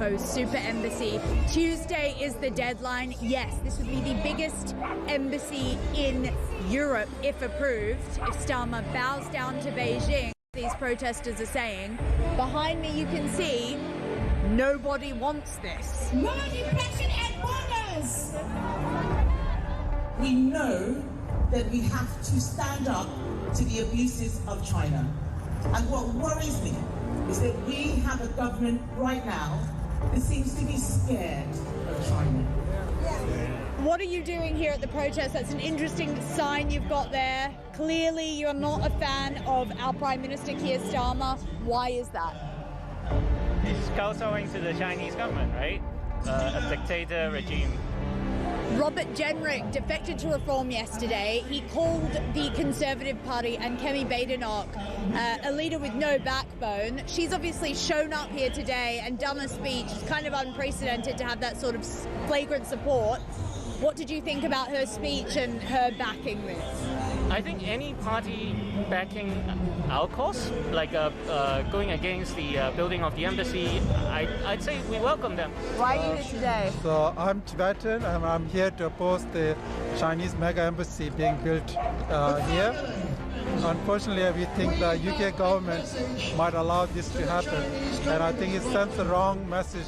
Super embassy. Tuesday is the deadline. Yes, this would be the biggest embassy in Europe if approved, if Starmer bows down to Beijing. These protesters are saying. Behind me you can see nobody wants this. No depression at borders! We know that we have to stand up to the abuses of China. And what worries me is that we have a government right now that seems to be scared of China. What are you doing here at the protest? That's an interesting sign you've got there. Clearly you're not a fan of our Prime Minister Keir Starmer. Why is that? He's kowtowing to the Chinese government, right? A dictator regime. Robert Jenrick defected to Reform yesterday. He called the Conservative Party and Kemi Badenoch a leader with no backbone. She's obviously shown up here today and done a speech. It's kind of unprecedented to have that sort of flagrant support. What did you think about her speech and her backing this? I think any party backing our cause, like going against the building of the embassy, I'd say we welcome them. Why are you here today? So I'm Tibetan and I'm here to oppose the Chinese mega embassy being built here. Unfortunately, we think the UK government might allow this to happen, and I think it sends the wrong message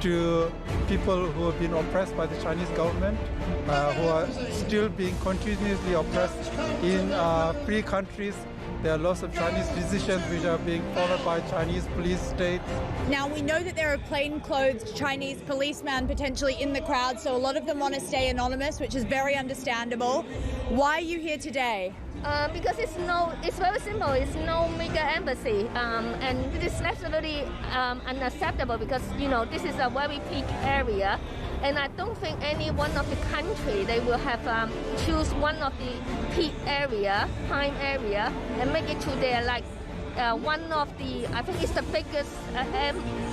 to people who have been oppressed by the Chinese government, who are still being continuously oppressed in free countries. There are lots of Chinese decisions which are being followed by Chinese police states. Now, we know that there are plainclothes Chinese policemen potentially in the crowd, so a lot of them want to stay anonymous, which is very understandable. Why are you here today? Because it's very simple. It's no mega embassy, and it is absolutely unacceptable because this is a very peak area, and I don't think any one of the country they will have choose one of the peak area, prime area, and make it to their one of the I think it's the biggest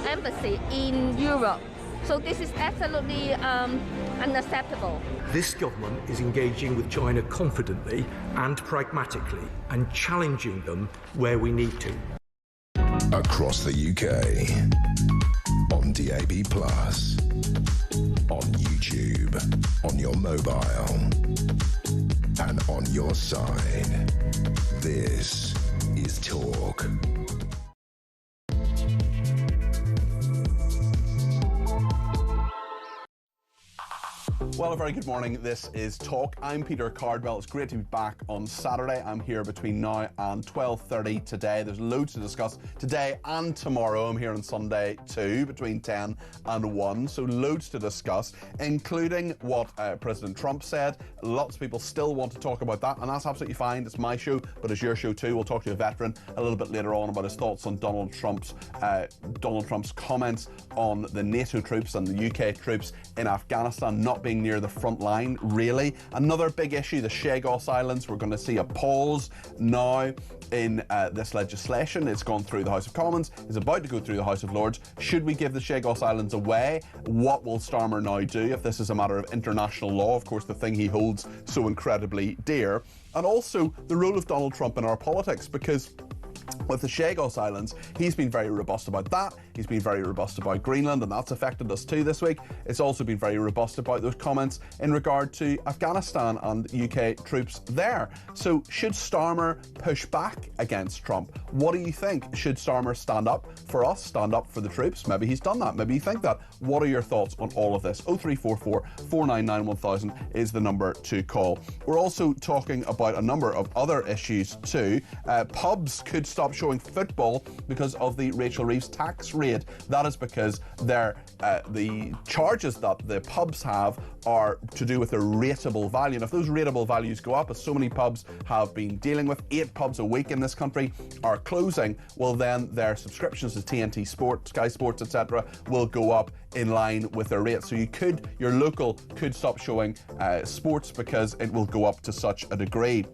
embassy in Europe. So this is absolutely unacceptable. This government is engaging with China confidently and pragmatically and challenging them where we need to. Across the UK, on DAB+, on YouTube, on your mobile, and on your side. This is Talk. Well, a very good morning. This is Talk. I'm Peter Cardwell. It's great to be back on Saturday. I'm here between now and 12:30 today. There's loads to discuss today and tomorrow. I'm here on Sunday too, between 10 and 1. So loads to discuss, including what President Trump said. Lots of people still want to talk about that, and that's absolutely fine. It's my show, but it's your show too. We'll talk to a veteran a little bit later on about his thoughts on Donald Trump's comments on the NATO troops and the UK troops in Afghanistan not being near the front line, really. Another big issue, the Chagos Islands. We're going to see a pause now in this legislation. It's gone through the House of Commons. It's about to go through the House of Lords. Should we give the Chagos Islands away? What will Starmer now do if this is a matter of international law? Of course, the thing he holds so incredibly dear. And also the role of Donald Trump in our politics, because with the Chagos Islands, he's been very robust about that. He's been very robust about Greenland, and that's affected us too this week. It's also been very robust about those comments in regard to Afghanistan and UK troops there. So should Starmer push back against Trump? What do you think? Should Starmer stand up for us, stand up for the troops? Maybe he's done that. Maybe you think that. What are your thoughts on all of this? 0344 499 1000 is the number to call. We're also talking about a number of other issues too. Pubs could stop showing football because of the Rachel Reeves tax raid. That is because the charges that the pubs have are to do with their rateable value. And if those rateable values go up, as so many pubs have been dealing with, 8 pubs a week in this country are closing, well then their subscriptions to TNT Sport, Sky Sports, etc. will go up in line with their rates. So your local could stop showing sports because it will go up to such a degree.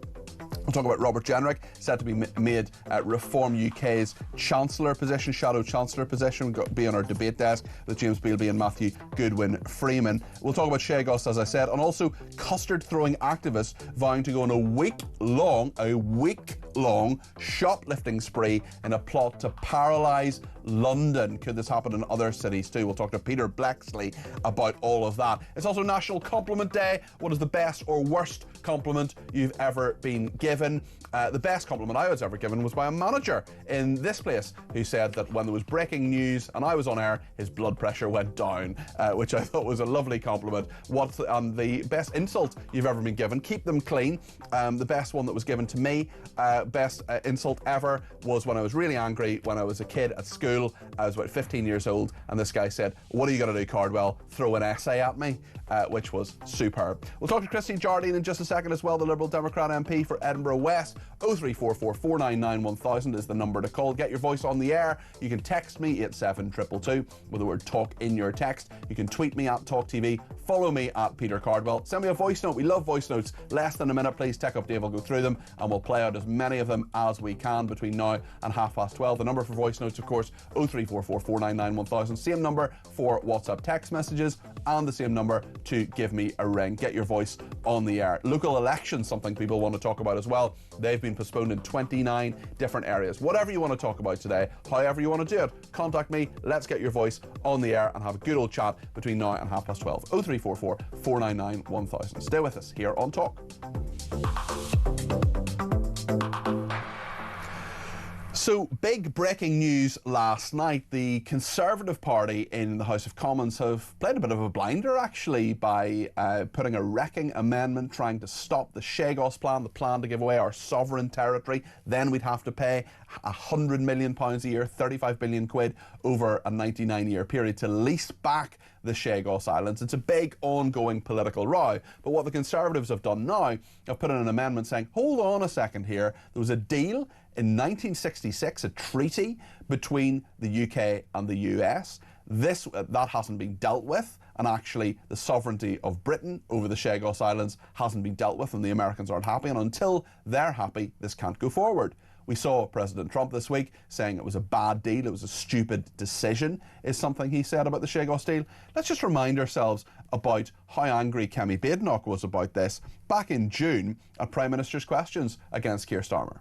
We'll talk about Robert Jenrick, set to be made Reform UK's Chancellor position, Shadow Chancellor position. We'll be on our debate desk with James Bealby and Matthew Goodwin-Freeman. We'll talk about Chagos, as I said, and also custard-throwing activists vowing to go on a week-long week-long shoplifting spree in a plot to paralyse London. Could this happen in other cities too? We'll talk to Peter Blexley about all of that. It's also National Compliment Day. What is the best or worst compliment you've ever been given? The best compliment I was ever given was by a manager in this place who said that when there was breaking news and I was on air, his blood pressure went down, which I thought was a lovely compliment. What's the best insult you've ever been given? Keep them clean. The best one that was given to me, best insult ever, was when I was really angry when I was a kid at school. I was about 15 years old, and this guy said, "What are you going to do, Cardwell? Throw an essay at me?" Which was superb. We'll talk to Christine Jardine in just a second as well, the Liberal Democrat MP for Edinburgh West. 0344 499 1000 is the number to call. Get your voice on the air. You can text me at 72222 with the word talk in your text. You can tweet me at talkTV. Follow me at Peter Cardwell. Send me a voice note. We love voice notes. Less than a minute, please. Tech Up Dave will go through them and we'll play out as many of them as we can between now and 12:30. The number for voice notes, of course, 0344 499 1000. Same number for WhatsApp text messages and the same number to give me a ring. Get your voice on the air. Local elections, something people want to talk about as well. They've been postponed in 29 different areas. Whatever you want to talk about today, however you want to do it, contact me. Let's get your voice on the air and have a good old chat between now and 12:30. 0344 499 1000. Stay with us here on Talk. So, big breaking news last night. The Conservative Party in the House of Commons have played a bit of a blinder, actually, by putting a wrecking amendment trying to stop the Scours plan, the plan to give away our sovereign territory. Then we'd have to pay £100 million a year, 35 billion quid over a 99-year period to lease back the Scours Islands. It's a big ongoing political row. But what the Conservatives have done now, have put in an amendment saying, hold on a second here, there was a deal in 1966, a treaty between the UK and the US. That hasn't been dealt with, and actually the sovereignty of Britain over the Scours Islands hasn't been dealt with, and the Americans aren't happy, and until they're happy, this can't go forward. We saw President Trump this week saying it was a bad deal, it was a stupid decision, is something he said about the Scours deal. Let's just remind ourselves about how angry Kemi Badenoch was about this back in June at Prime Minister's questions against Keir Starmer.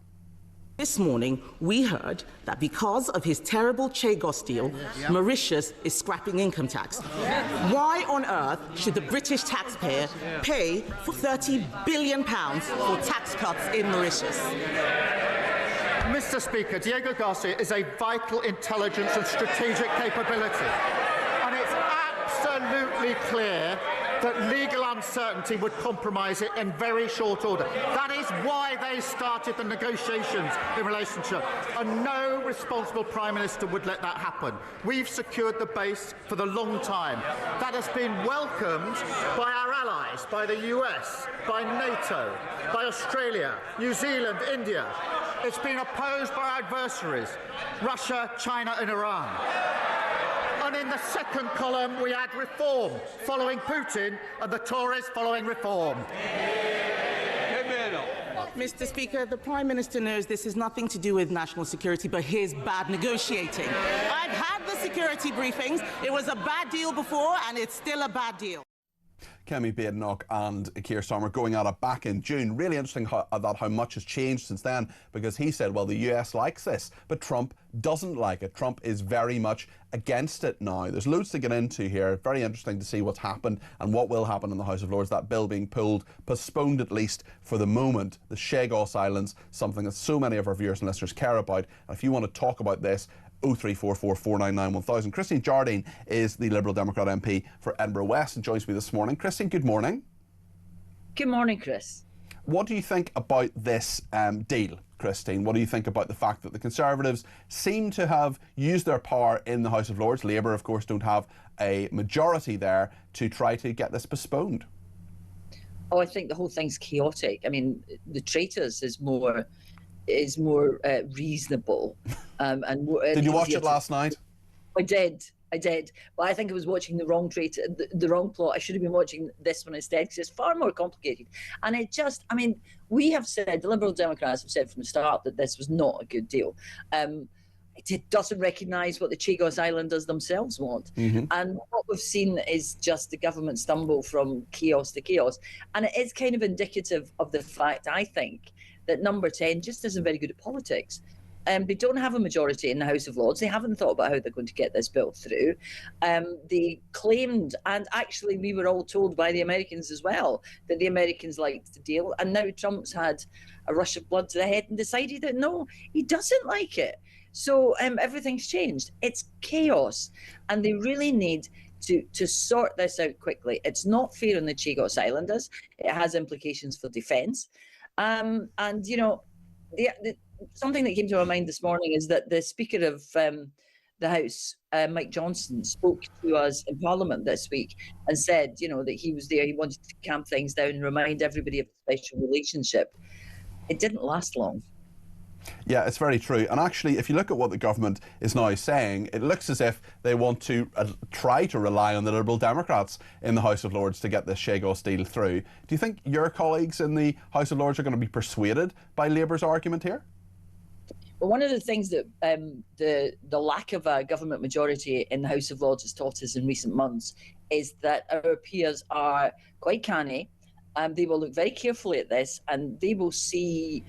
This morning, we heard that because of his terrible Scours deal, Mauritius is scrapping income tax. Why on earth should the British taxpayer pay for £30 billion for tax cuts in Mauritius? Mr. Speaker, Diego Garcia is a vital intelligence and strategic capability, and it's absolutely clear that legal uncertainty would compromise it in very short order. That is why they started the negotiations in relation to it, and no responsible Prime Minister would let that happen. We've secured the base for the long time. That has been welcomed by our allies, by the US, by NATO, by Australia, New Zealand, India. It's been opposed by our adversaries, Russia, China and Iran. And in the second column, we add reform, following Putin, and the Tories following reform. Mr. Speaker, the Prime Minister knows this has nothing to do with national security, but his bad negotiating. I've had the security briefings. It was a bad deal before, and it's still a bad deal. Kemi Badenoch and Keir Starmer going at it back in June. Really interesting how much has changed since then, because he said, well, the US likes this, but Trump doesn't like it. Trump is very much against it now. There's loads to get into here. Very interesting to see what's happened and what will happen in the House of Lords. That bill being postponed at least for the moment. The Scours Islands, something that so many of our viewers and listeners care about. And if you want to talk about this, 0344 499 1000. Christine Jardine is the Liberal Democrat MP for Edinburgh West and joins me this morning. Christine, good morning. Good morning, Chris. What do you think about this deal, Christine? What do you think about the fact that the Conservatives seem to have used their power in the House of Lords? Labour, of course, don't have a majority there to try to get this postponed. Oh, I think the whole thing's chaotic. I mean, the traitors is more reasonable. And did you watch it last night? I did. But I think I was watching the wrong the wrong plot. I should have been watching this one instead, because it's far more complicated. And we have said, the Liberal Democrats have said from the start that this was not a good deal. It doesn't recognise what the Scours Islanders themselves want. Mm-hmm. And what we've seen is just the government stumble from chaos to chaos. And it is kind of indicative of the fact, I think, that Number 10 just isn't very good at politics. They don't have a majority in the House of Lords. They haven't thought about how they're going to get this bill through. They claimed, and actually we were all told by the Americans as well, that the Americans liked the deal. And now Trump's had a rush of blood to the head and decided that no, he doesn't like it. So everything's changed. It's chaos. And they really need to sort this out quickly. It's not fair on the Chagos Islanders. It has implications for defence. And, you know, something that came to my mind this morning is that the Speaker of the House, Mike Johnson, spoke to us in Parliament this week and said, you know, that he was there, he wanted to calm things down and remind everybody of the special relationship. It didn't last long. Yeah, it's very true. And actually, if you look at what the government is now saying, it looks as if they want to try to rely on the Liberal Democrats in the House of Lords to get this Chagos deal through. Do you think your colleagues in the House of Lords are going to be persuaded by Labour's argument here? Well, one of the things that the lack of a government majority in the House of Lords has taught us in recent months is that our peers are quite canny. They will look very carefully at this and they will see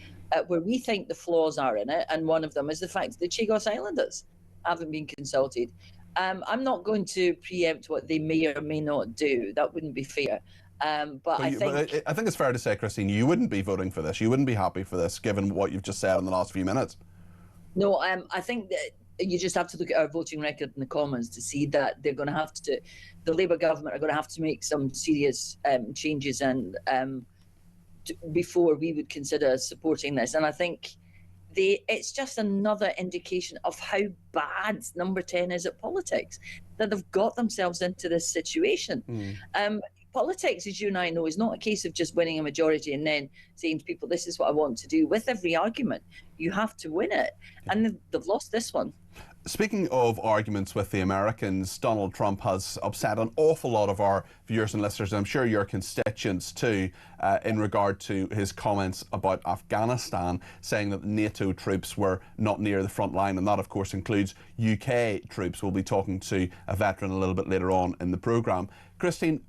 where we think the flaws are in it, and one of them is the fact that the Chagos Islanders haven't been consulted. I'm not going to preempt what they may or may not do. That wouldn't be fair. But I think it's fair to say, Christine, you wouldn't be voting for this. You wouldn't be happy for this, given what you've just said in the last few minutes. No, I think that you just have to look at our voting record in the Commons to see that they're going to have to, the Labour government are going to have to make some serious changes and before we would consider supporting this. And I think it's just another indication of how bad Number 10 is at politics, that they've got themselves into this situation. Politics, as you and I know, is not a case of just winning a majority and then saying to people, this is what I want to do. With every argument, you have to win it. And they've lost this one. Speaking of arguments with the Americans, Donald Trump has upset an awful lot of our viewers and listeners, and I'm sure your constituents too, in regard to his comments about Afghanistan, saying that NATO troops were not near the front line, and that of course includes UK troops. We'll be talking to a veteran a little bit later on in the programme. Christine,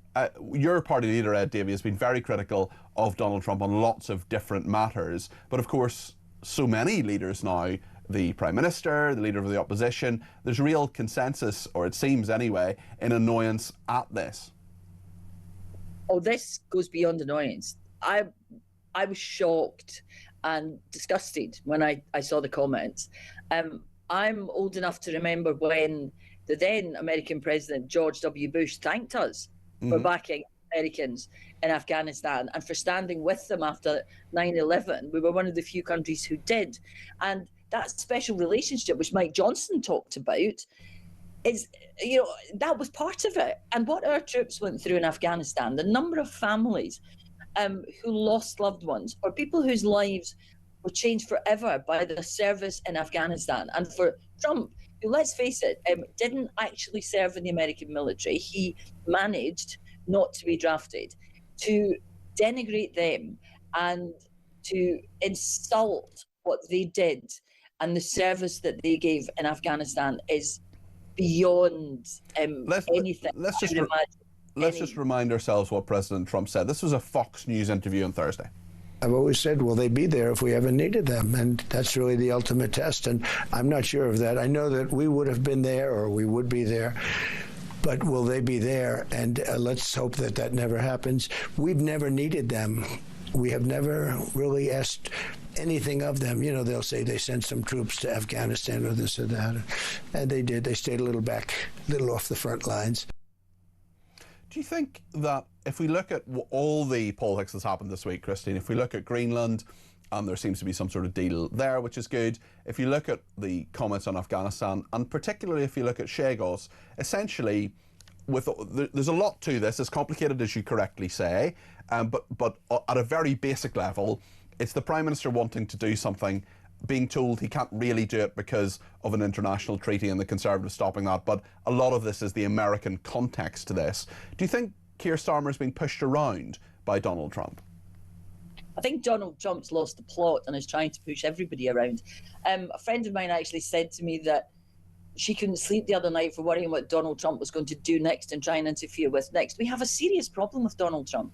your party leader, Ed Davey, has been very critical of Donald Trump on lots of different matters, but of course so many leaders now, the Prime Minister, the Leader of the Opposition, there's real consensus, or it seems anyway, in annoyance at this. Oh, this goes beyond annoyance. I was shocked and disgusted when I saw the comments. I'm old enough to remember when the then American President George W. Bush thanked us for backing Americans in Afghanistan and for standing with them after 9/11. We were one of the few countries who did. And that special relationship, which Mike Johnson talked about, is, you know, that was part of it. And what our troops went through in Afghanistan, the number of families who lost loved ones, or people whose lives were changed forever by the service in Afghanistan. And for Trump, who, let's face it, didn't actually serve in the American military, he managed not to be drafted, to denigrate them and to insult what they did and the service that they gave in Afghanistan is beyond anything. Let's just remind ourselves what President Trump said. This was a Fox News interview on Thursday. I've always said, will they be there if we ever needed them? And that's really the ultimate test. And I'm not sure of that. I know that we would have been there, or we would be there. But will they be there? And let's hope that that never happens. We've never needed them. We have never really asked anything of them. You know, they'll say they sent some troops to Afghanistan or this or that. And they did. They stayed a little back, a little off the front lines. Do you think that if we look at all the politics that's happened this week, Christine, if we look at Greenland, and there seems to be some sort of deal there, which is good. If you look at the comments on Afghanistan, and particularly if you look at Chagos, essentially, there's a lot to this. It's complicated, as you correctly say, but at a very basic level, it's the Prime Minister wanting to do something, being told he can't really do it because of an international treaty and the Conservatives stopping that. But a lot of this is the American context to this. Do you think Keir Starmer is being pushed around by Donald Trump? I think Donald Trump's lost the plot and is trying to push everybody around. A friend of mine actually said to me that she couldn't sleep the other night for worrying what Donald Trump was going to do next and try and interfere with next. We have a serious problem with Donald Trump.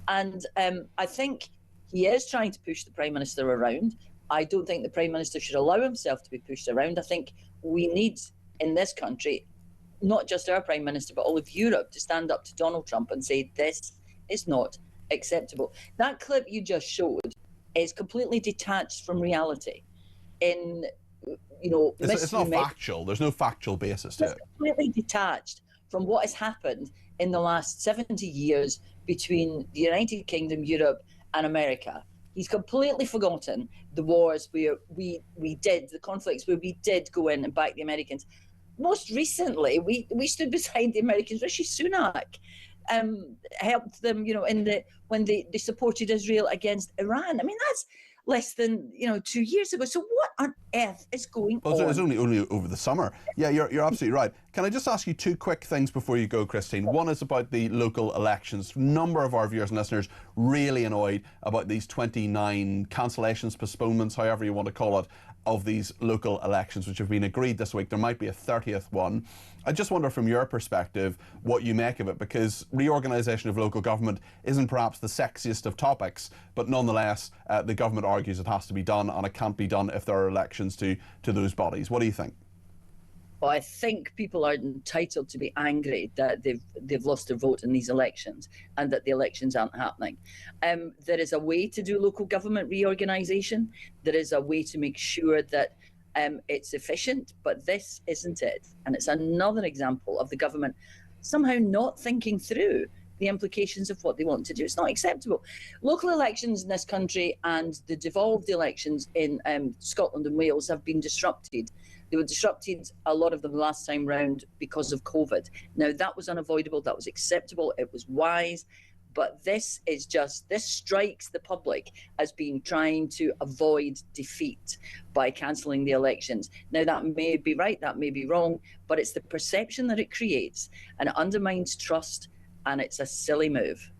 And I think He is trying to push the Prime Minister around. I don't think the Prime Minister should allow himself to be pushed around. I think we need, in this country, not just our Prime Minister, but all of Europe to stand up to Donald Trump and say, this is not acceptable. That clip you just showed is completely detached from reality. It's not factual. There's no factual basis to it. It's completely detached from what has happened in the last 70 years between the United Kingdom, Europe, and America. He's completely forgotten the wars where the conflicts where we did go in and back the Americans. Most recently, we stood beside the Americans. Rishi Sunak helped them, when they supported Israel against Iran. I mean, that's less than 2 years ago. So what on earth is going on? It was only over the summer. Yeah, you're absolutely right. Can I just ask you two quick things before you go, Christine? One is about the local elections. A number of our viewers and listeners really annoyed about these 29 cancellations, postponements, however you want to call it, of these local elections which have been agreed this week. There might be a 30th one. I just wonder from your perspective what you make of it, because reorganisation of local government isn't perhaps the sexiest of topics, but nonetheless the government argues it has to be done, and it can't be done if there are elections to those bodies. What do you think? Well, I think people are entitled to be angry that they've lost their vote in these elections and that the elections aren't happening. There is a way to do local government reorganisation. There is a way to make sure that it's efficient, but this isn't it. And it's another example of the government somehow not thinking through the implications of what they want to do. It's not acceptable. Local elections in this country and the devolved elections in Scotland and Wales have been disrupted. They were disrupted, a lot of them last time round, because of COVID. Now, that was unavoidable, that was acceptable, it was wise, but this strikes the public as being trying to avoid defeat by cancelling the elections. Now, that may be right, that may be wrong, but it's the perception that it creates, and it undermines trust, and it's a silly move.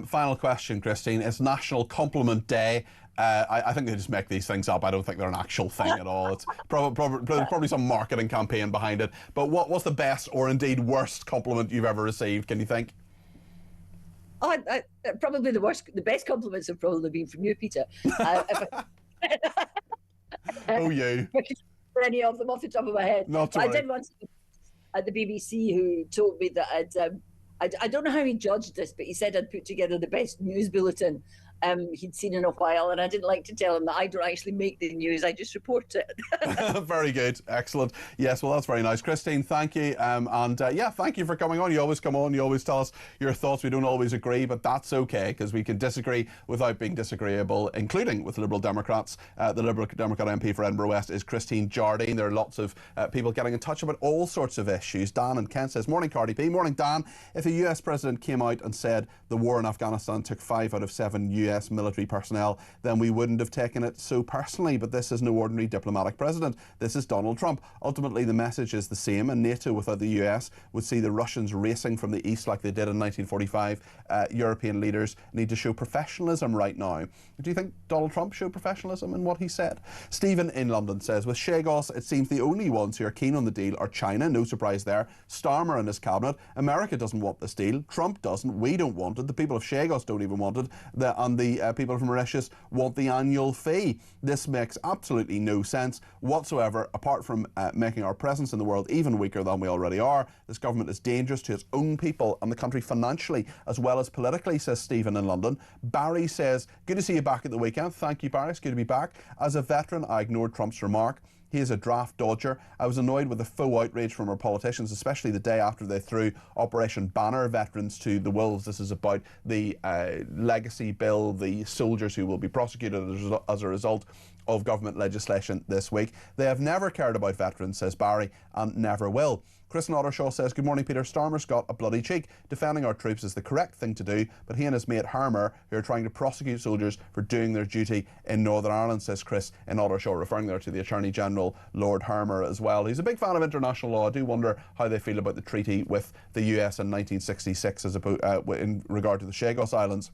Final question, Christine. It's National Compliment Day. I think they just make these things up. I don't think they're an actual thing at all. It's probably some marketing campaign behind it. But what's the best or indeed worst compliment you've ever received, can you think? Probably the best compliments have probably been from you, Peter. Oh, you. Any of them off the top of my head. Not to worry. I did once at the BBC who told me that I don't know how he judged this, but he said I'd put together the best news bulletin he'd seen in a while, and I didn't like to tell him that I don't actually make the news, I just report it. Very good, excellent. Yes, well, that's very nice. Christine, thank you, yeah, thank you for coming on. You always come on, you always tell us your thoughts. We don't always agree, but that's okay, because we can disagree without being disagreeable, including with Liberal Democrats. The Liberal Democrat MP for Edinburgh West is Christine Jardine. There are lots of people getting in touch about all sorts of issues. Dan in Kent says, morning Cardi B. Morning Dan. If a US president came out and said the war in Afghanistan took 5 out of 7 US military personnel, then we wouldn't have taken it so personally. But this is no ordinary diplomatic president. This is Donald Trump. Ultimately, the message is the same, and NATO without the US would see the Russians racing from the east like they did in 1945. European leaders need to show professionalism right now. Do you think Donald Trump showed professionalism in what he said? Stephen in London says, with Chagos, it seems the only ones who are keen on the deal are China. No surprise there. Starmer and his cabinet. America doesn't want this deal. Trump doesn't. We don't want it. The people of Chagos don't even want it. And the people from Mauritius want the annual fee. This makes absolutely no sense whatsoever, apart from making our presence in the world even weaker than we already are. This government is dangerous to its own people and the country financially as well as politically, says Stephen in London. Barry says, good to see you back at the weekend. Thank you, Barry. It's good to be back. As a veteran, I ignored Trump's remark. He is a draft dodger. I was annoyed with the faux outrage from our politicians, especially the day after they threw Operation Banner veterans to the wolves. This is about the legacy bill, the soldiers who will be prosecuted as a result of government legislation this week. They have never cared about veterans, says Barry, and never will. Chris Ottershaw says, good morning, Peter. Starmer's got a bloody cheek. Defending our troops is the correct thing to do, but he and his mate Harmer, who are trying to prosecute soldiers for doing their duty in Northern Ireland, says Chris in Ottershaw, referring there to the Attorney General, Lord Harmer, as well. He's a big fan of international law. I do wonder how they feel about the treaty with the US in 1966 in regard to the Chagos Islands.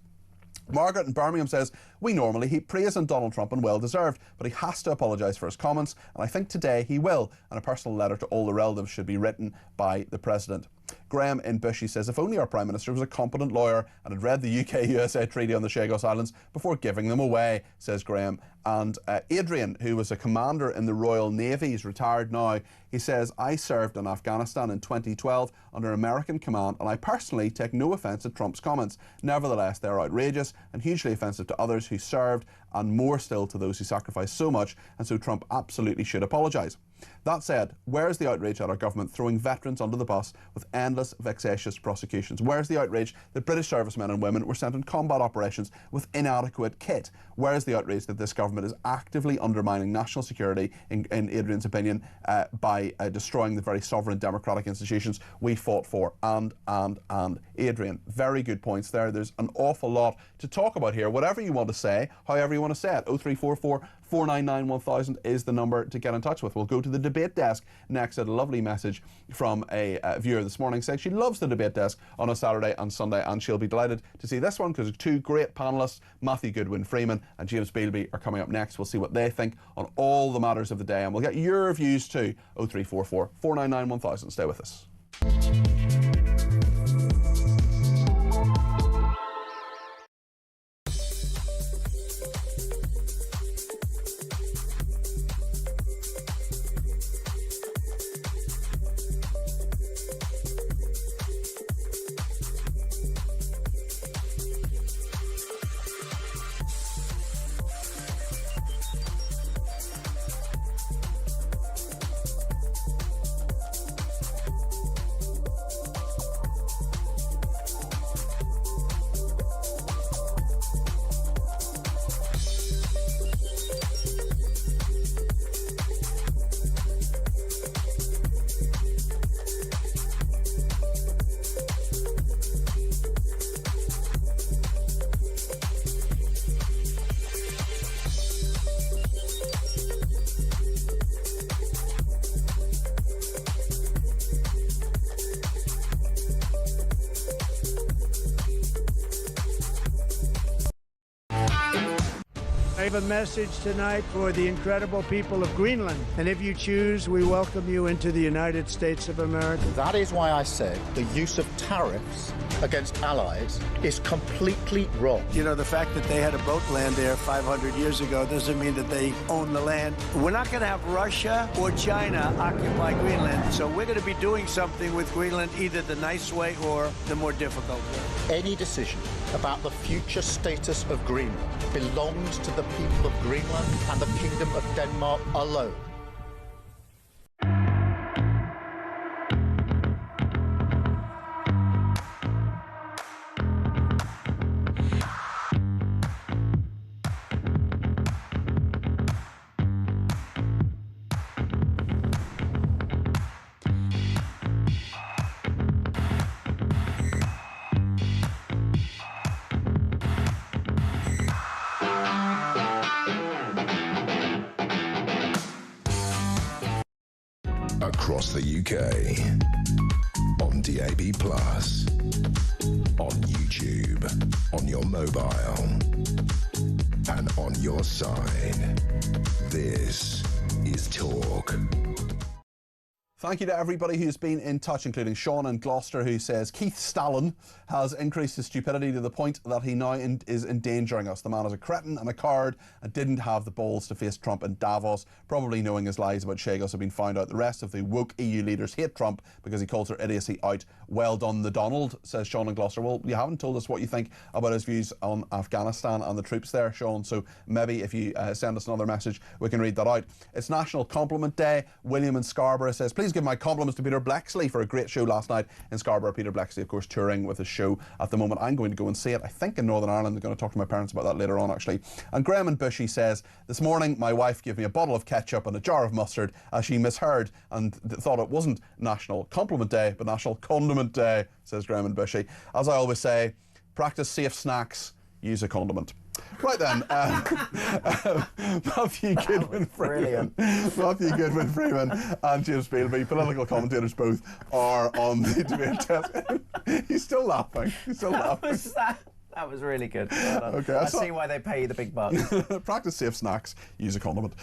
Margaret in Birmingham says, we normally heap praise on Donald Trump and well deserved, but he has to apologise for his comments, and I think today he will, and a personal letter to all the relatives should be written by the President. Graham in Bushy says, if only our Prime Minister was a competent lawyer and had read the UK-USA Treaty on the Chagos Islands before giving them away, says Graham. And Adrian, who was a commander in the Royal Navy, he's retired now, he says, I served in Afghanistan in 2012 under American command, and I personally take no offence at Trump's comments. Nevertheless, they're outrageous and hugely offensive to others who served, and more still to those who sacrificed so much, and so Trump absolutely should apologise. That said, where's the outrage at our government throwing veterans under the bus with endless, vexatious prosecutions? Where's the outrage that British servicemen and women were sent on combat operations with inadequate kit? Where's the outrage that this government is actively undermining national security, in Adrian's opinion, by destroying the very sovereign democratic institutions we fought for? And Adrian, very good points there. There's an awful lot to talk about here. Whatever you want to say, however you want to say it, 0344 499 1000 is the number to get in touch with. We'll go to the debate desk next. At a lovely message from a viewer this morning saying she loves the debate desk on a Saturday and Sunday, and she'll be delighted to see this one because two great panellists, Matthew Goodwin-Freeman and James Bealby, are coming up next. We'll see what they think on all the matters of the day, and we'll get your views too. 0344 499 1000. Stay with us. I have a message tonight for the incredible people of Greenland. And if you choose, we welcome you into the United States of America. That is why I said the use of tariffs against allies is completely wrong. You know, the fact that they had a boat land there 500 years ago doesn't mean that they own the land. We're not going to have Russia or China occupy Greenland. So we're going to be doing something with Greenland, either the nice way or the more difficult way. Any decision about the future status of Greenland belongs to the people of Greenland and the Kingdom of Denmark alone. Across the UK, on DAB+, on YouTube, on your mobile, and on your side. This is Talk. Thank you to everybody who's been in touch, including Sean in Gloucester, who says Keith Stalin has increased his stupidity to the point that he now is endangering us. The man is a cretin and a coward and didn't have the balls to face Trump in Davos, probably knowing his lies about Chagos have been found out. The rest of the woke EU leaders hate Trump because he calls their idiocy out. Well done, the Donald, says Sean in Gloucester. Well, you haven't told us what you think about his views on Afghanistan and the troops there, Sean, so maybe if you send us another message, we can read that out. It's National Compliment Day. William in Scarborough says, please give my compliments to Peter Blexley for a great show last night in Scarborough. Peter Blexley, of course, touring with his show at the moment. I'm going to go and see it, I think, in Northern Ireland. I'm going to talk to my parents about that later on, actually. And Graham in Bushy says, this morning my wife gave me a bottle of ketchup and a jar of mustard as she misheard and thought it wasn't National Compliment Day but National Condiment Day, says Graham in Bushy. As I always say, practice safe snacks, use a condiment. Right then, Matthew Goodwin-Freeman and James Bealby, political commentators both, are on the debate test. He's still laughing. He's still laughing. That was really good. Well done. Okay, I see why they pay you the big bucks. Practice safe snacks, use a condiment.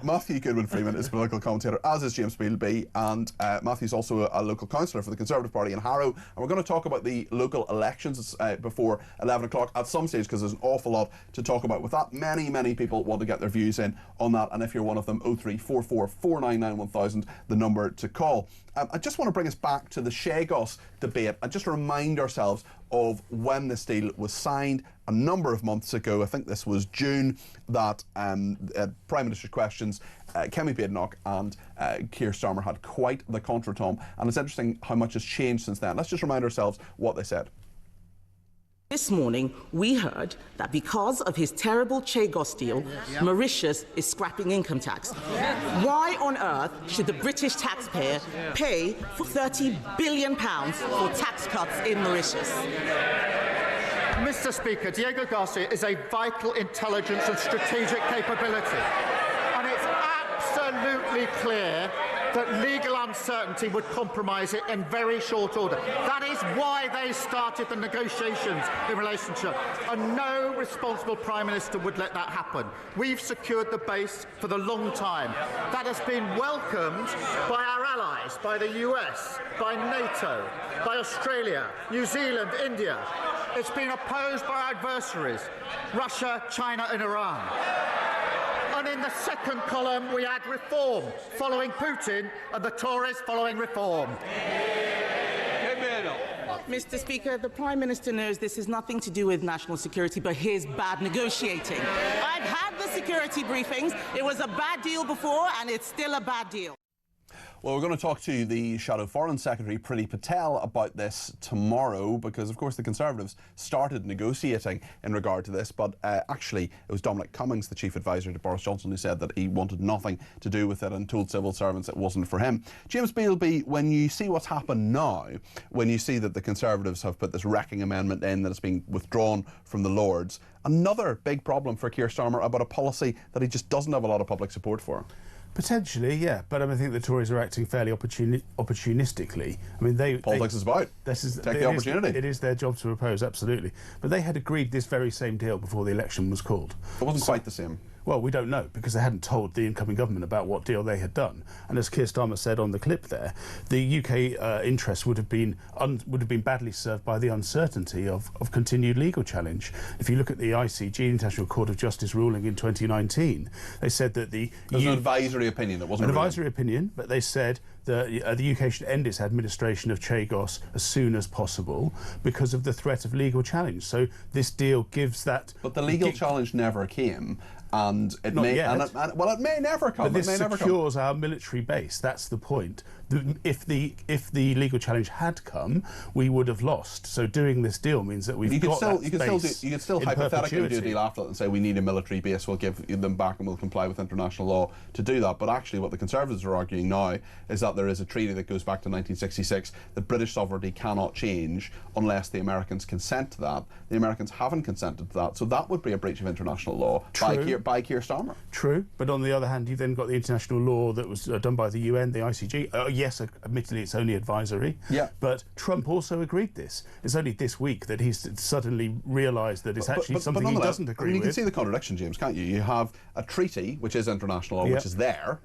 Matthew Goodwin-Freeman is a political commentator, as is James Bealby, and Matthew's also a local councillor for the Conservative Party in Harrow. And we're going to talk about the local elections before 11 o'clock at some stage, because there's an awful lot to talk about with that. Many people want to get their views in on that, and if you're one of them, 0344 499 1000, the number to call. I just want to bring us back to the Chagos debate and just remind ourselves of when this deal was signed a number of months ago. I think this was June, that Prime Minister's Questions, Kemi Badenoch and Keir Starmer had quite the contretemps, and it's interesting how much has changed since then. Let's just remind ourselves what they said. This morning, we heard that because of his terrible Chagos deal, Mauritius is scrapping income tax. Why on earth should the British taxpayer pay for £30 billion for tax cuts in Mauritius? Mr. Speaker, Diego Garcia is a vital intelligence and strategic capability. And it's absolutely clear that legal uncertainty would compromise it in very short order. That is why they started the negotiations in relation to it. And no responsible Prime Minister would let that happen. We've secured the base for the long time. That has been welcomed by our allies, by the US, by NATO, by Australia, New Zealand, India. It's been opposed by our adversaries, Russia, China and Iran. And in the second column, we add reform, following Putin, and the Tories following reform. Mr. Speaker, the Prime Minister knows this has nothing to do with national security, but his bad negotiating. I've had the security briefings. It was a bad deal before, and it's still a bad deal. Well, we're going to talk to the Shadow Foreign Secretary, Priti Patel, about this tomorrow, because, of course, the Conservatives started negotiating in regard to this, but actually it was Dominic Cummings, the chief advisor to Boris Johnson, who said that he wanted nothing to do with it and told civil servants it wasn't for him. James Bealby, when you see what's happened now, when you see that the Conservatives have put this wrecking amendment in that has been withdrawn from the Lords, another big problem for Keir Starmer about a policy that he just doesn't have a lot of public support for. Potentially, yeah, but I think the Tories are acting fairly opportunistically. I mean, politics is about. Take the opportunity. It is their job to oppose, absolutely. But they had agreed this very same deal before the election was called. It wasn't quite the same. Well, we don't know, because they hadn't told the incoming government about what deal they had done. And as Keir Starmer said on the clip there, the UK interest would have been badly served by the uncertainty of continued legal challenge. If you look at the ICJ, International Court of Justice ruling in 2019, they said that it was an advisory opinion. It wasn't an advisory opinion, but they said that the UK should end its administration of Chagos as soon as possible because of the threat of legal challenge. So this deal gives that. But the legal challenge never came. And it may, well, it may never come. But this secures our military base. That's the point. If the legal challenge had come, we would have lost. So doing this deal means that we've got that base. You could still hypothetically do a deal after that and say we need a military base. We'll give them back and we'll comply with international law to do that. But actually, what the Conservatives are arguing now is that there is a treaty that goes back to 1966 that British sovereignty cannot change unless the Americans consent to that. The Americans haven't consented to that, so that would be a breach of international law by Keir Starmer. True, but on the other hand, you've then got the international law that was done by the UN, the ICJ. Yes, admittedly, it's only advisory. Yeah. But Trump also agreed this. It's only this week that he's suddenly realised that it's actually something he doesn't agree with. You can see the contradiction, James, can't you? You have a treaty, which is international law, which is there,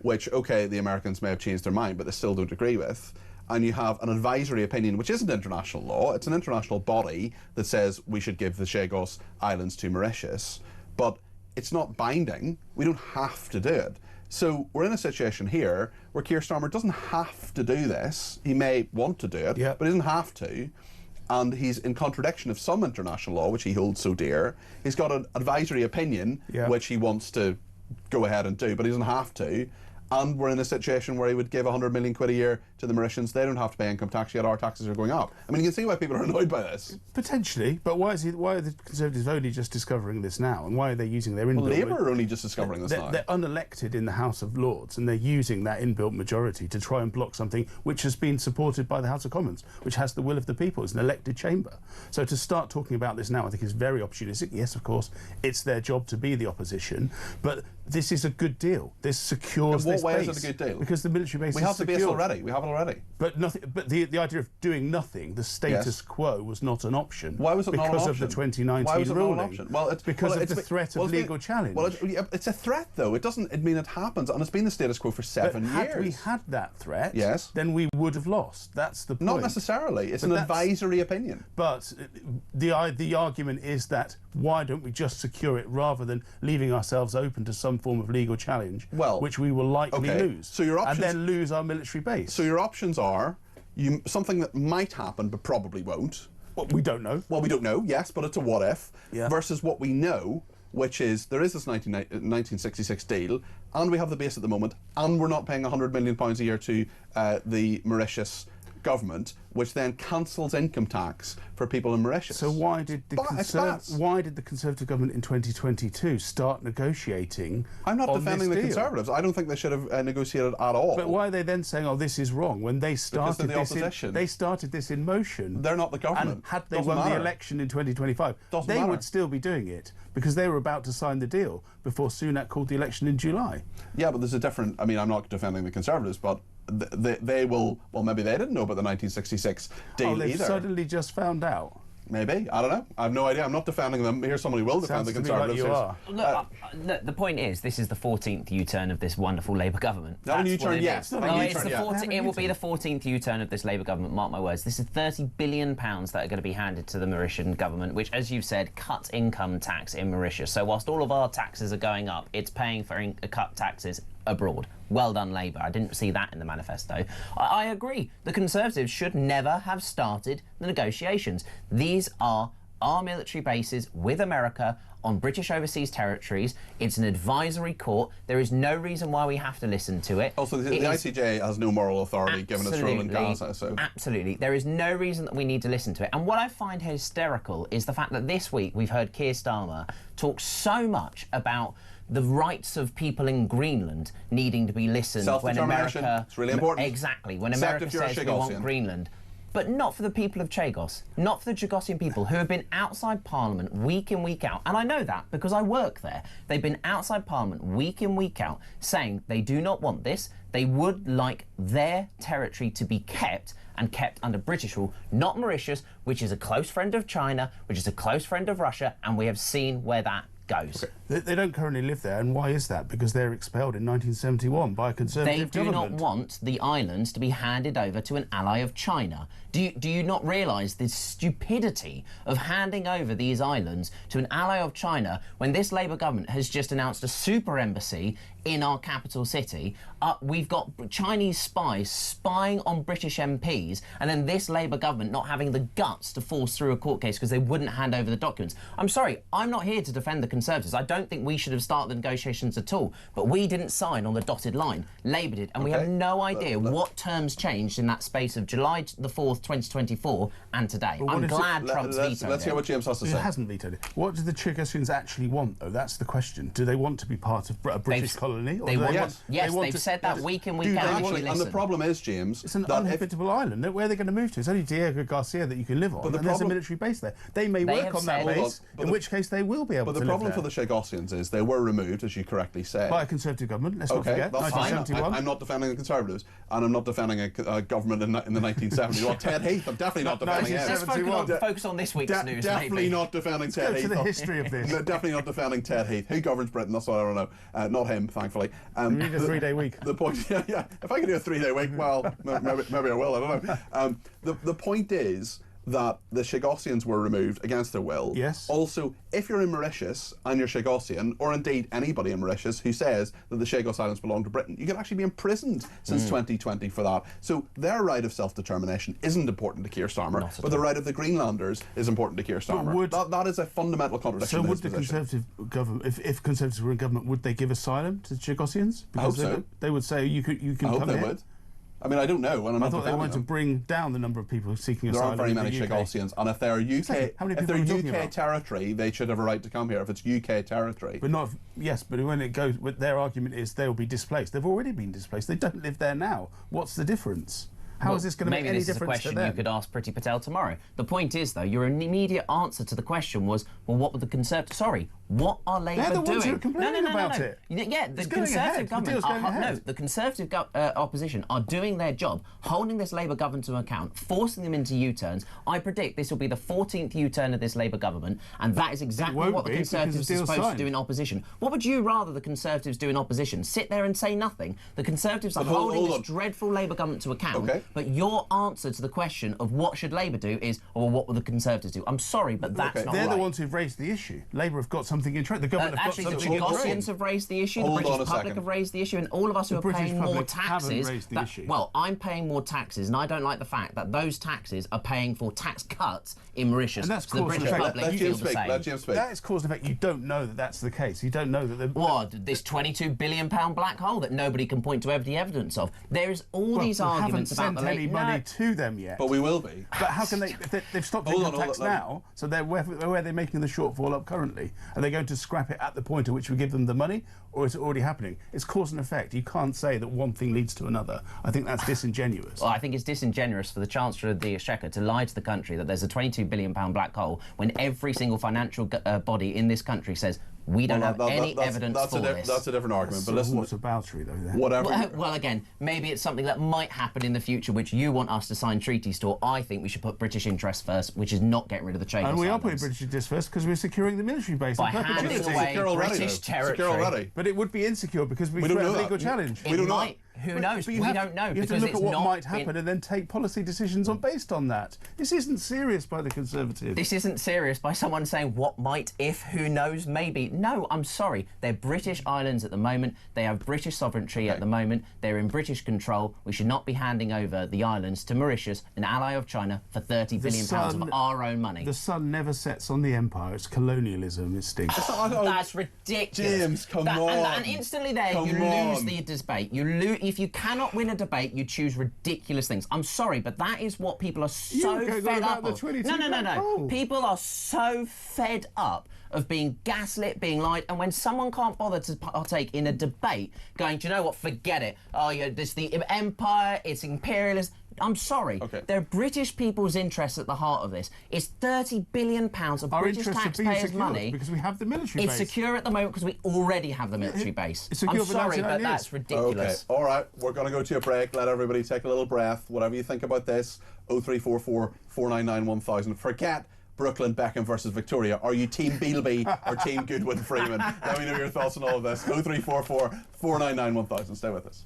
which, OK, the Americans may have changed their mind, but they still don't agree with. And you have an advisory opinion, which isn't international law. It's an international body that says we should give the Chagos Islands to Mauritius. But it's not binding. We don't have to do it. So we're in a situation here where Keir Starmer doesn't have to do this. He may want to do it, but he doesn't have to. And he's in contradiction of some international law, which he holds so dear. He's got an advisory opinion, which he wants to go ahead and do, but he doesn't have to. And we're in a situation where he would give 100 million quid a year to the Mauritians. They don't have to pay income tax, yet our taxes are going up. I mean, you can see why people are annoyed by this. Potentially, but why are the Conservatives only just discovering this now? And why are they using their inbuilt... Well, Labour are only just discovering this now. They're unelected in the House of Lords, and they're using that inbuilt majority to try and block something which has been supported by the House of Commons, which has the will of the people. It's an elected chamber. So to start talking about this now, I think is very opportunistic. Yes, of course, it's their job to be the opposition, but this is a good deal. This secures this base. In what way is it a good deal? Because the military base is secure. We have the base already. We have it already. But nothing. But the idea of doing nothing, the status quo, was not an option. Why was it not an option? Because of the 2019 Why was it ruling. not an option? Well, it's because of the threat of legal challenge. Well, it's a threat, though. It doesn't mean it happens, and it's been the status quo for 7 years. Had we had that threat, then we would have lost. That's the point. Not necessarily. It's an advisory opinion. But the argument is that why don't we just secure it rather than leaving ourselves open to some form of legal challenge, which we will likely lose, so your options, and then lose our military base. So your options are something that might happen but probably won't. Well, we don't know. Well, we don't know, yes, but it's a what if, versus what we know, which is there is this 1966 deal, and we have the base at the moment, and we're not paying £100 million a year to the Mauritius government, which then cancels income tax for people in Mauritius. So why did the Conservative government in 2022 start negotiating? I'm not defending the Conservatives. I don't think they should have negotiated at all. But why are they then saying, "Oh, this is wrong"? When they started they started this in motion. They're not the government. And had they won the election in 2025, they would still be doing it because they were about to sign the deal before Sunak called the election in July. Yeah, but there's a different. I mean, I'm not defending the Conservatives, but they will. Well, maybe they didn't know about the 1966 deal they've either. Suddenly just found out. Maybe. I don't know. I have no idea. I'm not defending them. Here's somebody who will defend the Conservatives. Look, the point is, this is the 14th U-turn of this wonderful Labour government. Not a U-turn yet. It will be the 14th U-turn of this Labour government, mark my words. This is £30 billion that are going to be handed to the Mauritian government, which, as you've said, cut income tax in Mauritius. So whilst all of our taxes are going up, it's paying for cut taxes abroad. Well done, Labour. I didn't see that in the manifesto. I agree. The Conservatives should never have started the negotiations. These are our military bases with America on British overseas territories. It's an advisory court. There is no reason why we have to listen to it. Also, the ICJ has no moral authority given its role in Gaza. So. Absolutely. There is no reason that we need to listen to it. And what I find hysterical is the fact that this week we've heard Keir Starmer talk so much about the rights of people in Greenland needing to be listened when America... It's really important. Exactly. When America says we want Greenland. But not for the people of Chagos, not for the Chagosian people who have been outside Parliament week in, week out. And I know that because I work there. They've been outside Parliament week in, week out saying they do not want this. They would like their territory to be kept and kept under British rule, not Mauritius, which is a close friend of China, which is a close friend of Russia, and we have seen where that goes. Okay. They don't currently live there, and why is that? Because they're expelled in 1971 by a Conservative government. They do not want the islands to be handed over to an ally of China. Do you not realise the stupidity of handing over these islands to an ally of China when this Labour government has just announced a super embassy in our capital city? We've got Chinese spies spying on British MPs, and then this Labour government not having the guts to force through a court case because they wouldn't hand over the documents. I'm sorry, I'm not here to defend the Conservatives. I don't think we should have started the negotiations at all, but we didn't sign on the dotted line. Labour did, and we have no idea what terms changed in that space of July the 4th, 2024 and today. I'm glad Trump's vetoed it. Let's hear what James has to say. It hasn't vetoed it. What do the Chagosians actually want, though? That's the question. Do they want to be part of a British colony? They've said that week in, week out. And the problem is, James, it's an uninhabitable island. Where are they going to move to? It's only Diego Garcia that you can live on, and there's a military base there. They may work on that base, in which case they will be able to live there. But the problem for the Chagosians is they were removed, as you correctly say, by a Conservative government. Let's not forget. 1971. I'm not defending the Conservatives, and I'm not defending a government in the 1970s. Well, Ted Heath, I'm definitely not defending him. Let's focus on this week's news. Definitely not defending Ted Heath. Go to the history of this. Definitely not defending Ted Heath. Who governs Britain? That's what I don't know. Not him, thankfully. We need a 3-day week. The point, yeah. If I can do a 3-day week, well, maybe I will. I don't know. The point is that the Chagosians were removed against their will. Yes. Also, if you're in Mauritius and you're Chagosian, or indeed anybody in Mauritius who says that the Chagos Islands belong to Britain, you can actually be imprisoned since 2020 for that. So their right of self-determination isn't important to Keir Starmer, but the right of the Greenlanders is important to Keir Starmer. That is a fundamental contradiction. So would the Conservative government, if Conservatives were in government, would they give asylum to the Chagosians? Because I hope so. They would say you can come here. I hope they would. I mean, I don't know. And I thought they wanted to bring down the number of people seeking asylum. There aren't very many Chagosians, and if they're UK territory, they should have a right to come here if it's UK territory. But not, yes, but when it goes, their argument is they'll be displaced. They've already been displaced. They don't live there now. What's the difference? How is this going to make any difference to them? Maybe this is a question you could ask Priti Patel tomorrow. The point is, though, your immediate answer to the question was, well, what would the Conservatives... Sorry, What are Labour doing? They're the ones who are complaining about it. Yeah, the It's going Conservative ahead. The deal's government, going ahead. the Conservative opposition are doing their job, holding this Labour government to account, forcing them into U-turns. I predict this will be the 14th U-turn of this Labour government, and that is exactly what the Conservatives are supposed to do in opposition. What would you rather the Conservatives do in opposition? Sit there and say nothing? The Conservatives are holding this dreadful Labour government to account, but your answer to the question of what should Labour do is, well, what will the Conservatives do? I'm sorry, but that's not right. They're the ones who've raised the issue. Labour have got something in trade. The government have actually, got the something in trade. Gaussians have raised the issue, the British public have raised the issue, and all of us who are paying more taxes. Well, I'm paying more taxes, and I don't like the fact that those taxes are paying for tax cuts in Mauritius. And that's so the British public feel the same. That is cause and effect. You don't know that that's the case. You don't know that. What, this £22 billion black hole that nobody can point to the evidence of? There's all these arguments about the haven't sent any money to them yet. But we will be. But how can they? They've stopped taking tax now. So where are they making the shortfall up currently? Are they going to scrap it at the point at which we give them the money, or is it already happening? It's cause and effect. You can't say that one thing leads to another. I think that's disingenuous. Well, I think it's disingenuous for the Chancellor of the Exchequer to lie to the country that there's a £22 billion black hole when every single financial body in this country says we don't have any evidence for this. That's a different argument. But listen, what's a battery though? Then? Whatever. Well, again, maybe it's something that might happen in the future, which you want us to sign treaties to. I think we should put British interests first, which is not getting rid of the Chagos. And we are putting British interests first because we're securing the military base by handing away British territory. But it would be insecure because we threaten a legal challenge. We don't know. Who knows? We don't know. You have to look at what might happen and then take policy decisions based on that. This isn't serious by the Conservatives. This isn't serious by someone saying what might, if, who knows, maybe. No, I'm sorry. They're British islands at the moment. They have British sovereignty at the moment. They're in British control. We should not be handing over the islands to Mauritius, an ally of China, for £30 billion of our own money. The sun never sets on the empire. It's colonialism. It stinks. That's ridiculous. James, come on. And instantly there, you lose the debate. If you cannot win a debate, you choose ridiculous things. I'm sorry, but that is what people are so fed up of. No. People are so fed up of being gaslit, being lied, and when someone can't bother to partake in a debate, going, do you know what, forget it. Oh, yeah, this the empire, it's imperialist. I'm sorry. There are British people's interests at the heart of this. It's £30 billion of British taxpayers' money. Because we have the military base. It's secure at the moment because we already have the military base. I'm sorry, but that's ridiculous. Okay, all right. We're going to go to a break. Let everybody take a little breath. Whatever you think about this, 0344 499 1000. Forget Brooklyn Beckham versus Victoria. Are you Team Beelby or Team Goodwin Freeman? Let me know your thoughts on all of this. 0344 499 1000. Stay with us.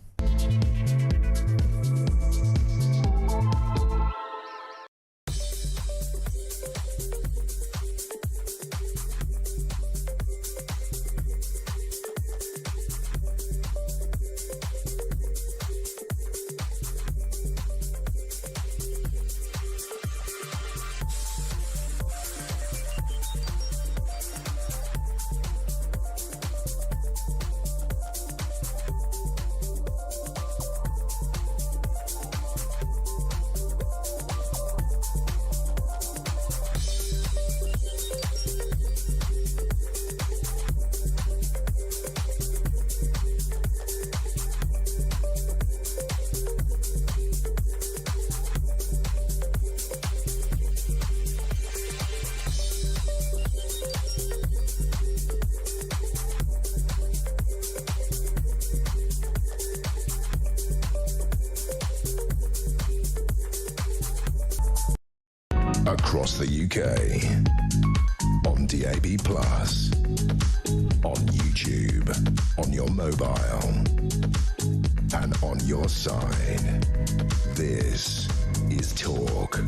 Across the UK, on DAB+, on YouTube, on your mobile, and on your side. This is Talk.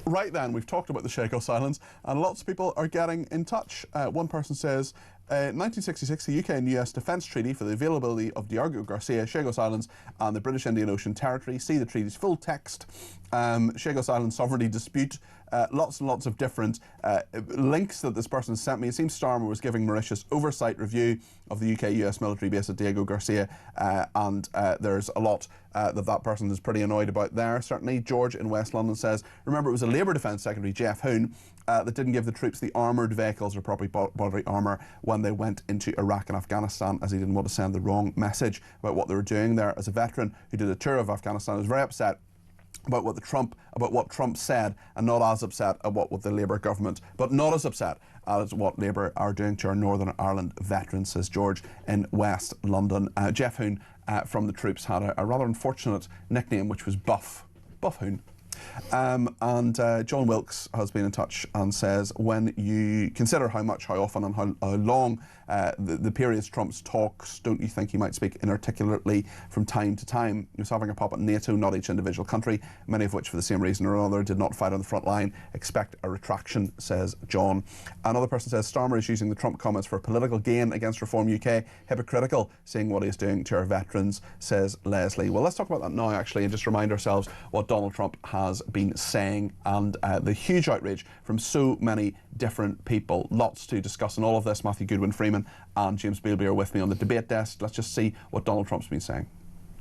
Right then, we've talked about the Chagos Islands, and lots of people are getting in touch. One person says, 1966, the UK and US Defence Treaty for the availability of Diego Garcia, Chagos Islands, and the British Indian Ocean Territory. See the treaty's full text. Chagos Islands sovereignty dispute. Lots and lots of different links that this person sent me. It seems Starmer was giving Mauritius oversight review of the UK-US military base at Diego Garcia, and there's a lot that person is pretty annoyed about there. Certainly, George in West London says, remember it was a Labour Defence Secretary, Jeff Hoon, that didn't give the troops the armoured vehicles or proper bodily armour when they went into Iraq and Afghanistan, as he didn't want to send the wrong message about what they were doing there. As a veteran who did a tour of Afghanistan, I was very upset about what Trump said, and not as upset about what the Labour government, but not as upset as what Labour are doing to our Northern Ireland veterans, says George in West London. Jeff Hoon from the Troops had a rather unfortunate nickname, which was Buff Hoon. And John Wilkes has been in touch and says, when you consider how much, how often and how long the periods Trump's talks, don't you think he might speak inarticulately from time to time? He was having a pop at NATO, not each individual country, many of which for the same reason or another did not fight on the front line. Expect a retraction, says John. Another person says, Starmer is using the Trump comments for political gain against Reform UK. Hypocritical, seeing what he's doing to our veterans, says Leslie. Well, let's talk about that now, actually, and just remind ourselves what Donald Trump has been saying, and the huge outrage from so many different people. Lots to discuss in all of this. Matthew Goodwin-Freeman and James Bealby are with me on the debate desk. Let's just see what Donald Trump's been saying.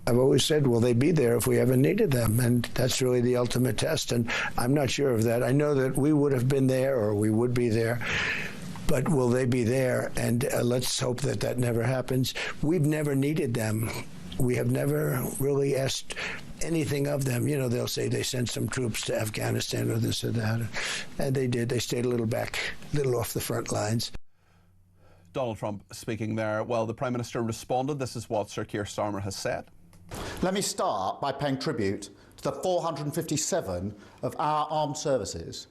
I've always said, will they be there if we ever needed them? And that's really the ultimate test. And I'm not sure of that. I know that we would have been there, or we would be there. But will they be there? And let's hope that that never happens. We've never needed them. We have never really asked anything of them. You know, they'll say they sent some troops to Afghanistan or this or that. And they did. They stayed a little back, a little off the front lines. Donald Trump speaking there. Well, the Prime Minister responded. This is what Sir Keir Starmer has said. Let me start by paying tribute to the 457 of our armed services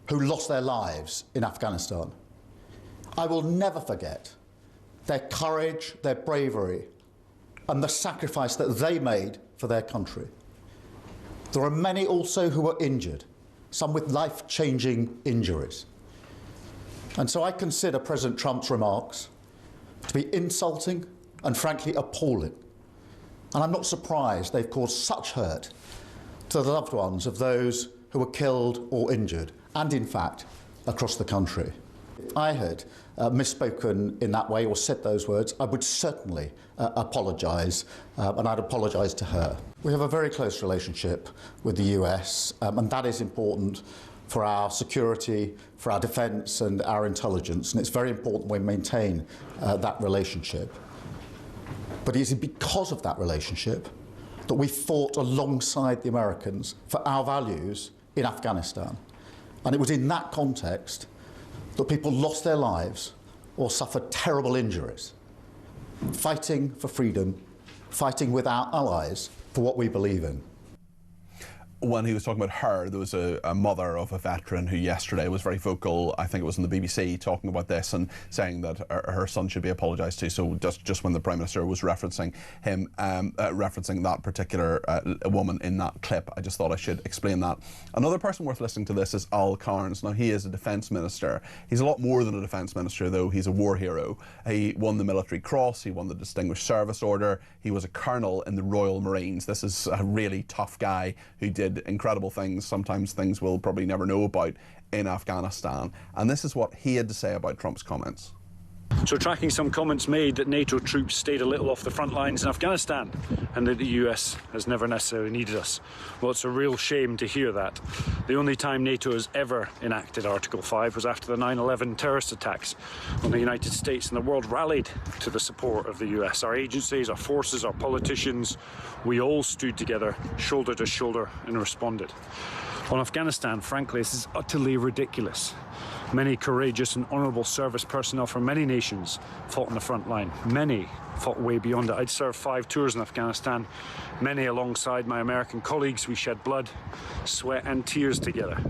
who lost their lives in Afghanistan. I will never forget their courage, their bravery, and the sacrifice that they made for their country. There are many also who were injured, some with life-changing injuries. And so I consider President Trump's remarks to be insulting and frankly appalling. And I'm not surprised they've caused such hurt to the loved ones of those who were killed or injured, and in fact, across the country. If I had misspoken in that way or said those words, I would certainly apologise, and I'd apologise to her. We have a very close relationship with the US, and that is important for our security, for our defence and our intelligence, and it's very important we maintain that relationship. But it is because of that relationship that we fought alongside the Americans for our values in Afghanistan. And it was in that context that people lost their lives or suffered terrible injuries, fighting for freedom, fighting with our allies for what we believe in. When he was talking about her, there was a mother of a veteran who yesterday was very vocal, I think it was on the BBC, talking about this and saying that her son should be apologised to. So just when the Prime Minister was referencing him, referencing that particular woman in that clip, I just thought I should explain that. Another person worth listening to this is Al Cairns. Now, he is a Defence Minister. He's a lot more than a Defence Minister, though. He's a war hero. He won the Military Cross, he won the Distinguished Service Order, he was a colonel in the Royal Marines. This is a really tough guy who did incredible things, sometimes things we'll probably never know about, in Afghanistan. And this is what he had to say about Trump's comments. So, tracking some comments made that NATO troops stayed a little off the front lines in Afghanistan and that the US has never necessarily needed us. Well, it's a real shame to hear that. The only time NATO has ever enacted Article 5 was after the 9/11 terrorist attacks, when the United States and the world rallied to the support of the US. Our agencies, our forces, our politicians, we all stood together, shoulder to shoulder, and responded. On Afghanistan, frankly, this is utterly ridiculous. Many courageous and honourable service personnel from many nations fought on the front line. Many fought way beyond it. I'd served 5 tours in Afghanistan, many alongside my American colleagues. We shed blood, sweat and tears together.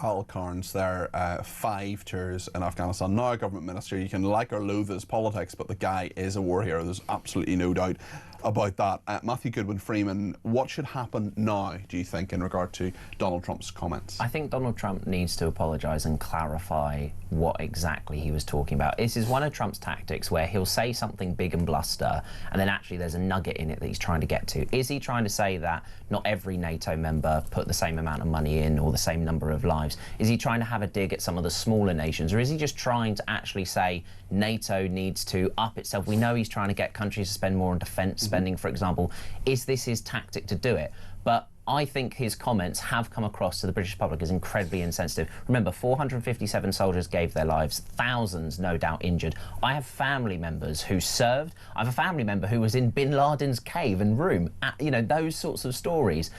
Al Cairns there, 5 tours in Afghanistan. Now a government minister. You can like or loathe his politics, but the guy is a war hero. There's absolutely no doubt about that. Matthew Goodwin-Freeman, what should happen now, do you think, in regard to Donald Trump's comments? I think Donald Trump needs to apologise and clarify what exactly he was talking about. This is one of Trump's tactics where he'll say something big and bluster, and then actually there's a nugget in it that he's trying to get to. Is he trying to say that not every NATO member put the same amount of money in or the same number of lives? Is he trying to have a dig at some of the smaller nations, or is he just trying to actually say NATO needs to up itself? We know he's trying to get countries to spend more on defence spending, for example. Is this his tactic to do it? But I think his comments have come across to the British public as incredibly insensitive. Remember, 457 soldiers gave their lives, thousands no doubt injured. I have family members who served. I have a family member who was in bin Laden's cave and room. You know, those sorts of stories.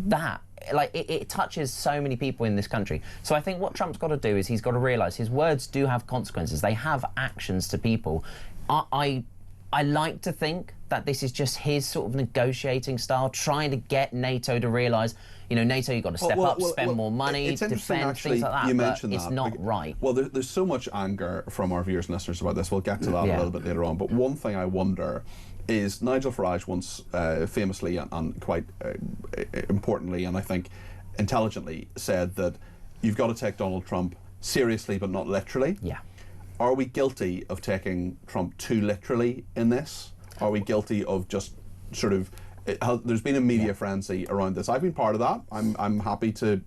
that, like, it touches so many people in this country. So I think what Trump's got to do is he's got to realise his words do have consequences. They have actions to people. I like to think that this is just his sort of negotiating style, trying to get NATO to realise, you know, NATO, you've got to step up, spend more money, defend, actually, things like that. You mentioned it's that. not right. Well, there's so much anger from our viewers and listeners about this. We'll get to that a little bit later on. But one thing I wonder is Nigel Farage once famously and quite importantly, and I think intelligently, said that you've got to take Donald Trump seriously but not literally. Yeah. Are we guilty of taking Trump too literally in this? Are we guilty of just sort of... there's been a media frenzy around this. I've been part of that. I'm happy to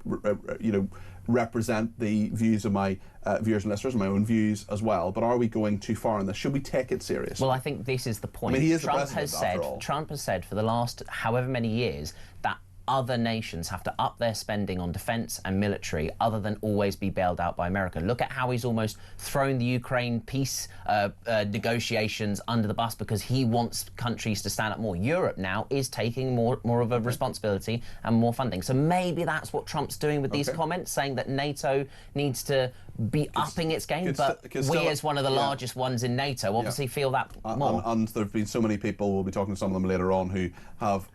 represent the views of my viewers and listeners, my own views as well. But are we going too far in this? Should we take it seriously? Well, I think this is the point. I mean, he is Trump the president, after all. Trump has said for the last however many years that other nations have to up their spending on defence and military other than always be bailed out by America. Look at how he's almost thrown the Ukraine peace negotiations under the bus because he wants countries to stand up more. Europe now is taking more of a responsibility and more funding. So maybe that's what Trump's doing with these comments, saying that NATO needs to be upping its game, but we as one of the largest ones in NATO obviously feel that more. And there have been so many people, we'll be talking to some of them later on, who have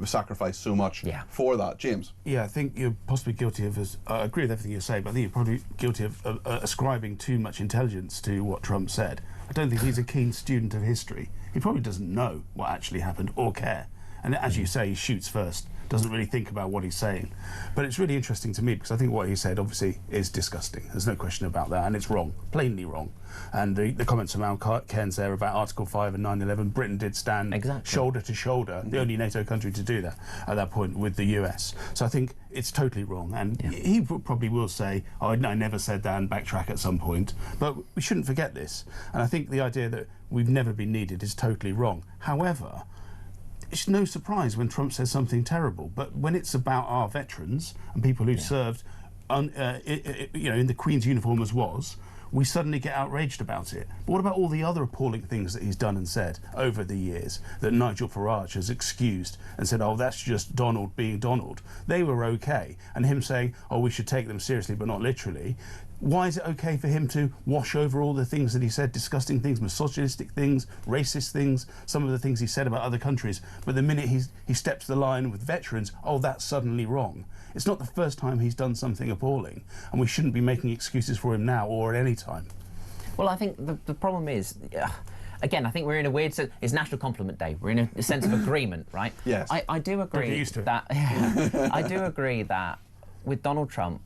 sacrificed so much for that. James? Yeah, I think you're possibly guilty of, I agree with everything you say, but I think you're probably guilty of ascribing too much intelligence to what Trump said. I don't think he's a keen student of history. He probably doesn't know what actually happened or care. And as you say, he shoots first, doesn't really think about what he's saying. But it's really interesting to me because I think what he said obviously is disgusting. There's no question about that, and it's wrong, plainly wrong. And the comments around Cairns there about Article 5 and 9/11, Britain did stand shoulder to shoulder, the only NATO country to do that at that point with the US. So I think it's totally wrong. And he probably will say, oh, I never said that, and backtrack at some point. But we shouldn't forget this. And I think the idea that we've never been needed is totally wrong. However, it's no surprise when Trump says something terrible, but when it's about our veterans and people who served, in the Queen's uniform as was, we suddenly get outraged about it. But what about all the other appalling things that he's done and said over the years that Nigel Farage has excused and said, oh, that's just Donald being Donald? They were okay. And him saying, oh, we should take them seriously but not literally. Why is it okay for him to wash over all the things that he said, disgusting things, misogynistic things, racist things, some of the things he said about other countries, but the minute he steps the line with veterans, oh, that's suddenly wrong? It's not the first time he's done something appalling, and we shouldn't be making excuses for him now or at any time. Well, I think the problem is... again, I think we're in a weird sense. It's National Compliment Day. We're in a sense of agreement, right? Yes. I do agree that... I do agree that with Donald Trump,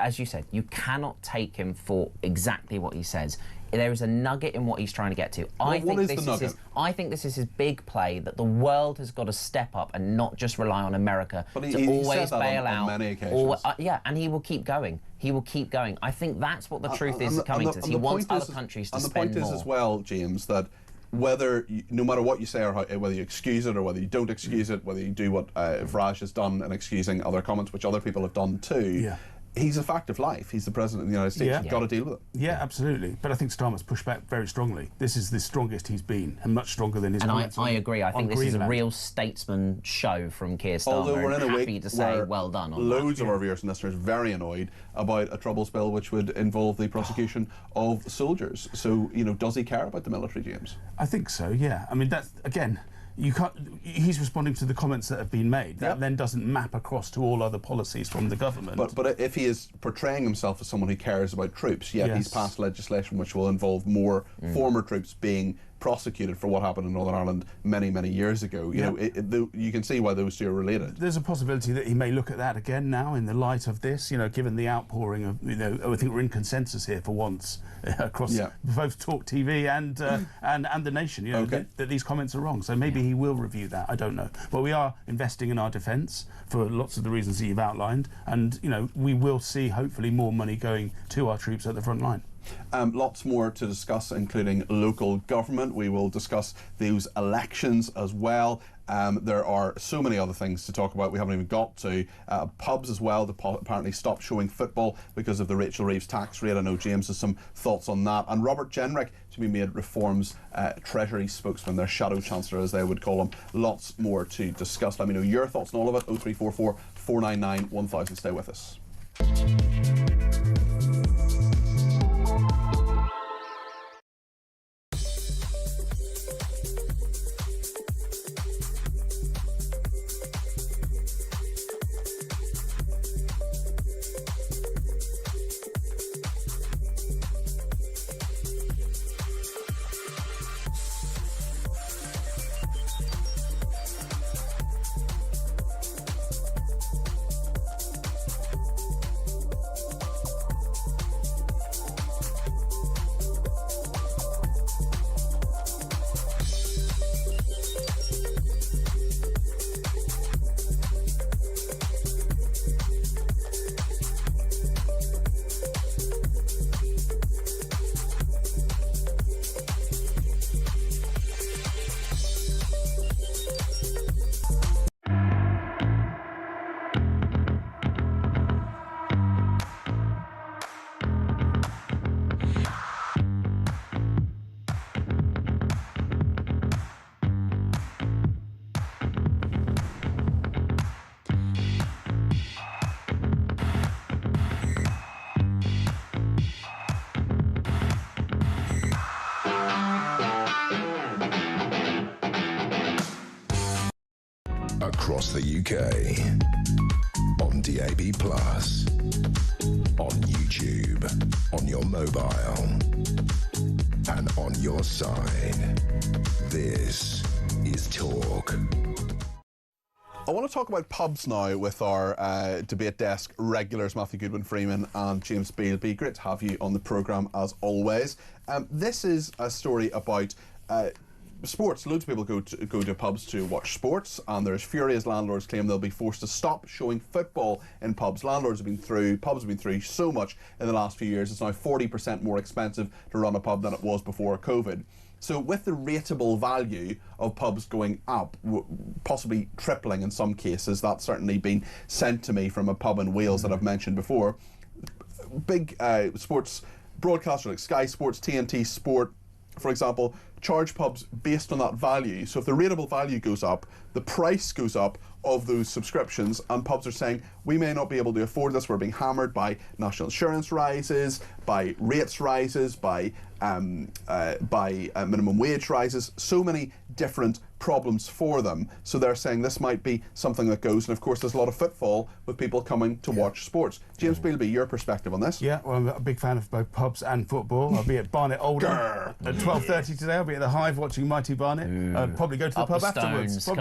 as you said, you cannot take him for exactly what he says. There is a nugget in what he's trying to get to. I think this is his big play, that the world has got to step up and not just rely on America to always bail out. On many occasions. And he will keep going. He will keep going. I think that's what the truth is coming to. He wants other countries to spend more. And the point is as well, James, that no matter what you say or whether you excuse it or whether you don't excuse it, whether you do what Farage has done in excusing other comments, which other people have done too, he's a fact of life. He's the President of the United States. You've got to deal with it. Yeah, absolutely. But I think Starmer's pushed back very strongly. This is the strongest he's been, and much stronger than his comments. And I agree. I think this is a real statesman show from Keir Starmer. Although we're in a happy week to say well done on loads of our viewers and listeners are very annoyed about a Troubles bill which would involve the prosecution of soldiers. So, does he care about the military, James? I think so, yeah. I mean, that's, again... You can't. He's responding to the comments that have been made. That then doesn't map across to all other policies from the government. But if he is portraying himself as someone who cares about troops, yet he's passed legislation which will involve more former troops being prosecuted for what happened in Northern Ireland many, many years ago. You can see why those two are related. There's a possibility that he may look at that again now in the light of this. Given the outpouring of, I think we're in consensus here for once across both talkTV and the Nation. That these comments are wrong. So maybe he will review that. I don't know. But we are investing in our defence for lots of the reasons that you've outlined, and we will see hopefully more money going to our troops at the front line. Lots more to discuss, including local government. We will discuss those elections as well. There are so many other things to talk about we haven't even got to. Pubs as well, apparently stopped showing football because of the Rachel Reeves tax rate. I know James has some thoughts on that. And Robert Jenrick to be made Reform's Treasury spokesman, their shadow chancellor as they would call him. Lots more to discuss. Let me know your thoughts on all of it. 0344 499 1000. Stay with us. Across the UK, on DAB+, on YouTube, on your mobile, and on your side. This is Talk. I want to talk about pubs now with our debate desk regulars, Matthew Goodwin-Freeman and James Bealby. Great to have you on the programme as always. This is a story about sports. Loads of people go to pubs to watch sports, and there's fury as landlords claim they'll be forced to stop showing football in pubs. Pubs have been through so much in the last few years. It's now 40% more expensive to run a pub than it was before COVID. So with the rateable value of pubs going up, possibly tripling in some cases, that's certainly been sent to me from a pub in Wales that I've mentioned before. Big sports broadcasters like Sky Sports, TNT Sport, for example, charge pubs based on that value. So if the rateable value goes up, the price goes up of those subscriptions, and pubs are saying, we may not be able to afford this. We're being hammered by national insurance rises, by rates rises, by minimum wage rises, so many different problems for them. So they're saying this might be something that goes, and of course there's a lot of footfall with people coming to watch sports. James Bealby, your perspective on this? Yeah, well, I'm a big fan of both pubs and football. I'll be at Barnet Oldham at 12:30 today. I'll be at the Hive watching Mighty Barnet. I'll probably go to the pub afterwards. So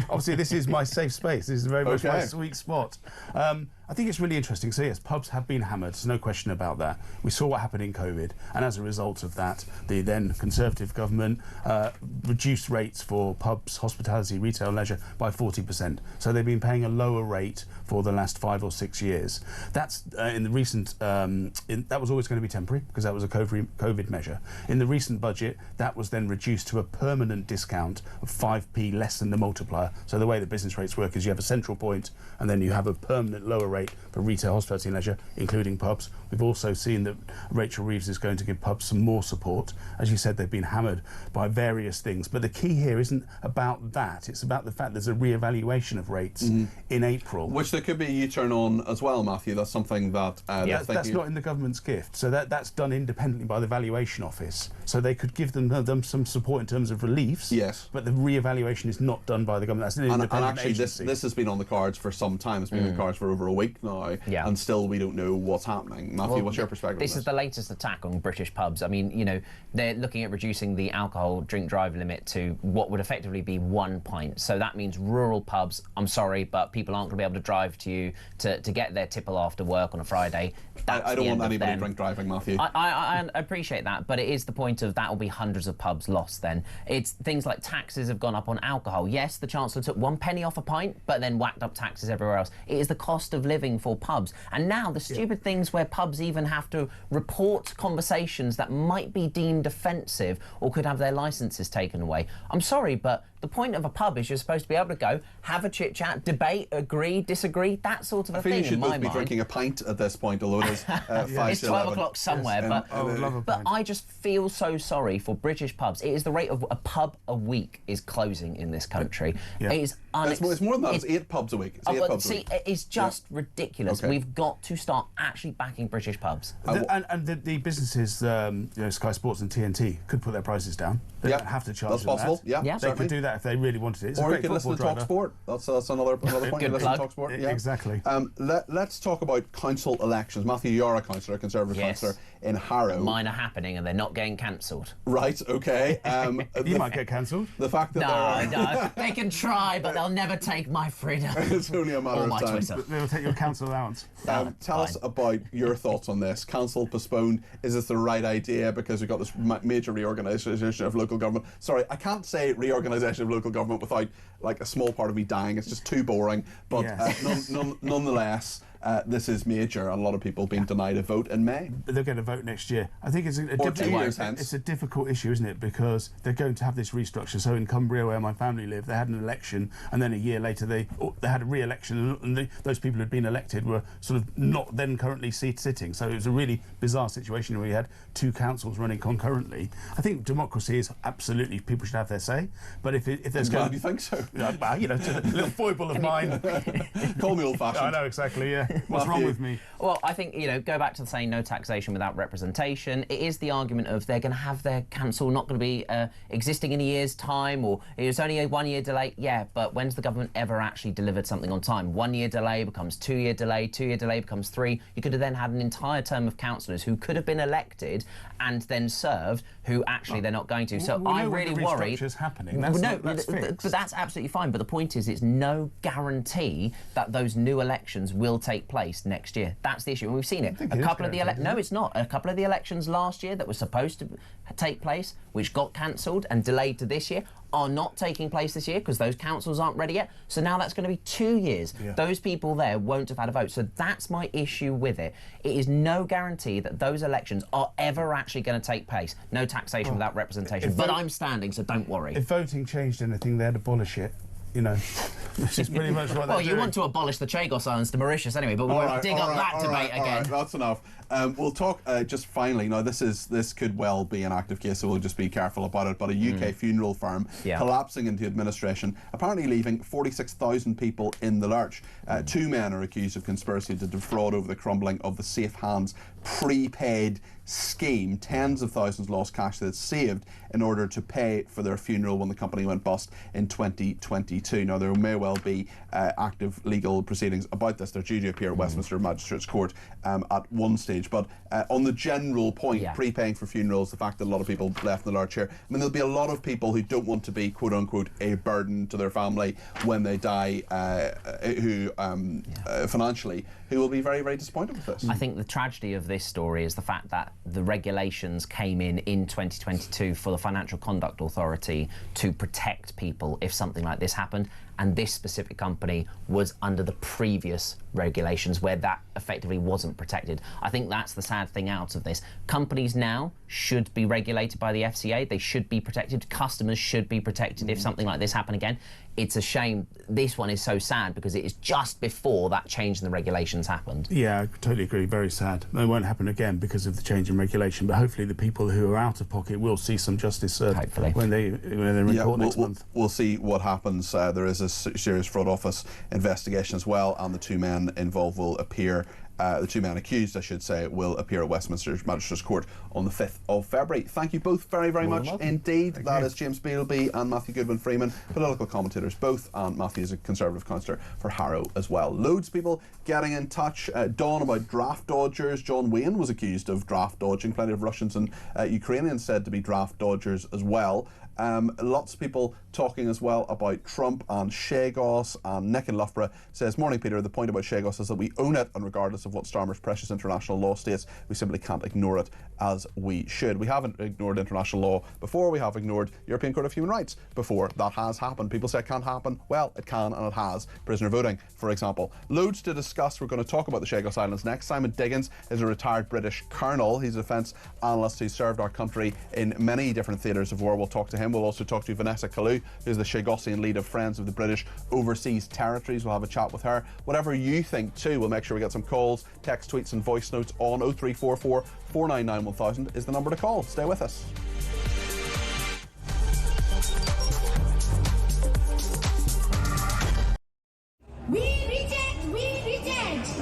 obviously this is my safe space. This is very much my sweet spot. I think it's really interesting. So yes, pubs have been hammered. There's no question about that. We saw what happened in COVID, and as a result of that, the then Conservative government reduced rates for pubs, hospitality, retail, leisure by 40%. So they've been paying a lower rate for the last 5 or 6 years. That's in the recent. That was always going to be temporary because that was a COVID measure. In the recent budget, that was then reduced to a permanent discount of 5p less than the multiplier. So the way the business rates work is you have a central point, and then you have a permanent lower rate for retail, hospitality and leisure, including pubs. We've also seen that Rachel Reeves is going to give pubs some more support. As you said, they've been hammered by various things, but the key here isn't about that. It's about the fact there's a re-evaluation of rates in April. Which there could be a U-turn on as well, Matthew. That's something that... that's not in the government's gift. So that's done independently by the Valuation Office. So they could give them some support in terms of reliefs. Yes. But the re-evaluation is not done by the government. That's an independent agency. This has been on the cards for some time. It's been on the cards for over a week now, and still we don't know what's happening. Matthew, what's your perspective on this? This is the latest attack on British pubs. I mean, you know, they're looking at reducing the alcohol drink drive limit to what would effectively be 1 pint. So that means rural pubs, I'm sorry, but people aren't going to be able to drive to you to get their tipple after work on a Friday. I don't want anybody drink driving, Matthew. I appreciate that, but it is the point of that will be hundreds of pubs lost then. It's things like taxes have gone up on alcohol. Yes, the Chancellor took 1 penny off a pint, but then whacked up taxes everywhere else. It is the cost of living living for pubs. And now the stupid things where pubs even have to report conversations that might be deemed offensive or could have their licences taken away. I'm sorry, but the point of a pub is you're supposed to be able to go, have a chit-chat, debate, agree, disagree, that sort of a thing, I feel you should in my both be mind. drinking a pint at this point, although it is 5 It's to 12 11. o'clock somewhere, Yes, but I just feel so sorry for British pubs. It is the rate of a pub a week is closing in this country. It is it's more than that. It's 8 pubs a week. It's 8 pubs a week. It's just ridiculous. Okay. We've got to start actually backing British pubs. And the businesses, Sky Sports and TNT, could put their prices down. They don't have to charge That's them possible. that. Yeah, They could do that if they really wanted it. It's a or you great can listen to football driver. talkSport. That's another point. You listen to talkSport. Yeah. Exactly. Let's talk about council elections. Matthew, you're a councillor, a Conservative councillor in Harrow. Mine are happening and they're not getting cancelled. Right, okay. You might get cancelled. The fact that No, they can try, but they'll never take my freedom. It's only a matter or of my time. Twitter. They'll take your council allowance. Tell us about your thoughts on this. Council postponed. Is this the right idea? Because we've got this major reorganisation of local government. Sorry, I can't say reorganisation of local government without like a small part of me dying. It's just too boring. But nonetheless, this is major. A lot of people being denied a vote in May. They'll get a vote next year. I think it's it's a difficult issue, isn't it? Because they're going to have this restructure. So in Cumbria, where my family lived, they had an election, and then a year later they had a re-election, and those people who had been elected were sort of not then currently sitting. So it was a really bizarre situation where you had 2 councils running concurrently. I think democracy is absolutely, people should have their say. But if there's Glad you think so. You know, to the little foible of mine. Call me old-fashioned. I know, exactly, yeah. What's wrong with me? Well, I think, go back to saying no taxation without representation. It is the argument of they're going to have their council not going to be existing in a year's time, or it's only a 1-year delay. Yeah, but when's the government ever actually delivered something on time? 1-year delay becomes 2-year delay, 2-year delay becomes 3. You could have then had an entire term of councillors who could have been elected and then served, who actually they're not going to. So I'm really worried. The restructure's happening. But that's absolutely fine. But the point is, it's no guarantee that those new elections will take place next year. That's the issue, and we've seen it. A couple of the no, it's not. A couple of the elections last year that were supposed to take place, which got cancelled and delayed to this year, are not taking place this year because those councils aren't ready yet. So now that's going to be 2 years. Yeah. Those people there won't have had a vote. So that's my issue with it. It is no guarantee that those elections are ever actually going to take place. No taxation without representation. But I'm standing, so don't worry. If voting changed anything, they'd abolish it. This is pretty much what well, you want to abolish the Chagos Islands to Mauritius anyway, but we won't dig up that debate again. That's enough. We'll talk just finally. Now, this could well be an active case, so we'll just be careful about it. But a UK funeral firm collapsing into administration, apparently leaving 46,000 people in the lurch. 2 men are accused of conspiracy to defraud over the crumbling of the Safe Hands prepaid scheme. Tens of thousands lost cash that saved in order to pay for their funeral when the company went bust in 2022. Now, there may well be active legal proceedings about this. They're due to appear at Westminster Magistrates Court at one stage. But on the general point, prepaying for funerals, the fact that a lot of people left in the lurch here, I mean, there'll be a lot of people who don't want to be, quote unquote, a burden to their family when they die, who financially, who will be very, very disappointed with this. I think the tragedy of this story is the fact that the regulations came in 2022 for the Financial Conduct Authority to protect people if something like this happened, and this specific company was under the previous regulations where that effectively wasn't protected. I think that's the sad thing out of this. Companies now should be regulated by the FCA. They should be protected. Customers should be protected if something like this happened again. It's a shame. This one is so sad because it is just before that change in the regulations happened. Yeah, I totally agree. Very sad. It won't happen again because of the change in regulation, but hopefully the people who are out of pocket will see some justice served when they report next month. We'll see what happens. There is a serious fraud office investigation as well, and the 2 men involved will appear. The 2 men accused, I should say, will appear at Westminster Magistrates Court on the 5th of February. Thank you both very, very much indeed. That is James Bealby and Matthew Goodwin-Freeman, political commentators both, and Matthew is a Conservative councillor for Harrow as well. Loads of people getting in touch. Dawn about draft dodgers. John Wayne was accused of draft dodging. Plenty of Russians and Ukrainians said to be draft dodgers as well. Lots of people talking as well about Trump and Scours, and Nick in Loughborough says, morning Peter, the point about Scours is that we own it, and regardless of what Starmer's precious international law states, we simply can't ignore it as we should. We haven't ignored international law before, we have ignored European Court of Human Rights before. That has happened. People say it can't happen. Well, it can, and it has. Prisoner voting, for example. Loads to discuss. We're going to talk about the Scours Islands next. Simon Diggins is a retired British colonel. He's a defence analyst who served our country in many different theatres of war. We'll talk to him. We'll also talk to Vanessa Kalu, who's the Chagosian lead of Friends of the British Overseas Territories. We'll have a chat with her. Whatever you think too, we'll make sure we get some calls, text, tweets and voice notes on 0344 499 1000 is the number to call. Stay with us. We reject! We reject!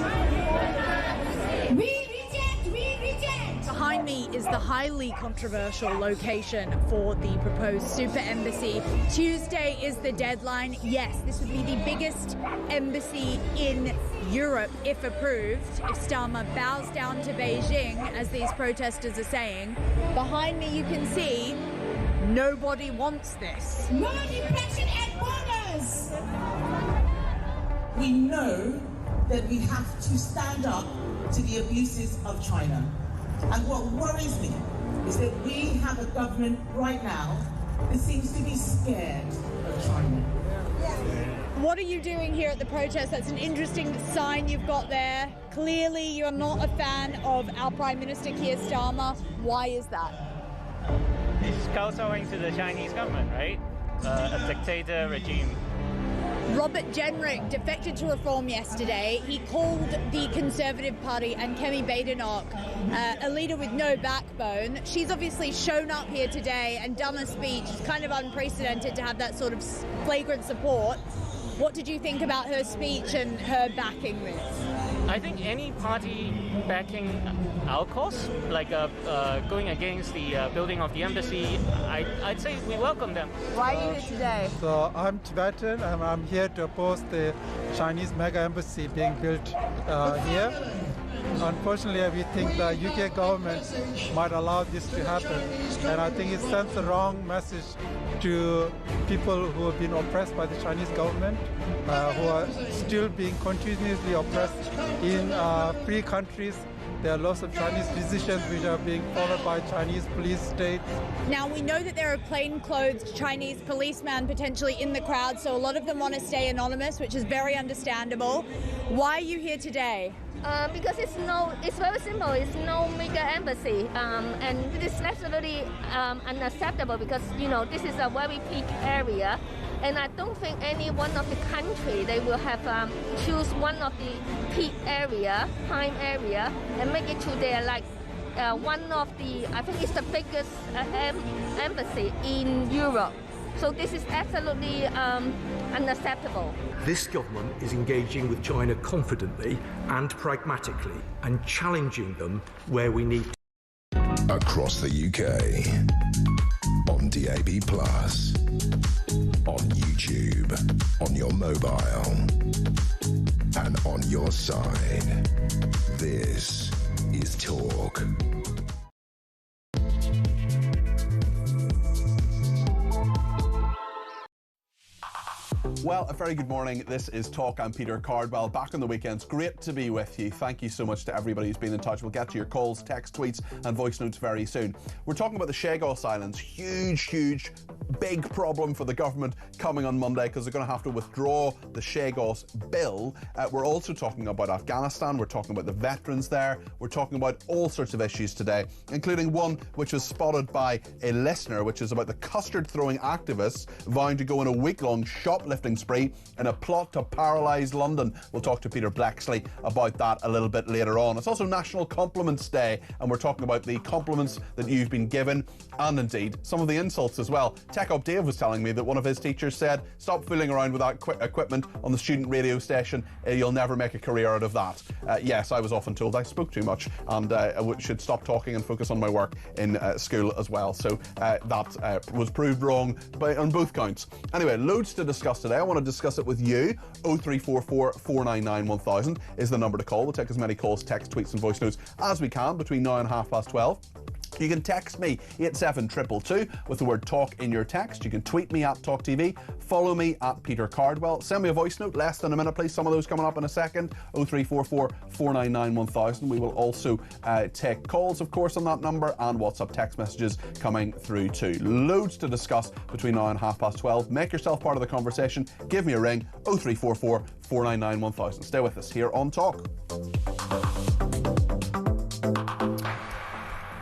We reject! We reject! Behind me is the highly controversial location for the proposed super embassy. Tuesday is the deadline. Yes, this would be the biggest embassy in Europe if approved, if Starmer bows down to Beijing, as these protesters are saying. Behind me you can see nobody wants this. No depression at borders! We know that we have to stand up to the abuses of China. And what worries me is that we have a government right now that seems to be scared of China. What are you doing here at the protest? That's an interesting sign you've got there. Clearly you're not a fan of our Prime Minister Keir Starmer. Why is that? He's kowtowing to the Chinese government, right? A dictator regime. Robert Jenrick defected to Reform yesterday. He called the Conservative Party and Kemi Badenoch a leader with no backbone. She's obviously shown up here today and done a speech. It's kind of unprecedented to have that sort of flagrant support. What did you think about her speech and her backing this? I think any party backing our cause, like going against the building of the embassy, I'd say we welcome them. Why are you here today? So I'm Tibetan and I'm here to oppose the Chinese mega embassy being built here. Unfortunately, we think the UK government might allow this to happen, and I think it sends the wrong message to people who have been oppressed by the Chinese government, who are still being continuously oppressed in free countries. There are lots of Chinese decisions which are being followed by Chinese police states. Now, we know that there are plainclothes Chinese policemen potentially in the crowd, so a lot of them want to stay anonymous, which is very understandable. Why are you here today? Because it's very simple. It's no mega embassy, and this is absolutely unacceptable because this is a very peak area, and I don't think any one of the country they will have choose one of the peak area, prime area, and make it to their one of the I think it's the biggest embassy in Europe. So this is absolutely unacceptable. This government is engaging with China confidently and pragmatically and challenging them where we need to. Across the UK, on DAB+, on YouTube, on your mobile, and on your side. This is Talk. Well, a very good morning. This is Talk. I'm Peter Cardwell. Back on the weekends. Great to be with you. Thank you so much to everybody who's been in touch. We'll get to your calls, text, tweets and voice notes very soon. We're talking about the Scours Islands. Huge, big problem for the government coming on Monday because they're going to have to withdraw the Scours bill. We're also talking about Afghanistan. We're talking about the veterans there. We're talking about all sorts of issues today, including one which was spotted by a listener, which is about the custard-throwing activists vowing to go on a week-long shoplifting spree in a plot to paralyse London. We'll talk to Peter Blexley about that a little bit later on. It's also National Compliments Day, and we're talking about the compliments that you've been given and indeed some of the insults as well. Tech Up Dave was telling me that one of his teachers said, stop fooling around with that equipment on the student radio station, you'll never make a career out of that. Yes, I was often told I spoke too much and I should stop talking and focus on my work in school as well. So that was proved wrong on both counts. Anyway, loads to discuss today. I want to discuss it with you. 0344 499 1000 is the number to call. We'll take as many calls, text, tweets and voice notes as we can between now and 12:30. You can text me 87222 with the word talk in your text. You can tweet me at talkTV. Follow me at Peter Cardwell. Send me a voice note, less than a minute, please. Some of those coming up in a second. 0344 499 1000. We will also take calls, of course, on that number, and WhatsApp text messages coming through too. Loads to discuss between now and 12:30. Make yourself part of the conversation. Give me a ring. 0344 499 1000. Stay with us here on Talk.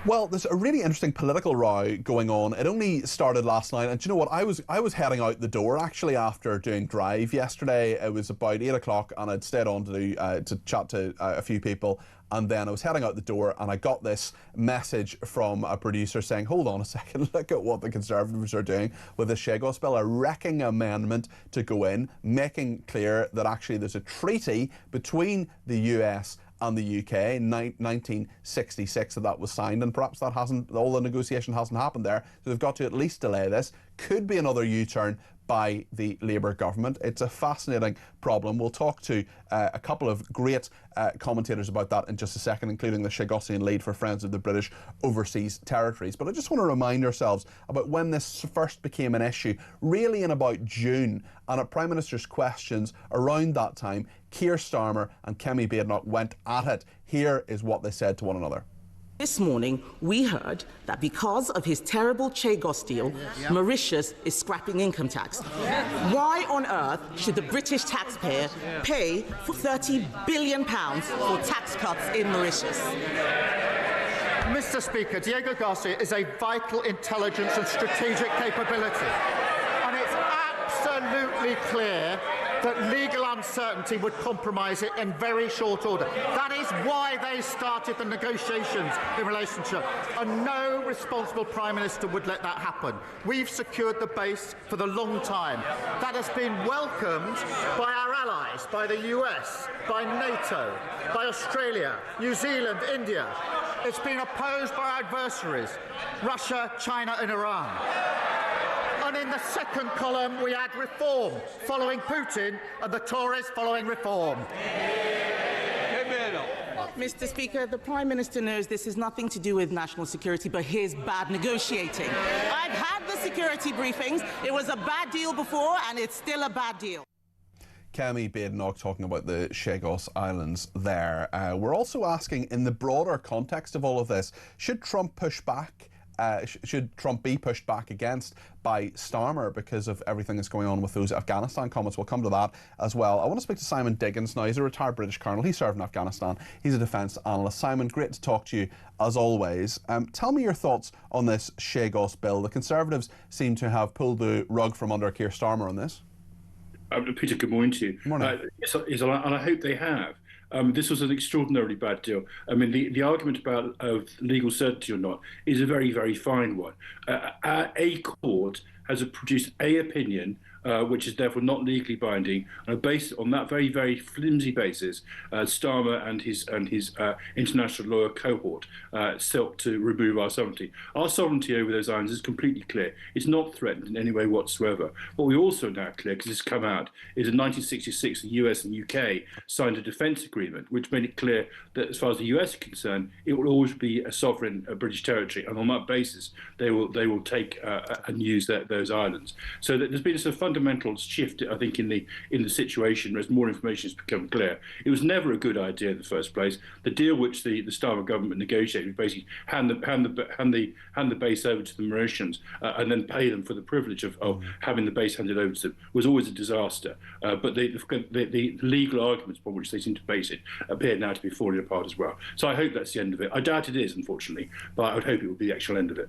Well, there's a really interesting political row going on. It only started last night, and do you know what? I was heading out the door actually after doing Drive yesterday. It was about 8 o'clock, and I'd stayed on to chat to a few people, and then I was heading out the door, and I got this message from a producer saying, "Hold on a second, look at what the Conservatives are doing with the Scours bill, a wrecking amendment to go in, making clear that actually there's a treaty between the US and the UK in 1966 that was signed, and perhaps that hasn't, all the negotiation hasn't happened there, so they've got to at least delay this. Could be another U-turn by the Labour government. It's a fascinating problem. We'll talk to a couple of great commentators about that in just a second, including the Chagosian lead for Friends of the British Overseas Territories. But I just want to remind ourselves about when this first became an issue, really in about June, and at Prime Minister's questions around that time, Keir Starmer and Kemi Badenoch went at it. Here is what they said to one another. This morning, we heard that because of his terrible Chagos deal, Mauritius is scrapping income tax. Why on earth should the British taxpayer pay for £30 billion for tax cuts in Mauritius? Mr. Speaker, Diego Garcia is a vital intelligence and strategic capability. And it's absolutely clear that legal uncertainty would compromise it in very short order. That is why they started the negotiations in relation to it. And no responsible Prime Minister would let that happen. We've secured the base for the long time. That has been welcomed by our allies, by the US, by NATO, by Australia, New Zealand, India. It's been opposed by our adversaries, Russia, China and Iran. And in the second column, we add reform, following Putin, and the Tories following reform. Mr. Speaker, the Prime Minister knows this has nothing to do with national security, but his bad negotiating. I've had the security briefings. It was a bad deal before, and it's still a bad deal. Kemi Badenoch talking about the Chagos Islands there. We're also asking, in the broader context of all of this, should Trump push back? Should Trump be pushed back against by Starmer because of everything that's going on with those Afghanistan comments? We'll come to that as well. I want to speak to Simon Diggins now. He's a retired British colonel. He served in Afghanistan. He's a defence analyst. Simon, great to talk to you as always. Tell me your thoughts on this Chagos bill. The Conservatives seem to have pulled the rug from under Keir Starmer on this. Peter, good morning to you. Morning. And I hope they have. This was an extraordinarily bad deal. I mean, the argument about legal certainty or not is a very, very fine one. A court has produced a opinion which is therefore not legally binding, and based on that very, very flimsy basis, Starmer and his international lawyer cohort sought to remove our sovereignty. Our sovereignty over those islands is completely clear. It's not threatened in any way whatsoever. What we also now clear, because it's come out, is in 1966 the US and UK signed a defence agreement which made it clear that as far as the US is concerned, it will always be a sovereign British territory, and on that basis they will take and use those islands. So there's been a sort of fundamental shift, I think, in the situation as more information has become clear. It was never a good idea in the first place. The deal which the Starmer government negotiated was basically hand the base over to the Mauritians and then pay them for the privilege of having the base handed over to them, was always a disaster. But the legal arguments upon which they seem to base it appear now to be falling apart as well. So I hope that's the end of it. I doubt it is, unfortunately, but I would hope it will be the actual end of it.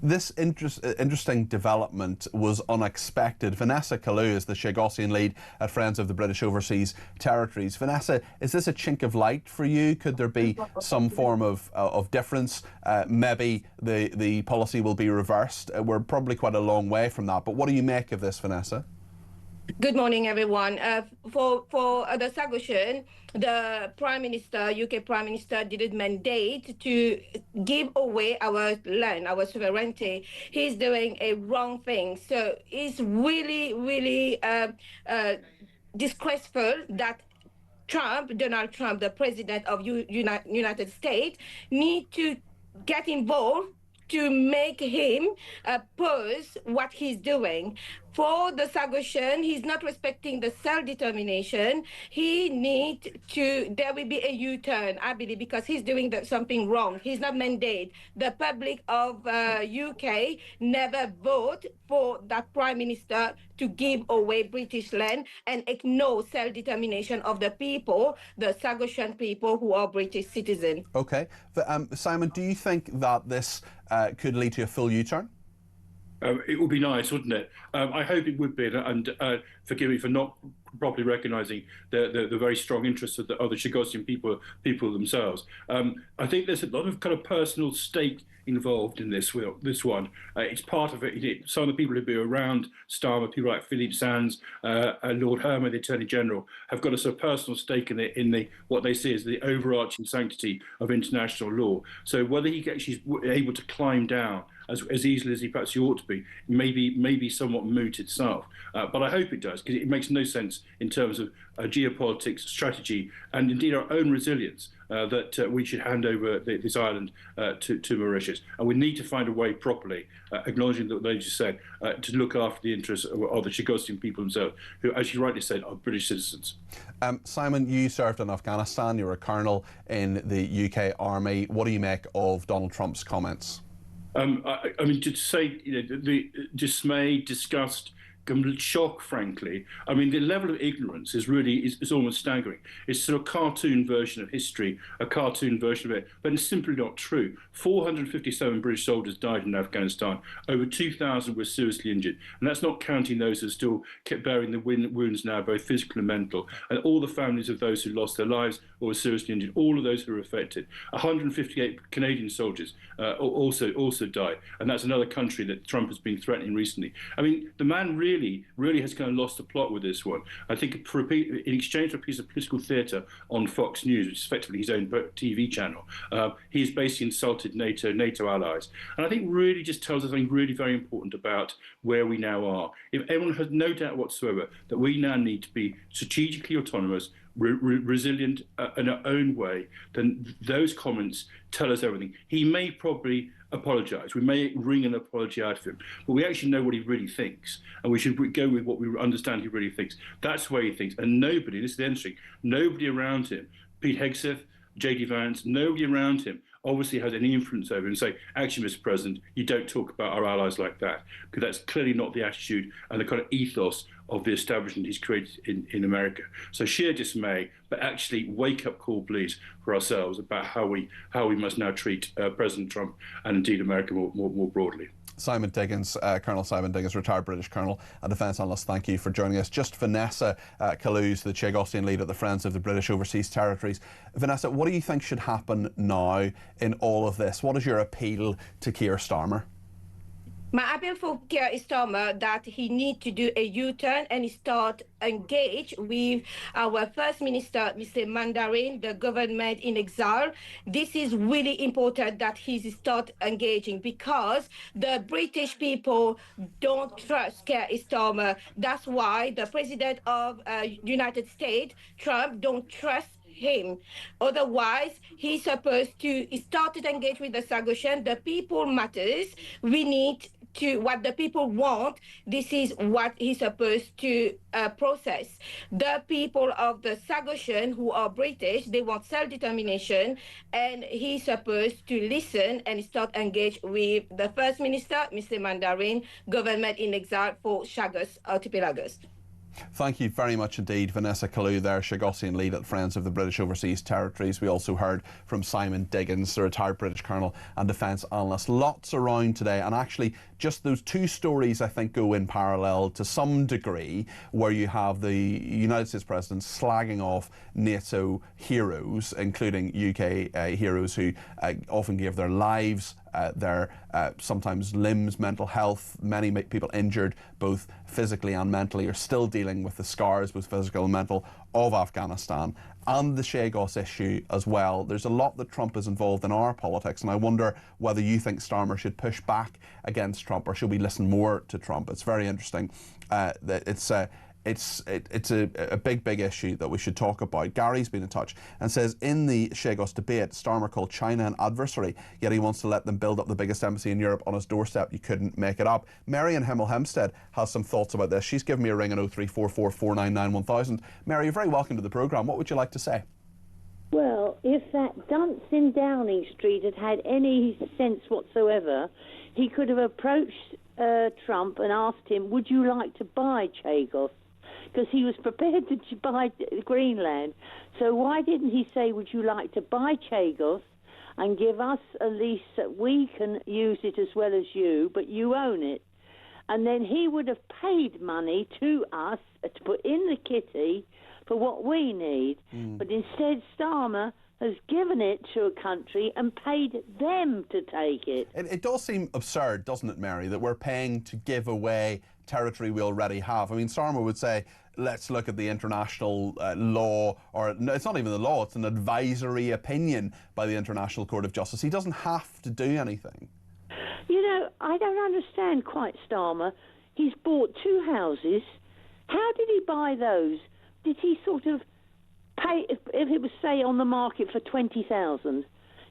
This interesting development was unexpected. Vanessa Kalu is the Chagosian lead at Friends of the British Overseas Territories. Vanessa, is this a chink of light for you? Could there be some form of difference? Maybe the policy will be reversed. We're probably quite a long way from that, but what do you make of this, Vanessa? Good morning, everyone. For the Sagosian, the Prime Minister, UK Prime Minister, didn't mandate to give away our land, our sovereignty. He's doing a wrong thing. So it's really, really disgraceful that Donald Trump, the President of United States, need to get involved to make him pause what he's doing. For the Sagoshan, he's not respecting the self-determination. He needs to, there will be a U-turn, I believe, because he's doing something wrong. He's not mandate. The public of UK never vote for that Prime Minister to give away British land and ignore self-determination of the people, the Sagoshan people who are British citizens. Okay. Simon, do you think that this could lead to a full U-turn? It would be nice, wouldn't it? I hope it would be, and forgive me for not properly recognising the very strong interests of the Chagosian people themselves. I think there's a lot of kind of personal stake involved in this one. It's part of it. Some of the people who've been around Starmer, people like Philippe Sands, Lord Herman, the Attorney General, have got a sort of personal stake in the what they see as the overarching sanctity of international law. So whether she's able to climb down as easily as he perhaps ought to be, maybe somewhat moot itself. But I hope it does, because it makes no sense in terms of geopolitics, strategy, and indeed our own resilience that we should hand over this island to Mauritius. And we need to find a way properly, acknowledging what they just said, to look after the interests of the Chagosian people themselves, who, as you rightly said, are British citizens. Simon, you served in Afghanistan. You were a colonel in the UK Army. What do you make of Donald Trump's comments? I mean, to say, the dismay, disgust, complete shock, frankly. I mean, the level of ignorance is almost staggering. It's sort of a cartoon version of history, a cartoon version of it, but it's simply not true. 457 British soldiers died in Afghanistan. Over 2,000 were seriously injured. And that's not counting those who still kept bearing the wounds now, both physical and mental. And all the families of those who lost their lives or were seriously injured, all of those who were affected. 158 Canadian soldiers also died. And that's another country that Trump has been threatening recently. I mean, the man really has kind of lost the plot with this one. I think in exchange for a piece of political theatre on Fox News, which is effectively his own TV channel, he's basically insulted NATO allies. And I think really just tells us something really very important about where we now are. If everyone has no doubt whatsoever that we now need to be strategically autonomous, resilient in our own way, then those comments tell us everything. He may probably apologise. We may wring an apology out of him, but we actually know what he really thinks, and we should go with what we understand he really thinks. That's the way he thinks, and nobody, this is the interesting, nobody around him, Pete Hegseth, J.D. Vance, nobody around him obviously has any influence over him and say, actually, Mr. President, you don't talk about our allies like that, because that's clearly not the attitude and the kind of ethos of the establishment he's created in America. So sheer dismay, but actually wake-up call, please, for ourselves about how we must now treat President Trump and indeed America more broadly. Simon Diggins, Colonel Simon Diggins, retired British Colonel and Defence Analyst, thank you for joining us. Just Vanessa Kalou's the Chagosian lead at the Friends of the British Overseas Territories. Vanessa, what do you think should happen now in all of this? What is your appeal to Keir Starmer? My appeal for Keir Starmer that he needs to do a U-turn and start engage with our First Minister, Mr. Mandarin, the government in exile. This is really important that he start engaging, because the British people don't trust Keir Starmer. That's why the President of United States, Trump, don't trust him. Otherwise, he's supposed to start to engage with the Sagoshan. The people matters. We need to what the people want. This is what he's supposed to process. The people of the Sagoshan, who are British, they want self-determination, and he's supposed to listen and start engage with the First Minister, Mr. Mandarin, government in exile for Chagos Archipelagos. Thank you very much indeed, Vanessa Kalou there, Chagosian lead at Friends of the British Overseas Territories. We also heard from Simon Diggins, the retired British Colonel and Defence Analyst. Lots around today, and actually just those two stories I think go in parallel to some degree, where you have the United States President slagging off NATO heroes, including UK heroes who often gave their lives, their sometimes limbs, mental health, many people injured both physically and mentally, are still dealing with the scars, both physical and mental, of Afghanistan, and the Chagos issue as well. There's a lot that Trump is involved in our politics, and I wonder whether you think Starmer should push back against Trump, or should we listen more to Trump? It's very interesting. it's a big issue that we should talk about. Gary's been in touch and says, in the Chagos debate, Starmer called China an adversary, yet he wants to let them build up the biggest embassy in Europe on his doorstep. You couldn't make it up. Mary in Hemel Hempstead has some thoughts about this. She's given me a ring on 0344 499 1000. Mary, you're very welcome to the programme. What would you like to say? Well, if that dunce in Downing Street had any sense whatsoever, he could have approached Trump and asked him, would you like to buy Chagos? Because he was prepared to buy Greenland. So why didn't he say, would you like to buy Chagos and give us a lease that we can use it as well as you, but you own it? And then he would have paid money to us to put in the kitty for what we need. But instead, Starmer has given it to a country and paid them to take it. It does seem absurd, doesn't it, Mary, that we're paying to give away territory we already have. I mean, Starmer would say, let's look at the international law, or no, it's not even the law, it's an advisory opinion by the International Court of Justice. He doesn't have to do anything. You know, I don't understand quite Starmer. He's bought 2 houses. How did he buy those? Did he sort of pay, if it was, say, on the market for 20,000,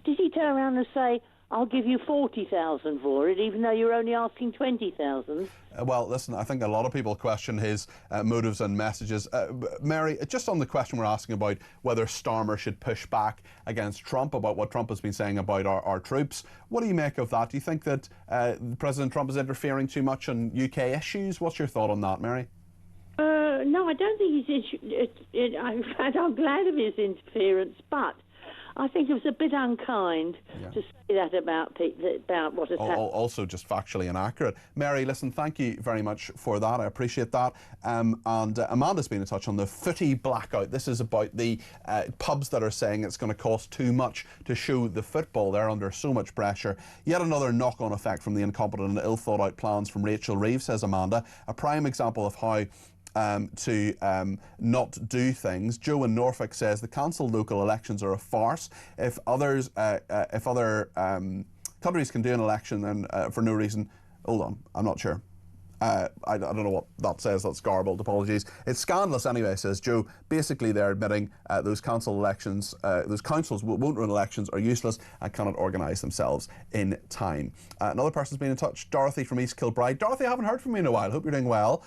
did he turn around and say, I'll give you 40,000 for it, even though you're only asking 20,000? Well, listen, I think a lot of people question his motives and messages. Mary, just on the question we're asking about whether Starmer should push back against Trump, about what Trump has been saying about our troops, what do you make of that? Do you think that President Trump is interfering too much on UK issues? What's your thought on that, Mary? No, I don't think I'm glad of his interference, but I think it was a bit unkind to say that about what has happened. Also just factually inaccurate. Mary, listen, thank you very much for that. I appreciate that. And Amanda's been in touch on the footy blackout. This is about the pubs that are saying it's going to cost too much to show the football. They're under so much pressure. Yet another knock-on effect from the incompetent and ill-thought-out plans from Rachel Reeves, says Amanda. A prime example of how to not do things. Joe in Norfolk says the cancelled local elections are a farce. If other countries can do an election and for no reason, hold on, I'm not sure. I don't know what that says, that's garbled, apologies. It's scandalous anyway, says Joe. Basically, they're admitting those council elections, those councils won't run elections, are useless and cannot organise themselves in time. Another person's been in touch, Dorothy from East Kilbride. Dorothy, I haven't heard from you in a while, hope you're doing well.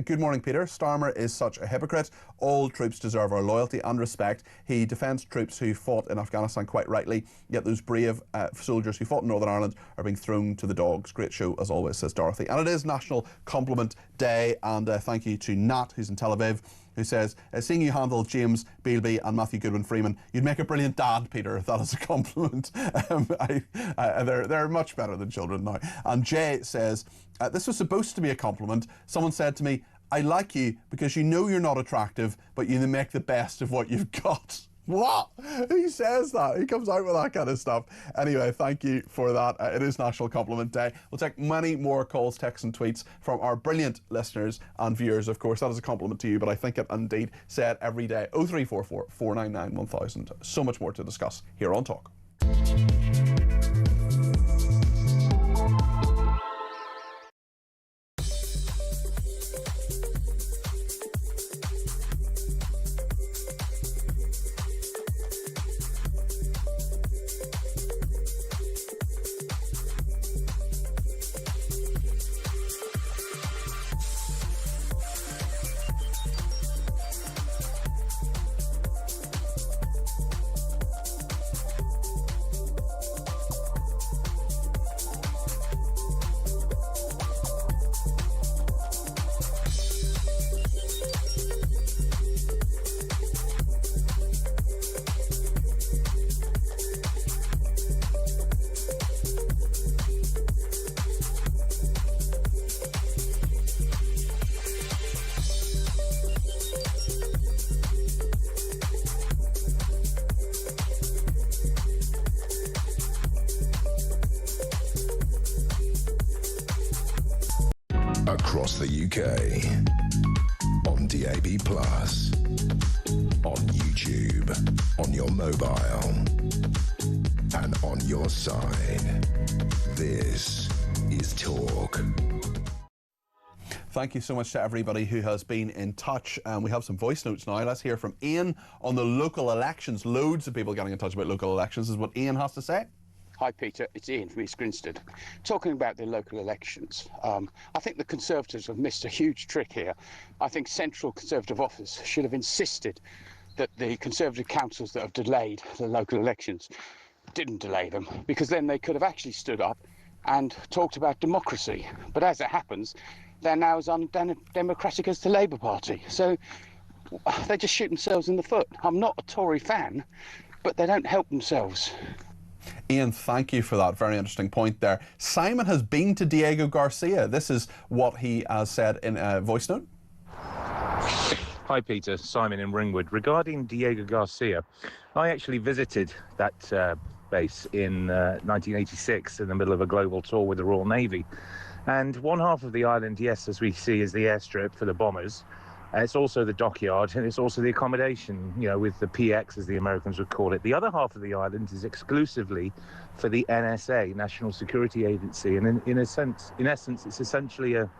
Good morning, Peter. Starmer is such a hypocrite. All troops deserve our loyalty and respect. He defends troops who fought in Afghanistan quite rightly, yet those brave soldiers who fought in Northern Ireland are being thrown to the dogs. Great show, as always, says Dorothy. And it is National Compliment Day, and thank you to Nat, who's in Tel Aviv, who says, seeing you handle James Bealby and Matthew Goodwin Freeman, you'd make a brilliant dad, Peter. That is a compliment. They're much better than children now. And Jay says, this was supposed to be a compliment. Someone said to me, I like you because you know you're not attractive, but you make the best of what you've got. What? Who says that? Who comes out with that kind of stuff? Anyway, thank you for that. It is National Compliment Day. We'll take many more calls, texts and tweets from our brilliant listeners and viewers, of course. That is a compliment to you, but I think it indeed said every day. 0344 499 1000. So much more to discuss here on Talk. Across the UK, on DAB+, on YouTube, on your mobile, and on your side. This is Talk. Thank you so much to everybody who has been in touch. We have some voice notes now. Let's hear from Ian on the local elections. Loads of people getting in touch about local elections. This is what Ian has to say. Hi Peter, it's Ian from East Grinstead. Talking about the local elections, I think the Conservatives have missed a huge trick here. I think Central Conservative office should have insisted that the Conservative councils that have delayed the local elections didn't delay them, because then they could have actually stood up and talked about democracy. But as it happens, they're now as undemocratic as the Labour Party. So they just shoot themselves in the foot. I'm not a Tory fan, but they don't help themselves. Ian, thank you for that. Very interesting point there. Simon has been to Diego Garcia. This is what he has said in a voice note. Hi Peter, Simon in Ringwood. Regarding Diego Garcia, I actually visited that base in 1986 in the middle of a global tour with the Royal Navy. And one half of the island, yes, as we see, is the airstrip for the bombers. It's also the dockyard, and it's also the accommodation, you know, with the PX, as the Americans would call it. The other half of the island is exclusively for the NSA, National Security Agency, and in essence, it's essentially a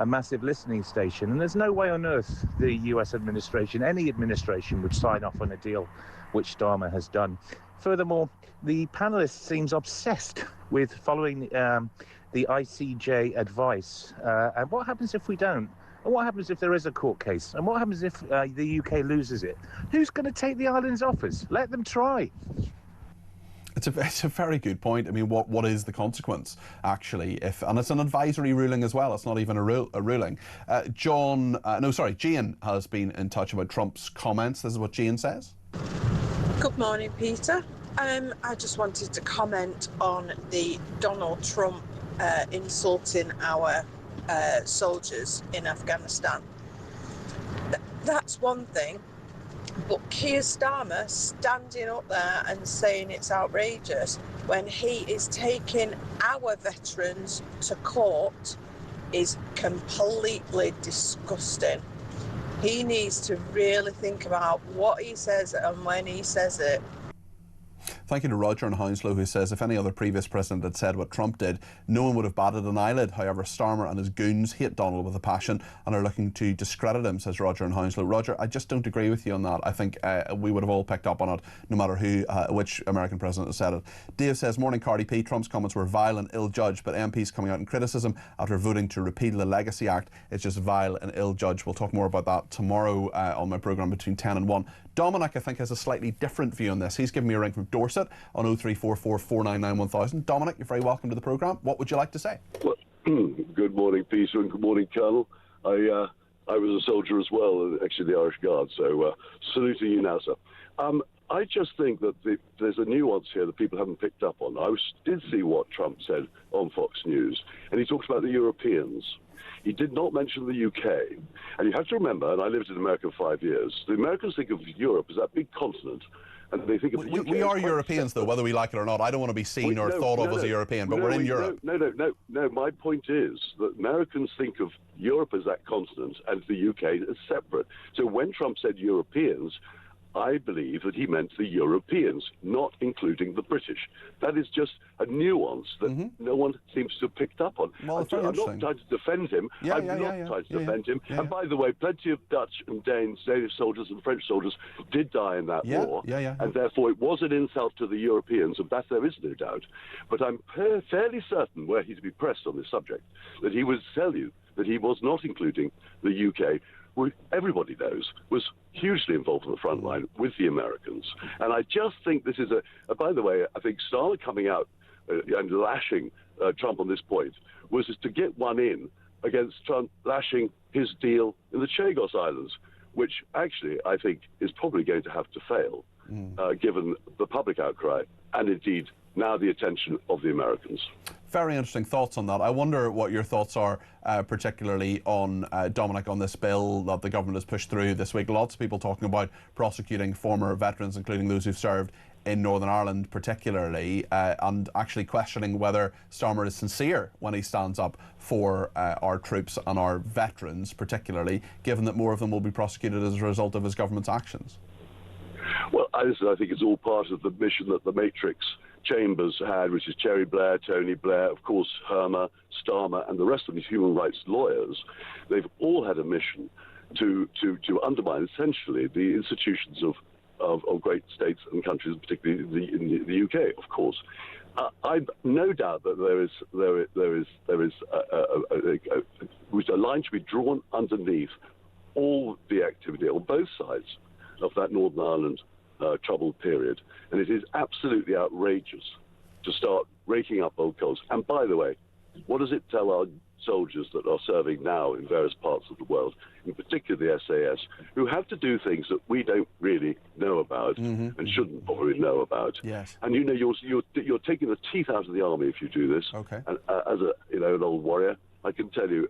massive listening station. And there's no way on earth the US administration, any administration, would sign off on a deal which Starmer has done. Furthermore, the panelist seems obsessed with following the ICJ advice. And what happens if we don't? And what happens if there is a court case? And what happens if the UK loses it? Who's going to take the islands off us? Let them try. It's a very good point. I mean, what is the consequence, actually? And it's an advisory ruling as well. It's not even a ruling. Jane has been in touch about Trump's comments. This is what Jane says. Good morning, Peter. I just wanted to comment on the Donald Trump insulting our soldiers in Afghanistan. That's one thing, but Keir Starmer standing up there and saying it's outrageous when he is taking our veterans to court is completely disgusting. He needs to really think about what he says and when he says it. Thank you to Roger in Hounslow, who says if any other previous president had said what Trump did, no one would have batted an eyelid. However, Starmer and his goons hate Donald with a passion and are looking to discredit him, says Roger in Hounslow. Roger, I just don't agree with you on that. I think we would have all picked up on it, no matter which American president has said it. Dave says, morning Cardi P, Trump's comments were vile and ill-judged, but MPs coming out in criticism after voting to repeal the Legacy Act, it's just vile and ill-judged. We'll talk more about that tomorrow on my programme between 10 and 1. Dominic, I think, has a slightly different view on this. He's given me a ring from Dorset on 0344 499 1000. Dominic, you're very welcome to the programme. What would you like to say? Well, good morning, Peter, and good morning, Colonel. I was a soldier as well, actually the Irish Guard, so saluting you now, sir. I just think that there's a nuance here that people haven't picked up on. I did see what Trump said on Fox News, and he talks about the Europeans. He did not mention the UK. And you have to remember, and I lived in America for 5 years, the Americans think of Europe as that big continent, and they think of the UK. We are Europeans, though, whether we like it or not. I don't want to be seen or thought of as a European, but we're in Europe. No. My point is that Americans think of Europe as that continent and the UK as separate. So when Trump said Europeans, I believe that he meant the Europeans, not including the British. That is just a nuance that no one seems to have picked up on. Well, I'm not trying to defend him. I'm not trying to defend him. And by the way, plenty of Dutch and Danes, Danish soldiers and French soldiers did die in that war. And therefore it was an insult to the Europeans, of that there is no doubt. But I'm fairly certain, were he to be pressed on this subject, that he would tell you that he was not including the UK, who everybody knows was hugely involved on the front line with the Americans. And I just think this is by the way, I think Starmer coming out and lashing Trump on this point was to get one in against Trump lashing his deal in the Chagos Islands, which actually I think is probably going to have to fail, given the public outcry and indeed now the attention of the Americans. Very interesting thoughts on that. I wonder what your thoughts are, particularly on, Dominic, on this bill that the government has pushed through this week. Lots of people talking about prosecuting former veterans, including those who've served in Northern Ireland particularly, and actually questioning whether Starmer is sincere when he stands up for our troops and our veterans particularly, given that more of them will be prosecuted as a result of his government's actions. Well, I think it's all part of the mission that the Matrix Chambers had, which is Jerry Blair, Tony Blair, of course, Herma, Starmer, and the rest of these human rights lawyers. They've all had a mission to undermine, essentially, the institutions of great states and countries, particularly in the UK, of course. I've no doubt that there is a line to be drawn underneath all the activity on both sides of that Northern Ireland troubled period, and it is absolutely outrageous to start raking up old coals. And by the way, what does it tell our soldiers that are serving now in various parts of the world, in particular the SAS, who have to do things that we don't really know about and shouldn't probably know about? Yes. And you're taking the teeth out of the army if you do this. Okay. And as an old warrior, I can tell you,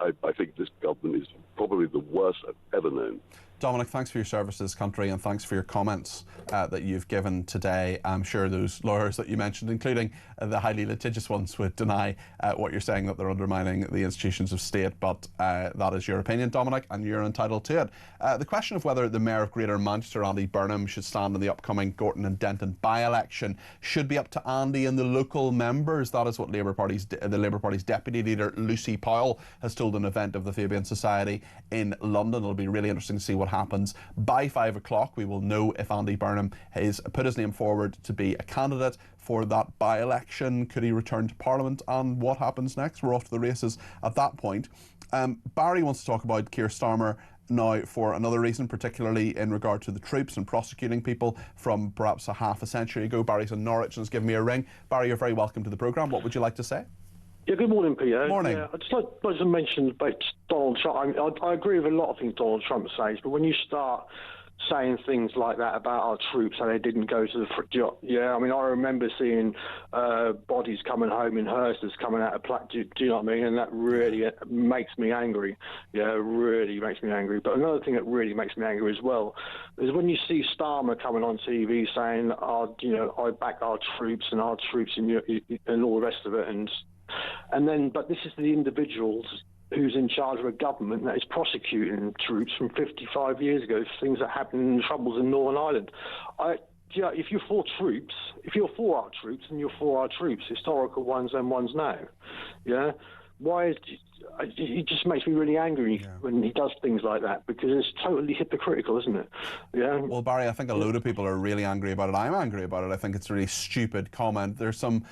I think this government is probably the worst I've ever known. Dominic, thanks for your service to this country, and thanks for your comments that you've given today. I'm sure those lawyers that you mentioned, including the highly litigious ones, would deny what you're saying, that they're undermining the institutions of state, but that is your opinion, Dominic, and you're entitled to it. The question of whether the Mayor of Greater Manchester, Andy Burnham, should stand in the upcoming Gorton and Denton by-election should be up to Andy and the local members. That is what the Labour Party's Deputy Leader, Lucy Powell, has told an event of the Fabian Society in London. It'll be really interesting to see what happens. By 5 o'clock, we will know if Andy Burnham has put his name forward to be a candidate for that by-election. Could he return to Parliament, and what happens next? We're off to the races at that point. Barry wants to talk about Keir Starmer now for another reason, particularly in regard to the troops and prosecuting people from perhaps a half a century ago. Barry's in Norwich and has given me a ring. Barry, you're very welcome to the programme. What would you like to say? Yeah, good morning, Peter. Morning. Yeah, I'd just like to mention about Donald Trump. I agree with a lot of things Donald Trump says, but when you start saying things like that about our troops, how they didn't go to the front, yeah, I mean, I remember seeing bodies coming home in hearses coming out of do you know what I mean? And that really makes me angry. Yeah, it really makes me angry. But another thing that really makes me angry as well is when you see Starmer coming on TV saying, I back our troops and our troops and all the rest of it, but this is the individuals who's in charge of a government that is prosecuting troops from 55 years ago for things that happened in troubles in Northern Ireland. If you're for troops, if you're for our troops, and you're for our troops, historical ones and ones now, yeah, why is it just makes me really angry when he does things like that, because it's totally hypocritical, isn't it? Yeah. Well, Barry, I think a load of people are really angry about it. I'm angry about it. I think it's a really stupid comment. There's some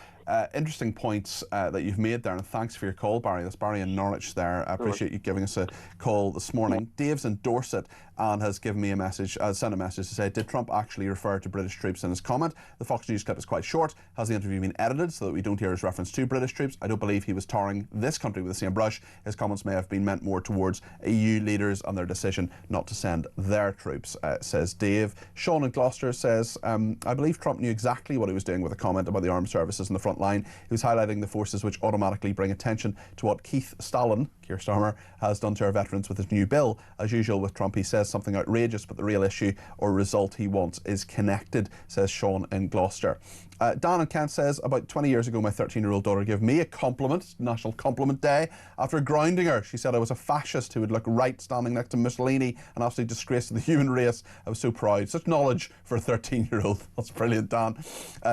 interesting points that you've made there, and thanks for your call, Barry. That's Barry in Norwich there. I appreciate you giving us a call this morning. Dave's in Dorset and has given me a message, sent a message to say, did Trump actually refer to British troops in his comment? The Fox News clip is quite short. Has the interview been edited so that we don't hear his reference to British troops? I don't believe he was tarring this country with the same brush. His comments may have been meant more towards EU leaders and their decision not to send their troops, says Dave. Sean in Gloucester says, I believe Trump knew exactly what he was doing with a comment about the armed services in the front line. He was highlighting the forces which automatically bring attention to what Keir Starmer, has done to our veterans with his new bill. As usual with Trump, he says something outrageous, but the real issue or result he wants is connected, says Sean in Gloucester. Dan in Kent says, about 20 years ago, my 13-year-old daughter gave me a compliment, National Compliment Day, after grounding her. She said I was a fascist who would look right standing next to Mussolini, an absolute disgrace to the human race. I was so proud. Such knowledge for a 13-year-old. That's brilliant, Dan.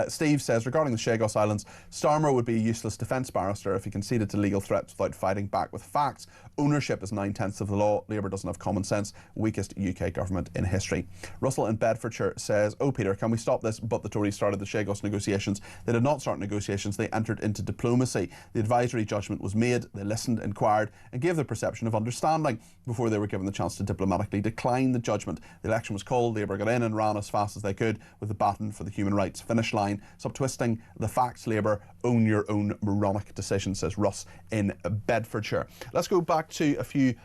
Steve says, regarding the Chagos Islands, Starmer would be a useless defence barrister if he conceded to legal threats without fighting back with facts. Ownership is 9/10 of the law. Labour doesn't have common sense. Weakest UK government in history. Russell in Bedfordshire says, oh Peter, can we stop this? But the Tories started the Chagos negotiations. They did not start negotiations. They entered into diplomacy. The advisory judgment was made. They listened, inquired and gave the perception of understanding before they were given the chance to diplomatically decline the judgment. The election was called. Labour got in and ran as fast as they could with the baton for the human rights finish line. Stop twisting the facts, Labour. Own your own moronic decision, says Russ in Bedfordshire. Let's go back to a few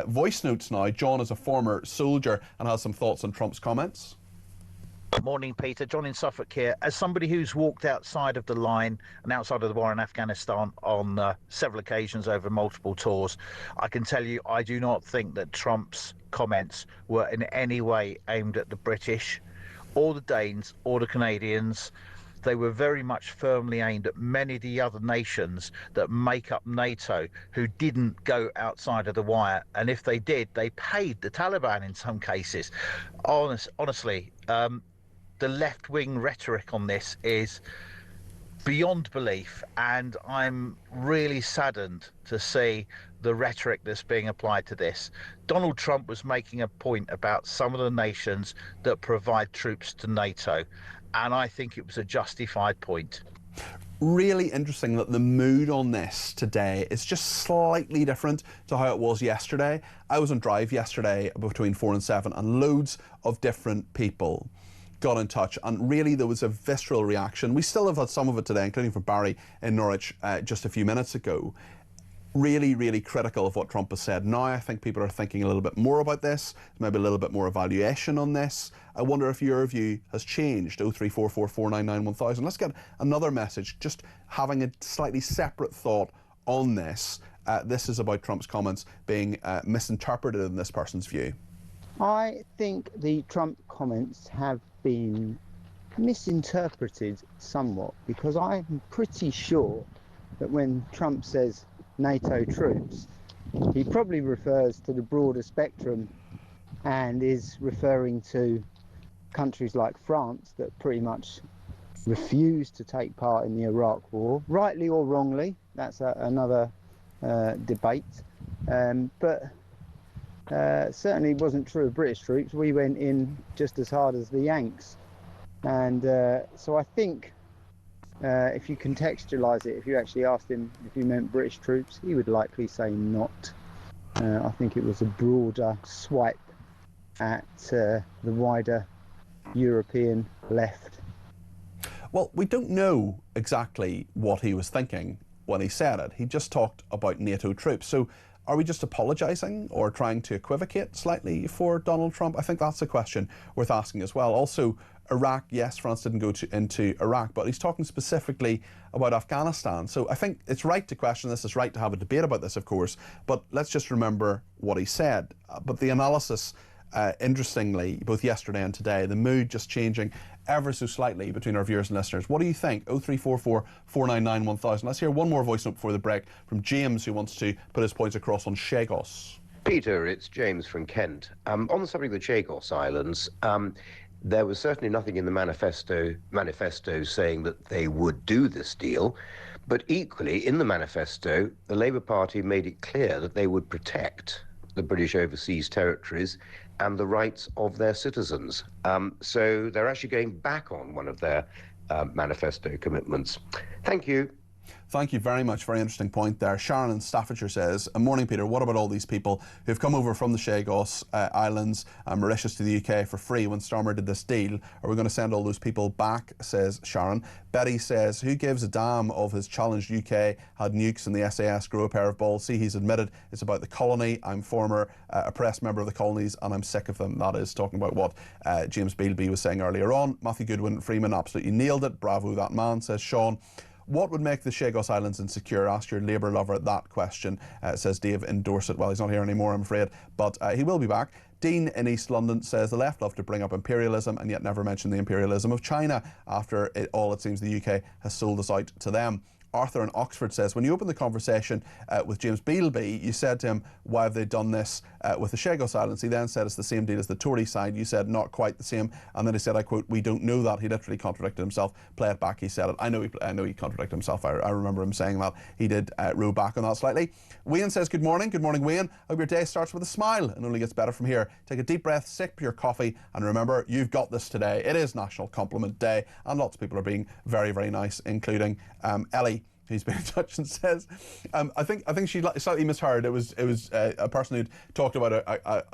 voice notes now. John is a former soldier and has some thoughts on Trump's comments. Morning, Peter. John in Suffolk here. As somebody who's walked outside of the line and outside of the war in Afghanistan on several occasions over multiple tours, I can tell you I do not think that Trump's comments were in any way aimed at the British or the Danes or the Canadians. they were very much firmly aimed at many of the other nations that make up NATO who didn't go outside of the wire. And if they did, they paid the Taliban in some cases. Honestly, the left-wing rhetoric on this is beyond belief, and I'm really saddened to see the rhetoric that's being applied to this. Donald Trump was making a point about some of the nations that provide troops to NATO, and I think it was a justified point. Really interesting that the mood on this today is just slightly different to how it was yesterday. I was on Drive yesterday between 4 and 7, and loads of different people got in touch, and really there was a visceral reaction. We still have had some of it today, including from Barry in Norwich just a few minutes ago. Really, really critical of what Trump has said. Now I think people are thinking a little bit more about this, maybe a little bit more evaluation on this. I wonder if your view has changed. 0344 499 1000. Let's get another message, just having a slightly separate thought on this. This is about Trump's comments being misinterpreted in this person's view. I think the Trump comments have been misinterpreted somewhat, because I'm pretty sure that when Trump says NATO troops, he probably refers to the broader spectrum and is referring to countries like France that pretty much refused to take part in the Iraq war, rightly or wrongly. That's another debate, but certainly wasn't true of British troops. We went in just as hard as the Yanks, and so I think if you contextualise it, if you actually asked him if he meant British troops, he would likely say not. I think it was a broader swipe at the wider European left. Well, we don't know exactly what he was thinking when he said it. He just talked about NATO troops. So are we just apologising or trying to equivocate slightly for Donald Trump? I think that's a question worth asking as well. Also, Iraq, yes, France didn't go into Iraq, but he's talking specifically about Afghanistan. So I think it's right to question this, it's right to have a debate about this, of course, but let's just remember what he said. But the analysis, interestingly, both yesterday and today, the mood just changing ever so slightly between our viewers and listeners. What do you think? 0344 499 1000. Let's hear one more voice note before the break from James, who wants to put his points across on Chagos. Peter, it's James from Kent. On the subject of the Chagos Islands, there was certainly nothing in the manifesto saying that they would do this deal, but equally in the manifesto, the Labour Party made it clear that they would protect the British overseas territories and the rights of their citizens. So they're actually going back on one of their manifesto commitments. Thank you. Thank you very much. Very interesting point there. Sharon in Staffordshire says, morning Peter, what about all these people who've come over from the Chagos Islands and Mauritius to the UK for free when Starmer did this deal? Are we going to send all those people back, says Sharon. Betty says, who gives a damn of his challenged UK had nukes and the SAS grow a pair of balls? See, he's admitted it's about the colony. I'm former oppressed member of the colonies and I'm sick of them. That is talking about what James Bealby was saying earlier on. Matthew Goodwin Freeman absolutely nailed it. Bravo that man, says Sean. What would make the Chagos Islands insecure? Ask your Labour lover that question, says Dave in Dorset. Well, he's not here anymore, I'm afraid, but he will be back. Dean in East London says the left love to bring up imperialism and yet never mention the imperialism of China. After it seems the UK has sold us out to them. Arthur in Oxford says, when you opened the conversation with James Bealby, you said to him, why have they done this with the Chagos Islands? He then said it's the same deal as the Tory side. You said not quite the same. And then he said, I quote, we don't know that. He literally contradicted himself. Play it back, he said it. I know he contradicted himself. I remember him saying that. He did row back on that slightly. Wayne says, good morning. Good morning, Wayne. Hope your day starts with a smile and only gets better from here. Take a deep breath, sip your coffee, and remember, you've got this today. It is National Compliment Day, and lots of people are being very, very nice, including Ellie. He's been in touch and says, I think she slightly misheard. It was a person who'd talked about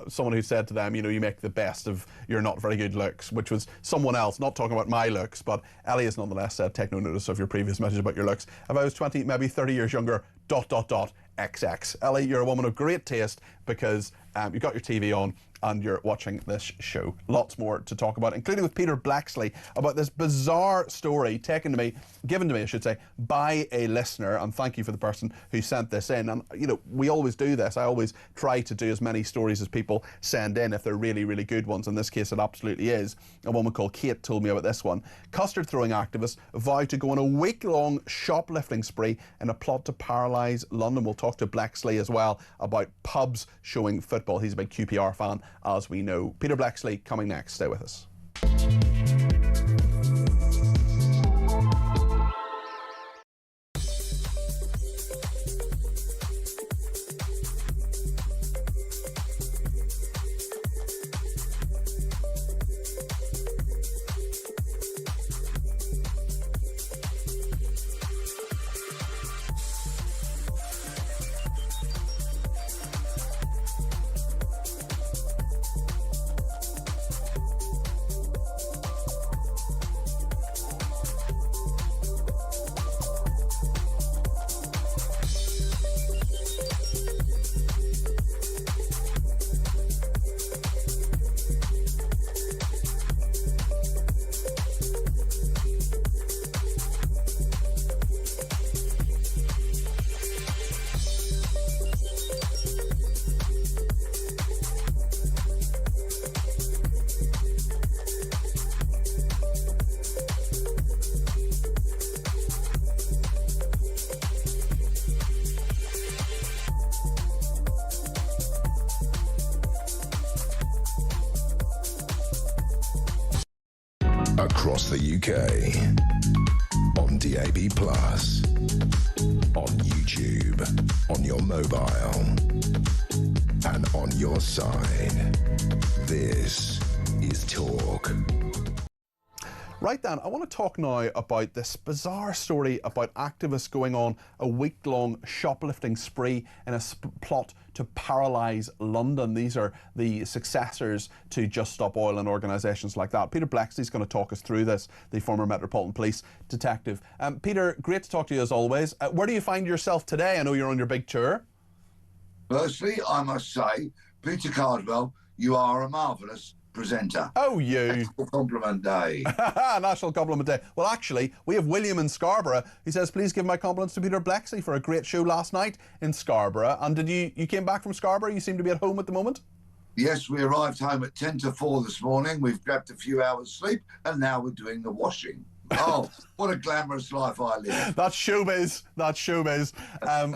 someone who said to them, you know, you make the best of your not very good looks, which was someone else, not talking about my looks. But Ellie has nonetheless said, take no notice of your previous message about your looks. If I was 20, maybe 30 years younger, ... XX. Ellie, you're a woman of great taste because you've got your TV on and you're watching this show. Lots more to talk about, including with Peter Blaxley, about this bizarre story given to me, I should say, by a listener. And thank you for the person who sent this in. And, you know, we always do this. I always try to do as many stories as people send in if they're really, really good ones. In this case, it absolutely is. A woman called Kate told me about this one. Custard-throwing activists vow to go on a week-long shoplifting spree in a plot to paralyse London. We'll talk to Blaxley as well about pubs showing football. He's a big QPR fan, as we know. Peter Blaxley coming next. Stay with us. Across the UK, on DAB+, on YouTube, on your mobile, and on your side. This is Talk. Right, Dan, I want to talk now about this bizarre story about activists going on a week-long shoplifting spree in a plot to paralyse London. These are the successors to Just Stop Oil and organisations like that. Peter Blaxley is going to talk us through this, the former Metropolitan Police detective. Peter, great to talk to you as always. Where do you find yourself today? I know you're on your big tour. Firstly, I must say, Peter Cardwell, you are a marvellous presenter. Oh, you. National Compliment Day. National Compliment Day. Well, actually, we have William in Scarborough. He says, please give my compliments to Peter Blaxley for a great show last night in Scarborough. And did you came back from Scarborough? You seem to be at home at the moment? Yes, we arrived home at 10 to 4 this morning. We've grabbed a few hours sleep and now we're doing the washing. Oh, what a glamorous life I live. That's showbiz. That's showbiz.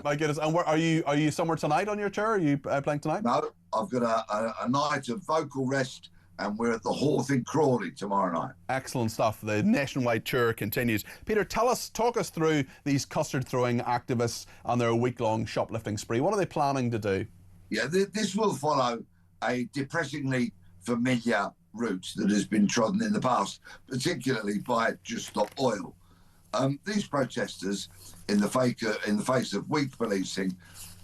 My goodness. And where are you somewhere tonight on your tour? Are you playing tonight? No, I've got a night of vocal rest and we're at the Hawth in Crawley tomorrow night. Excellent stuff. The nationwide tour continues. Peter, talk us through these custard-throwing activists and their week-long shoplifting spree. What are they planning to do? Yeah, this will follow a depressingly familiar route that has been trodden in the past, particularly by Just Stop Oil. These protesters, in the face of weak policing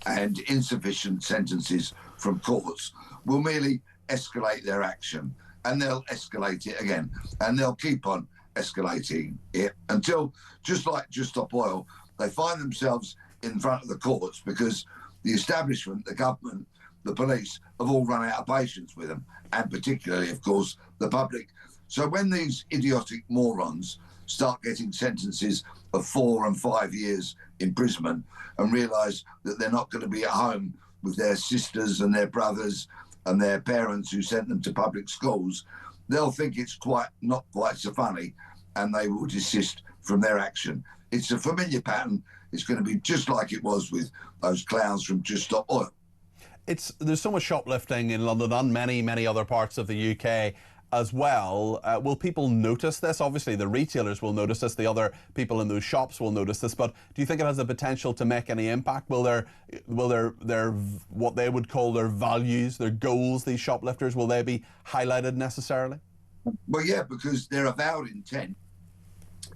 and insufficient sentences from courts, will merely escalate their action, and they'll escalate it again, and they'll keep on escalating it until, just like Just Stop Oil, they find themselves in front of the courts because the establishment, the government, the police have all run out of patience with them, and particularly, of course, the public. So when these idiotic morons start getting sentences of 4 and 5 years imprisonment and realise that they're not going to be at home with their sisters and their brothers and their parents who sent them to public schools, they'll think it's not quite so funny, and they will desist from their action. It's a familiar pattern. It's going to be just like it was with those clowns from Just Stop Oil. There's so much shoplifting in London and many, many other parts of the UK as well. Will people notice this? Obviously, the retailers will notice this. The other people in those shops will notice this. But do you think it has the potential to make any impact? Will their what they would call their values, their goals, these shoplifters, will they be highlighted necessarily? Well, yeah, because their avowed intent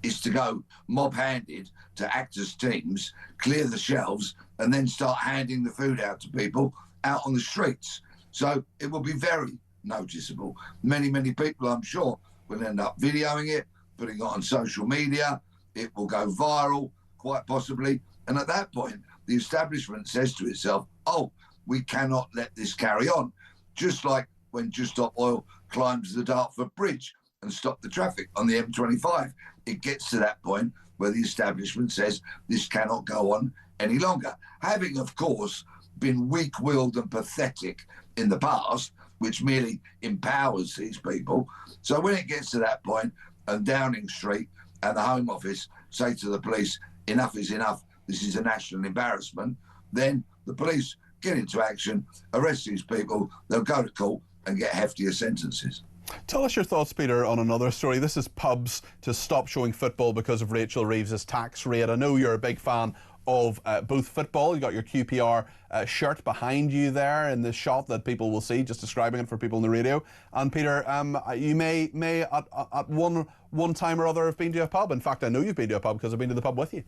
is to go mob-handed to actors' teams, clear the shelves, and then start handing the food out to people out on the streets. So it will be very noticeable. Many, many people, I'm sure, will end up videoing it, putting it on social media. It will go viral, quite possibly. And at that point, the establishment says to itself, oh, we cannot let this carry on. Just like when Just Stop Oil climbs the Dartford Bridge and stopped the traffic on the M25. It gets to that point where the establishment says this cannot go on any longer. Having, of course, been weak-willed and pathetic in the past, which merely empowers these people. So when it gets to that point and Downing Street and the Home Office say to the police, enough is enough, this is a national embarrassment, then the police get into action, arrest these people, they'll go to court and get heftier sentences. Tell us your thoughts, Peter, on another story. This is pubs to stop showing football because of Rachel Reeves's tax rate. I know you're a big fan of both football. You got your QPR shirt behind you there in the shot that people will see, just describing it for people on the radio. And Peter, you may at one time or other have been to a pub. In fact, I know you've been to a pub because I've been to the pub with you.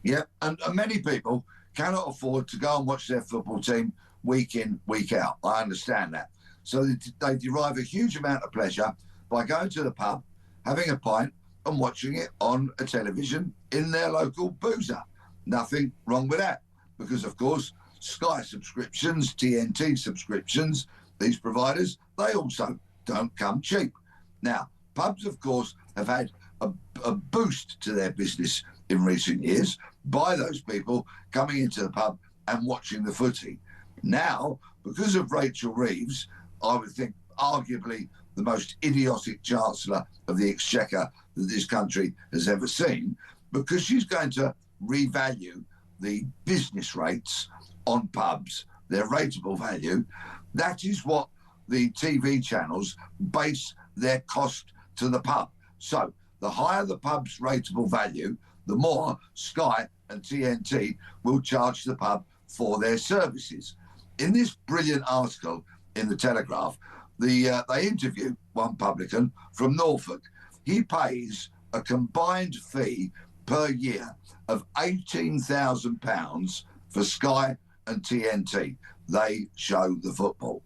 Yeah, and many people cannot afford to go and watch their football team week in, week out. I understand that. So they derive a huge amount of pleasure by going to the pub, having a pint and watching it on a television in their local boozer. Nothing wrong with that, because, of course, Sky subscriptions, TNT subscriptions, these providers, they also don't come cheap. Now, pubs, of course, have had a boost to their business in recent years by those people coming into the pub and watching the footy. Now, because of Rachel Reeves, I would think arguably the most idiotic Chancellor of the Exchequer that this country has ever seen, because she's going to revalue the business rates on pubs, their rateable value. That is what the TV channels base their cost to the pub. So the higher the pub's rateable value, the more Sky and TNT will charge the pub for their services. In this brilliant article in the Telegraph, they interview one publican from Norfolk. He pays a combined fee per year of £18,000 for Sky and TNT. They show the football.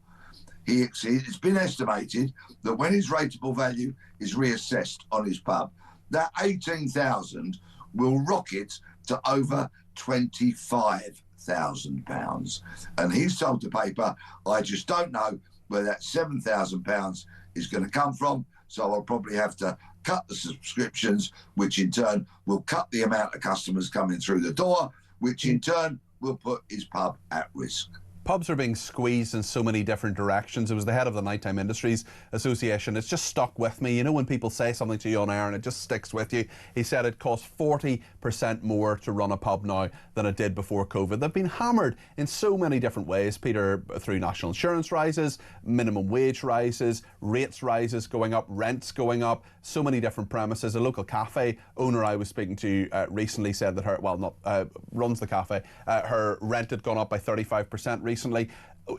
It's been estimated that when his rateable value is reassessed on his pub, that £18,000 will rocket to over £25,000. And he's told the paper, I just don't know where that £7,000 is going to come from, so I'll probably have to cut the subscriptions, which in turn will cut the amount of customers coming through the door, which in turn will put his pub at risk. Pubs are being squeezed in so many different directions. It was the head of the Nighttime Industries Association. It's just stuck with me. You know, when people say something to you on air and it just sticks with you. He said it costs 40% more to run a pub now than it did before COVID. They've been hammered in so many different ways, Peter, through national insurance rises, minimum wage rises, rates rises going up, rents going up, so many different premises. A local cafe owner I was speaking to recently said that runs the cafe, her rent had gone up by 35% recently.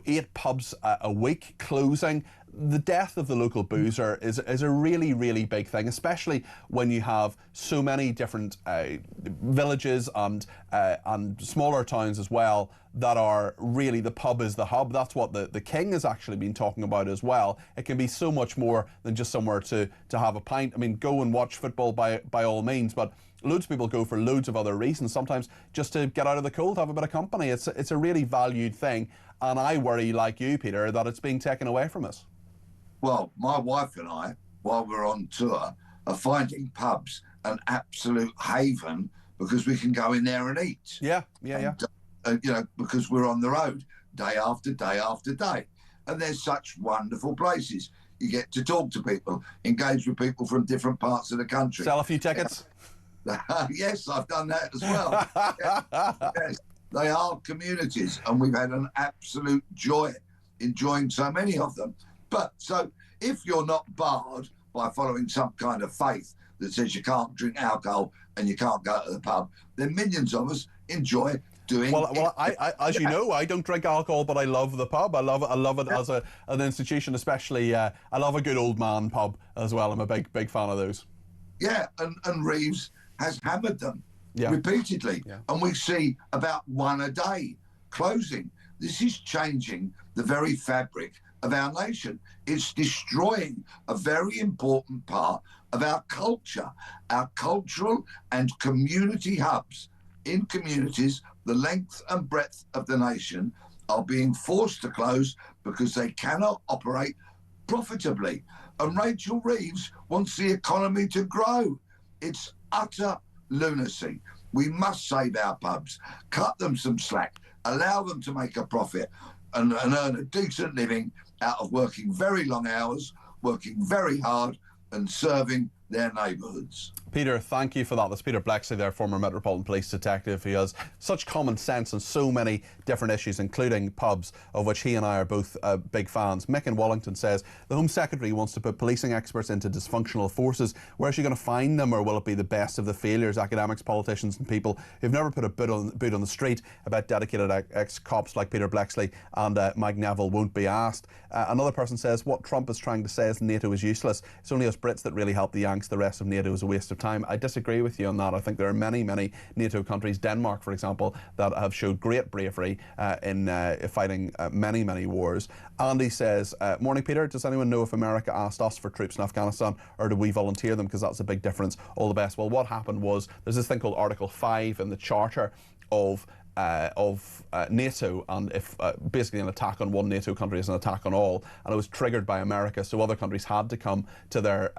8 pubs a week closing. The death of the local boozer is a really, really big thing, especially when you have so many different villages and smaller towns as well that are really, the pub is the hub. That's what the King has actually been talking about as well. It can be so much more than just somewhere to have a pint. I mean, go and watch football by all means, but loads of people go for loads of other reasons, sometimes just to get out of the cold, have a bit of company. It's a really valued thing, and I worry, like you, Peter, that it's being taken away from us. Well, my wife and I, while we're on tour, are finding pubs an absolute haven because we can go in there and eat. Yeah. Because we're on the road day after day after day. And there's such wonderful places. You get to talk to people, engage with people from different parts of the country. Sell a few tickets. Yes, I've done that as well. Yes, they are communities, and we've had an absolute joy enjoying so many of them. But so if you're not barred by following some kind of faith that says you can't drink alcohol and you can't go to the pub, then millions of us enjoy doing Well, I as you know, I don't drink alcohol, but I love the pub. I love it as an institution, especially. I love a good old man pub as well. I'm a big fan of those. Yeah, and Reeves has hammered them repeatedly. Yeah. And we see about one a day closing. This is changing the very fabric of our nation. It's destroying a very important part of our culture, our cultural and community hubs in communities, the length and breadth of the nation, are being forced to close because they cannot operate profitably. And Rachel Reeves wants the economy to grow. It's utter lunacy. We must save our pubs, cut them some slack, allow them to make a profit and earn a decent living out of working very long hours, working very hard and serving their neighbourhoods. Peter, thank you for that. That's Peter Blexley there, former Metropolitan Police detective, who has such common sense on so many different issues, including pubs, of which he and I are both big fans. Mick in Wellington says, the Home Secretary wants to put policing experts into dysfunctional forces. Where is she going to find them, or will it be the best of the failures, academics, politicians and people who've never put a boot on the street about dedicated ex-cops like Peter Blexley and Mike Neville won't be asked? Another person says, what Trump is trying to say is NATO is useless. It's only us Brits that really help the Yanks. The rest of NATO is a waste of time. I disagree with you on that. I think there are many, many NATO countries, Denmark, for example, that have showed great bravery in fighting many, many wars. Andy says, morning, Peter. Does anyone know if America asked us for troops in Afghanistan, or do we volunteer them? Because that's a big difference. All the best. Well, what happened was there's this thing called Article 5 in the Charter of NATO, and if basically an attack on one NATO country is an attack on all, and it was triggered by America, so other countries had to come to their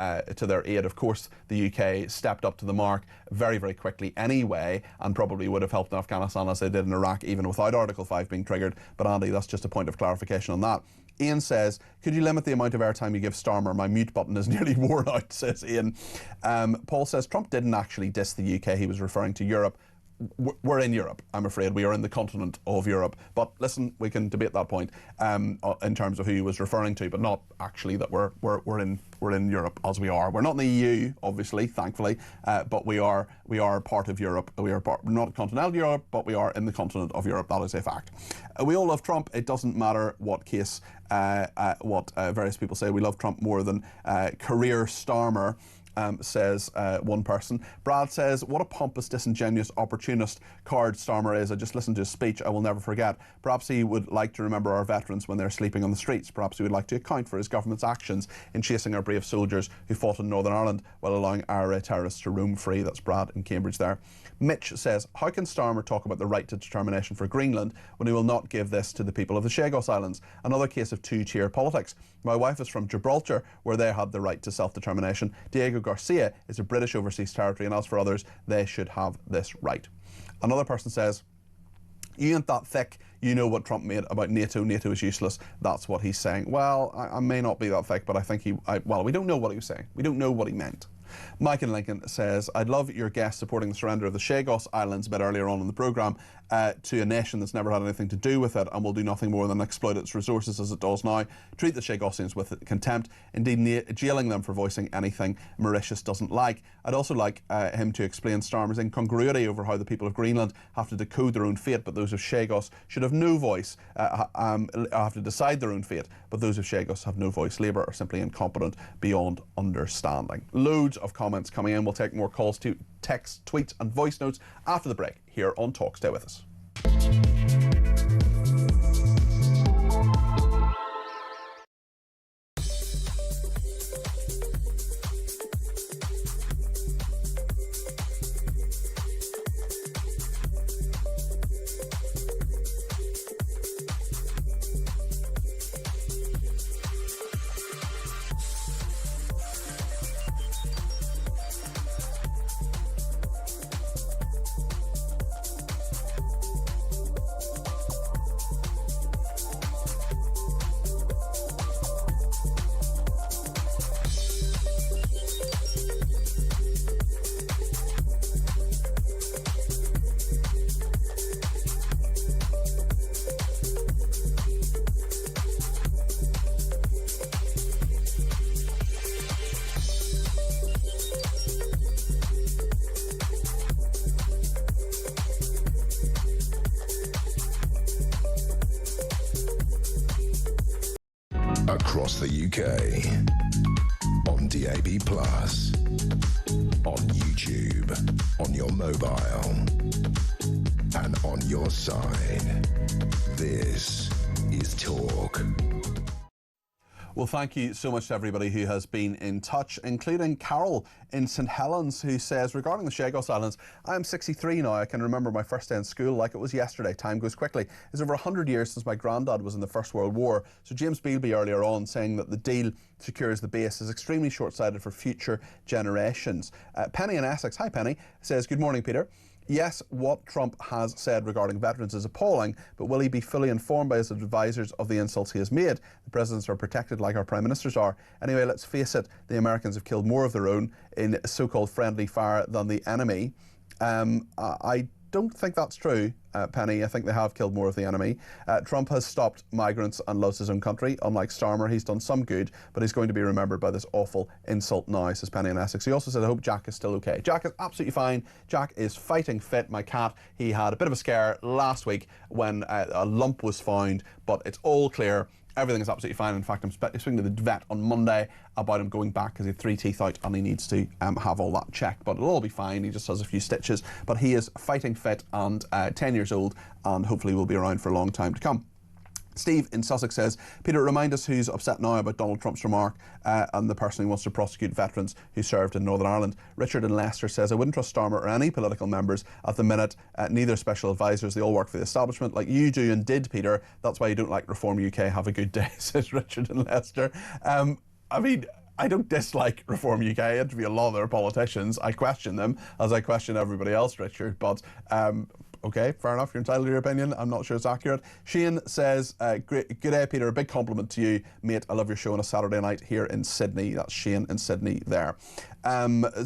aid. Of course, the UK stepped up to the mark very, very quickly anyway, and probably would have helped in Afghanistan as they did in Iraq, even without Article 5 being triggered. But Andy, that's just a point of clarification on that. Ian says, could you limit the amount of airtime you give Starmer? My mute button is nearly worn out, says Ian. Paul says, Trump didn't actually diss the UK, he was referring to Europe. We're in Europe, I'm afraid. We are in the continent of Europe. But listen, we can debate that point in terms of who he was referring to, but not actually that we're in Europe as we are. We're not in the EU, obviously, thankfully, but we are part of Europe. We are not continental Europe, but we are in the continent of Europe. That is a fact. We all love Trump. It doesn't matter what case, what various people say. We love Trump more than career Starmer. Says one person. Brad says, what a pompous, disingenuous, opportunist card Starmer is. I just listened to his speech, I will never forget. Perhaps he would like to remember our veterans when they're sleeping on the streets. Perhaps he would like to account for his government's actions in chasing our brave soldiers who fought in Northern Ireland while allowing our terrorists to roam free. That's Brad in Cambridge there. Mitch says, how can Starmer talk about the right to determination for Greenland when he will not give this to the people of the Chagos Islands? Another case of two-tier politics. My wife is from Gibraltar, where they had the right to self-determination. Diego Garcia is a British overseas territory, and as for others, they should have this right. Another person says, you ain't that thick, you know what Trump made about NATO. NATO is useless. That's what he's saying. Well, I may not be that thick, but I think well, we don't know what he was saying. We don't know what he meant. Mike in Lincoln says, I'd love your guest supporting the surrender of the Chagos Islands a bit earlier on in the programme to a nation that's never had anything to do with it and will do nothing more than exploit its resources as it does now. Treat the Chagosians with contempt, indeed jailing them for voicing anything Mauritius doesn't like. I'd also like him to explain Starmer's incongruity over how the people of Greenland have to decode their own fate, but those of Chagos should have no voice, have to decide their own fate, but those of Chagos have no voice. Labour are simply incompetent beyond understanding. Loads of comments coming in. We'll take more calls to text, tweets and voice notes after the break here on Talk. Stay with us. Across the UK, on DAB+, on YouTube, on your mobile, and on your side. This is Talk. Well, thank you so much to everybody who has been in touch, including Carol in St Helens, who says, regarding the Chagos Islands, I'm 63 now. I can remember my first day in school like it was yesterday. Time goes quickly. It's over 100 years since my granddad was in the First World War. So James Bealby earlier on saying that the deal secures the base is extremely short-sighted for future generations. Penny in Essex, hi Penny, says, good morning, Peter. Yes, what Trump has said regarding veterans is appalling, but will he be fully informed by his advisors of the insults he has made? The presidents are protected like our prime ministers are. Anyway, let's face it, the Americans have killed more of their own in so-called friendly fire than the enemy. I don't think that's true, Penny. I think they have killed more of the enemy. Trump has stopped migrants and loves his own country. Unlike Starmer, he's done some good, but he's going to be remembered by this awful insult now, says Penny in Essex. He also said, I hope Jack is still okay. Jack is absolutely fine. Jack is fighting fit. My cat, he had a bit of a scare last week when a lump was found, but it's all clear. Everything is absolutely fine. In fact, I'm speaking to the vet on Monday about him going back because he had 3 teeth out and he needs to have all that checked. But it'll all be fine. He just has a few stitches. But he is fighting fit and 10 years old and hopefully will be around for a long time to come. Steve in Sussex says, Peter, remind us who's upset now about Donald Trump's remark and the person who wants to prosecute veterans who served in Northern Ireland. Richard in Leicester says, I wouldn't trust Starmer or any political members at the minute, neither special advisors. They all work for the establishment like you do and did, Peter. That's why you don't like Reform UK. Have a good day, says Richard in Leicester. I mean, I don't dislike Reform UK. I interview a lot of their politicians. I question them as I question everybody else, Richard, but okay, fair enough, you're entitled to your opinion. I'm not sure it's accurate. Shane says, good day, Peter. A big compliment to you, mate. I love your show on a Saturday night here in Sydney. That's Shane in Sydney there.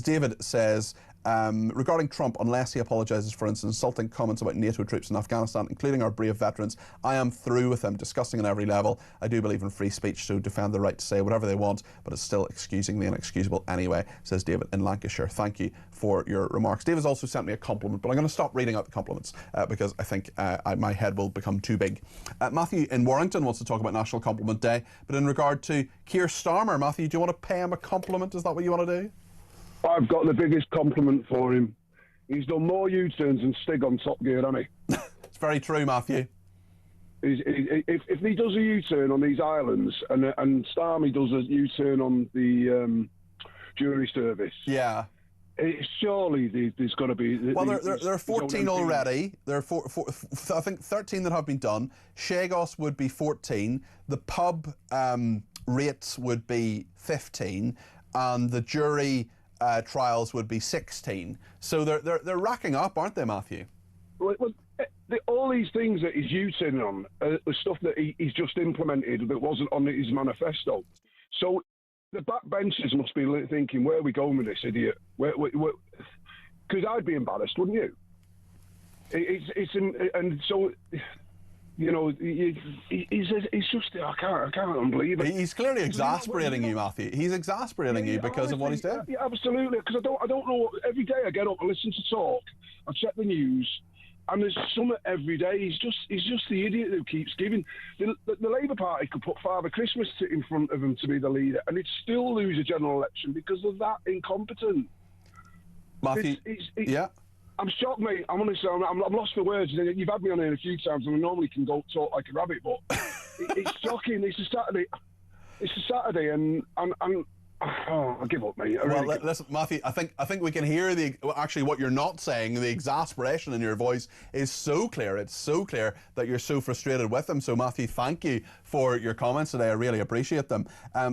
David says, regarding Trump, unless he apologises for his insulting comments about NATO troops in Afghanistan, including our brave veterans, I am through with him. Disgusting on every level. I do believe in free speech, so defend the right to say whatever they want, but it's still excusing the inexcusable anyway, says David in Lancashire. Thank you for your remarks. David's also sent me a compliment, but I'm going to stop reading out the compliments because I think my head will become too big. Matthew in Warrington wants to talk about National Compliment Day, but in regard to Keir Starmer, Matthew, do you want to pay him a compliment? Is that what you want to do? I've got the biggest compliment for him. He's done more U-turns than Stig on Top Gear, hasn't he? It's very true, Matthew. If he does a U-turn on these islands and Starmy does a U-turn on the jury service, yeah, surely there's got to be. Well, there are 14 already. There are I think 13 that have been done. Chagos would be 14. The pub rates would be 15, and the jury trials would be 16. So they're racking up, aren't they, Matthew? Well, all these things that he's U-turning on are stuff that he's just implemented that wasn't on his manifesto. So the backbenchers must be thinking, where are we going with this idiot? Because I'd be embarrassed, wouldn't you? And so, you know, he's just, I can't believe it. He's clearly exasperating you, Matthew. He's exasperating you because of what he's doing. Yeah, absolutely, because I don't know. Every day I get up, I listen to talk, I check the news, and there's something every day. He's just the idiot who keeps giving. The Labour Party could put Father Christmas in front of him to be the leader, and he'd still lose a general election because of that incompetent. Matthew, yeah. I'm shocked, mate. I'm honestly, I'm lost for words. You've had me on here a few times, and I normally can go talk like a rabbit, but it's shocking. It's a Saturday, and I give up, mate. Well, listen, Matthew, I think we can hear actually what you're not saying. The exasperation in your voice is so clear. It's so clear that you're so frustrated with him. So, Matthew, thank you for your comments today. I really appreciate them.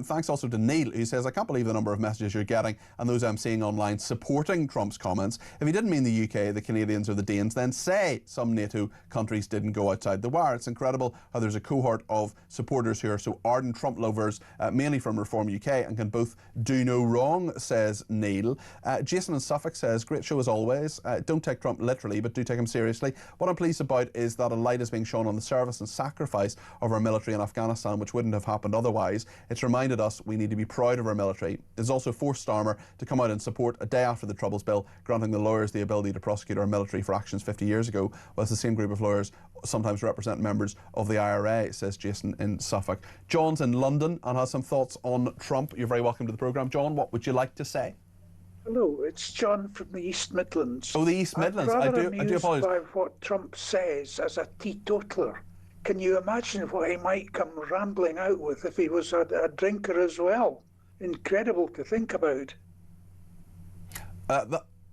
Thanks also to Neil, who says, I can't believe the number of messages you're getting and those I'm seeing online supporting Trump's comments. If he didn't mean the UK, the Canadians or the Danes, then say some NATO countries didn't go outside the wire. It's incredible how there's a cohort of supporters who are so ardent Trump lovers, mainly from Reform UK, and can both do no wrong, says Neil. Jason in Suffolk says, great show as always. Don't take Trump literally, but do take him seriously. What I'm pleased about is that a light is being shown on the service and sacrifice of our military in Afghanistan, which wouldn't have happened otherwise. It's reminded us we need to be proud of our military. It's also forced Starmer to come out and support a day after the Troubles Bill, granting the lawyers the ability to prosecute our military for actions 50 years ago, whilst the same group of lawyers sometimes represent members of the IRA, says Jason in Suffolk. John's in London and has some thoughts on Trump. You're very welcome to the programme. John, what would you like to say? Hello, it's John from the East Midlands. Oh, the East Midlands. I do apologise. By what Trump says as a teetotaler. Can you imagine what he might come rambling out with if he was a drinker as well? Incredible to think about.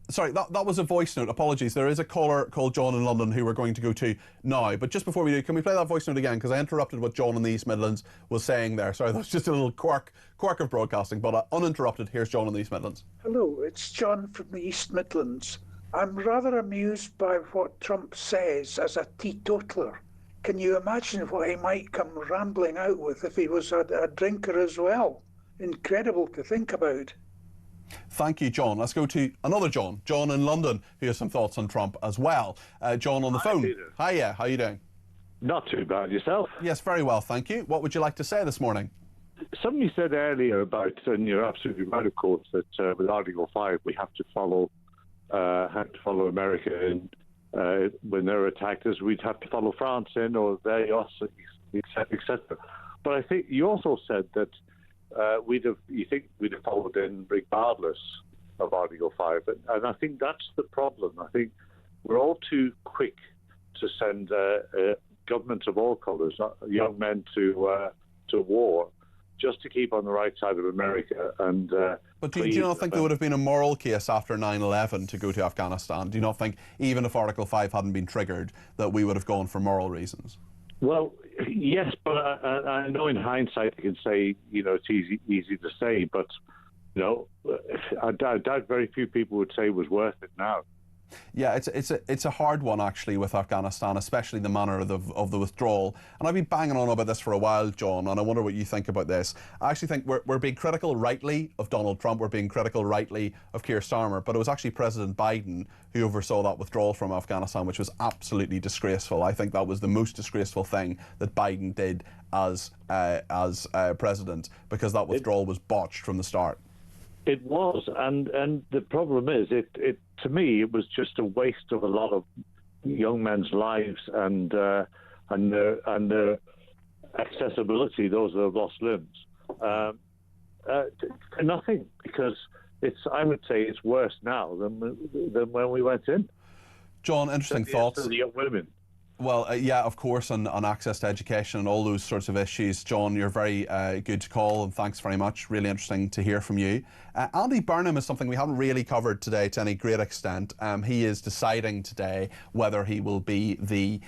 Sorry, that was a voice note. Apologies. There is a caller called John in London who we're going to go to now. But just before we do, can we play that voice note again? Because I interrupted what John in the East Midlands was saying there. Sorry, that's just a little quirk of broadcasting. But uninterrupted, here's John in the East Midlands. Hello, it's John from the East Midlands. I'm rather amused by what Trump says as a teetotaler. Can you imagine what he might come rambling out with if he was a drinker as well? Incredible to think about. Thank you, John. Let's go to another John in London, who has some thoughts on Trump as well. John on the phone. Peter. Hiya, how are you doing? Not too bad. Yourself? Yes, very well, thank you. What would you like to say this morning? Somebody said earlier about, and you're absolutely right, of course, that with Article 5 we have to follow America, and when they're attacked us, we'd have to follow France in, or they us, etc. But I think you also said that you think we'd have followed in regardless of Article 5, and I think that's the problem. I think we're all too quick to send governments of all colours, young men to war, just to keep on the right side of America. And but do you not think there would have been a moral case after 9/11 to go to Afghanistan? Do you not think, even if Article 5 hadn't been triggered, that we would have gone for moral reasons? Well, yes, but I know in hindsight you can say, it's easy to say, but, I doubt very few people would say it was worth it now. Yeah, it's a hard one actually with Afghanistan, especially the manner of the withdrawal. And I've been banging on about this for a while, John, and I wonder what you think about this. I actually think we're being critical rightly of Donald Trump, we're being critical rightly of Keir Starmer, but it was actually President Biden who oversaw that withdrawal from Afghanistan, which was absolutely disgraceful. I think that was the most disgraceful thing that Biden did as president, because that withdrawal was botched from the start. It was, and the problem is, it to me, it was just a waste of a lot of young men's lives and their accessibility, those that have lost limbs, nothing, because I would say it's worse now than when we went in. John, interesting thoughts. For the young women. Well, yeah, of course, on access to education and all those sorts of issues. John, you're very good to call, and thanks very much. Really interesting to hear from you. Andy Burnham is something we haven't really covered today to any great extent. He is deciding today whether he will be the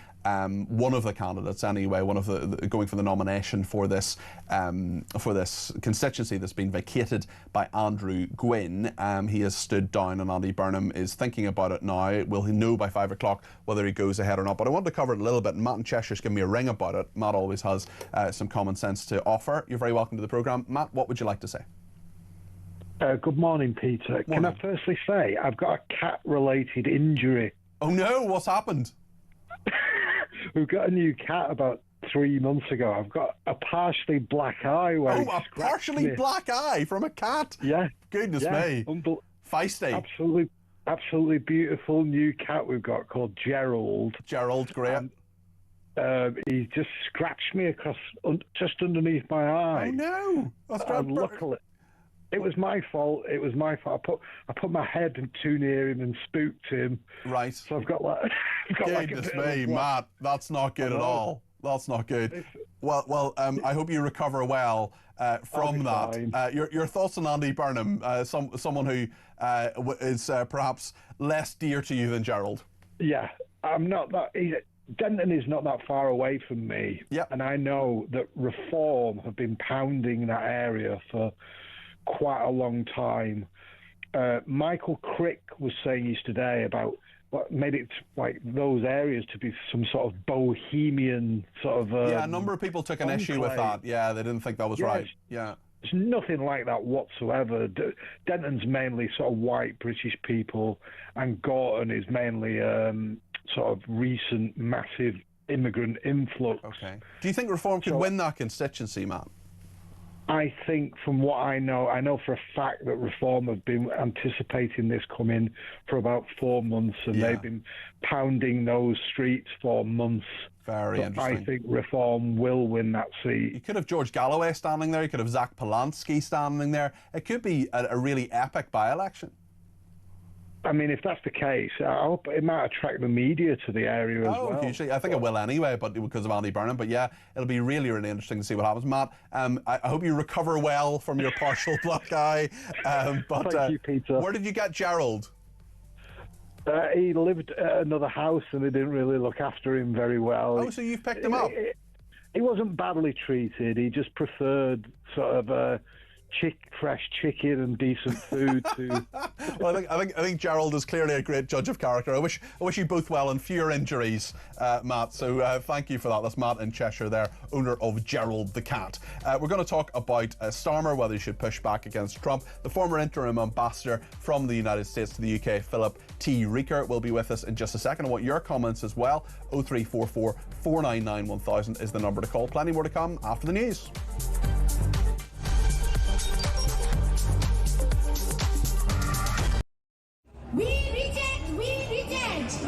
one of the candidates anyway, going for the nomination for this constituency that's been vacated by Andrew Gwynn. He has stood down, and Andy Burnham is thinking about it now. Will he know by 5 o'clock whether he goes ahead or not? But I want to cover it a little bit. Matt in Cheshire's given me a ring about it. Matt always has some common sense to offer. You're very welcome to the programme. Matt, what would you like to say? Good morning, Peter. Can I firstly say I've got a cat-related injury? Oh no, what's happened? We've got a new cat about 3 months ago. I've got a partially black eye. A partially black eye from a cat? Yeah. Goodness me. Feisty. Absolutely beautiful new cat we've got called Gerald. Gerald, great. He just scratched me across, just underneath my eye. Oh no! That's luckily, it was my fault. It was my fault. I put my head too near him and spooked him. Right. So I've got like. Goodness me, Matt. That's not good at all. That's not good. Well, I hope you recover well from that. Your thoughts on Andy Burnham, someone who is perhaps less dear to you than Gerald? Yeah, I'm not that. Denton is not that far away from me, and I know that Reform have been pounding that area for quite a long time. Michael Crick was saying yesterday about what made it like those areas to be some sort of bohemian sort of. Yeah, a number of people took an issue with that. Yeah, they didn't think that was right. Yeah. There's nothing like that whatsoever. Denton's mainly sort of white British people, and Gorton is mainly sort of recent massive immigrant influx. Okay. Do you think Reform could win that constituency, Matt? I think from what I know for a fact that Reform have been anticipating this coming for about 4 months, and they've been pounding those streets for months. Very interesting. I think Reform will win that seat. You could have George Galloway standing there. You could have Zach Polanski standing there. It could be a really epic by-election. I mean, if that's the case, I hope it might attract the media to the area as well. Hugely. I think it will anyway, but because of Andy Burnham. But yeah, it'll be really, really interesting to see what happens. Matt, I hope you recover well from your partial black eye. Thank you, Peter. Where did you get Gerald? He lived at another house and they didn't really look after him very well. Oh, so you've picked him up? He wasn't badly treated. He just preferred sort of fresh chicken and decent food to. Well, I think Gerald is clearly a great judge of character. I wish you both well and fewer injuries, Matt. So thank you for that. That's Matt in Cheshire there, owner of Gerald the cat. We're going to talk about Starmer, whether he should push back against Trump. The former interim ambassador from the United States to the UK, Philip T. Rieker, will be with us in just a second. I want your comments as well. 0344 499 1000 is the number to call. Plenty more to come after the news. We reject! We reject!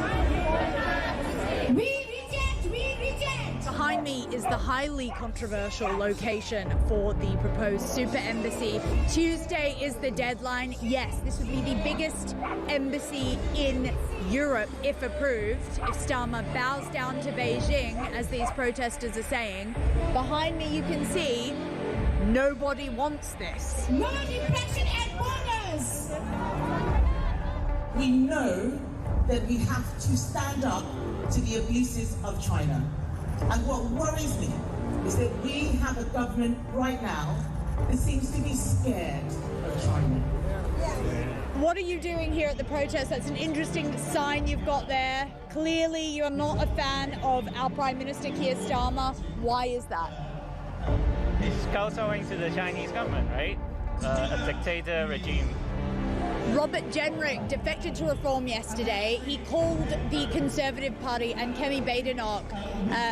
We reject! We reject! Behind me is the highly controversial location for the proposed super embassy. Tuesday is the deadline. Yes, this would be the biggest embassy in Europe if approved, if Starmer bows down to Beijing, as these protesters are saying. Behind me you can see nobody wants this. No depression at borders! We know that we have to stand up to the abuses of China. And what worries me is that we have a government right now that seems to be scared of China. What are you doing here at the protest? That's an interesting sign you've got there. Clearly you're not a fan of our Prime Minister Keir Starmer. Why is that? He's kowtowing to the Chinese government, right? A dictator regime. Robert Jenrick defected to Reform yesterday. He called the Conservative Party and Kemi Badenoch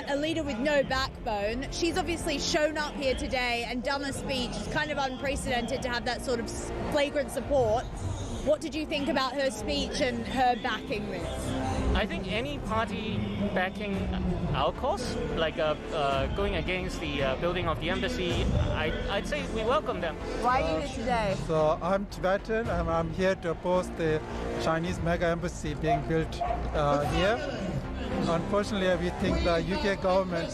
a leader with no backbone. She's obviously shown up here today and done a speech. It's kind of unprecedented to have that sort of flagrant support. What did you think about her speech and her backing this? I think any party backing our cause, like going against the building of the embassy, I'd say we welcome them. Why are you here today? So I'm Tibetan and I'm here to oppose the Chinese mega embassy being built here. Unfortunately, we think the UK government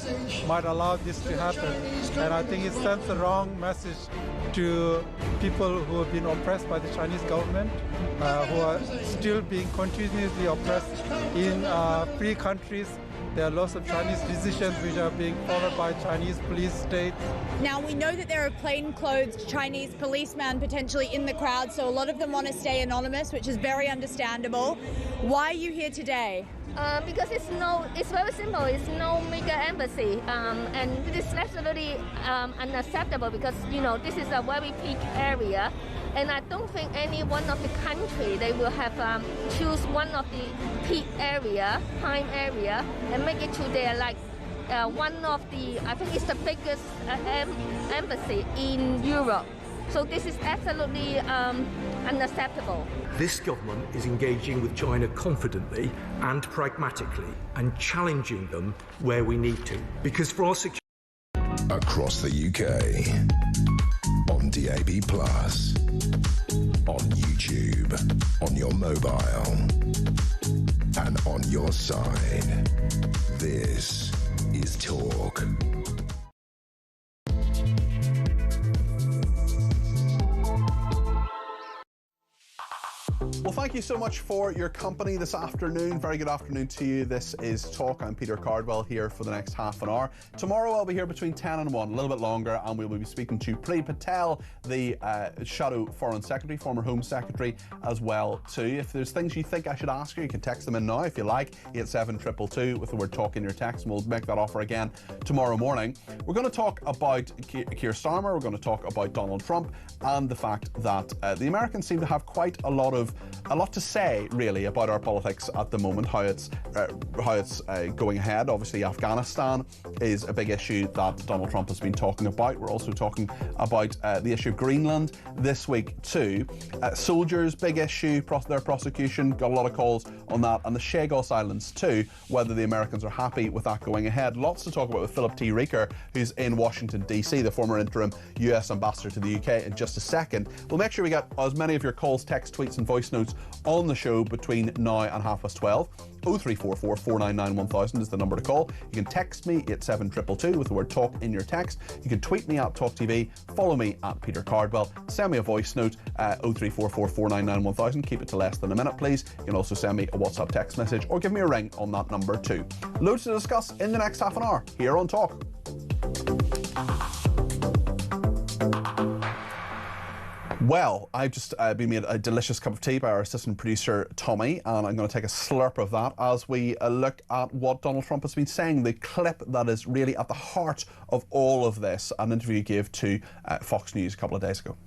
might allow this to happen, and I think it sends the wrong message to people who have been oppressed by the Chinese government, who are still being continuously oppressed in free countries. There are lots of Chinese decisions which are being followed by Chinese police state. Now, we know that there are plainclothes Chinese policemen potentially in the crowd, so a lot of them want to stay anonymous, which is very understandable. Why are you here today? Because it's very simple. It's no mega embassy, and it is absolutely unacceptable because this is a very peak area, and I don't think any one of the country they will have choose one of the peak area, prime area, and make it to their one of the I think it's the biggest embassy in Europe. So this is absolutely unacceptable. This government is engaging with China confidently and pragmatically and challenging them where we need to. Because for our security... Across the UK, on DAB+, on YouTube, on your mobile, and on your side. This is Talk. Well, thank you so much for your company this afternoon. Very good afternoon to you. This is Talk. I'm Peter Cardwell here for the next half an hour. Tomorrow I'll be here between 10 and 1, a little bit longer, and we will be speaking to Priti Patel, the Shadow Foreign Secretary, former Home Secretary as well too. If there's things you think I should ask you can text them in now if you like, 87222 with the word Talk in your text, and we'll make that offer again tomorrow morning. We're going to talk about Keir Starmer, we're going to talk about Donald Trump, and the fact that the Americans seem to have quite a lot to say really about our politics at the moment, how it's going ahead. Obviously Afghanistan is a big issue that Donald Trump has been talking about. We're also talking about the issue of Greenland this week too. Soldiers, big issue, their prosecution, got a lot of calls on that, and the Scours Islands too, whether the Americans are happy with that going ahead. Lots to talk about with Philip T. Rieker, who's in Washington DC, the former interim US ambassador to the UK, in just a second. We'll make sure we get as many of your calls, text, tweets and voice notes on the show between now and 12:30. 0344 499 1000 is the number to call. You can text me at 7222 with the word talk in your text. You can tweet me at talkTV, follow me at Peter Cardwell, send me a voice note 0344 499 1000. Keep it to less than a minute, please. You can also send me a WhatsApp text message or give me a ring on that number too. Loads to discuss in the next half an hour here on Talk. Well, I've just been made a delicious cup of tea by our assistant producer, Tommy, and I'm going to take a slurp of that as we look at what Donald Trump has been saying. The clip that is really at the heart of all of this, an interview he gave to Fox News a couple of days ago.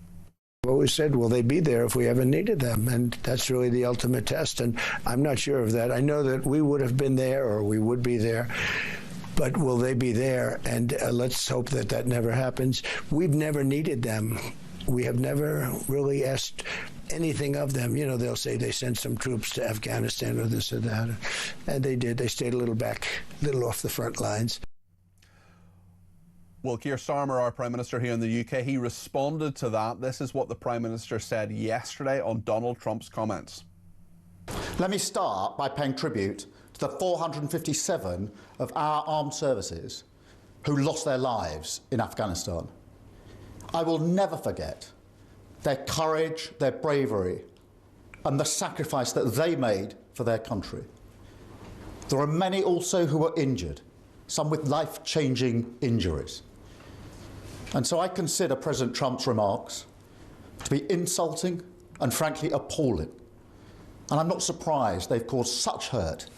Well, we said, will they be there if we ever needed them? And that's really the ultimate test, and I'm not sure of that. I know that we would have been there, or we would be there. But will they be there? And let's hope that that never happens. We've never needed them. We have never really asked anything of them. You know, they'll say they sent some troops to Afghanistan or this or that. And they did. They stayed a little back, a little off the front lines. Well, Keir Starmer, our Prime Minister here in the UK, he responded to that. This is what the Prime Minister said yesterday on Donald Trump's comments. Let me start by paying tribute to the 457 of our armed services who lost their lives in Afghanistan. I will never forget their courage, their bravery, and the sacrifice that they made for their country. There are many also who were injured, some with life-changing injuries. And so I consider President Trump's remarks to be insulting and frankly appalling. And I'm not surprised they've caused such hurt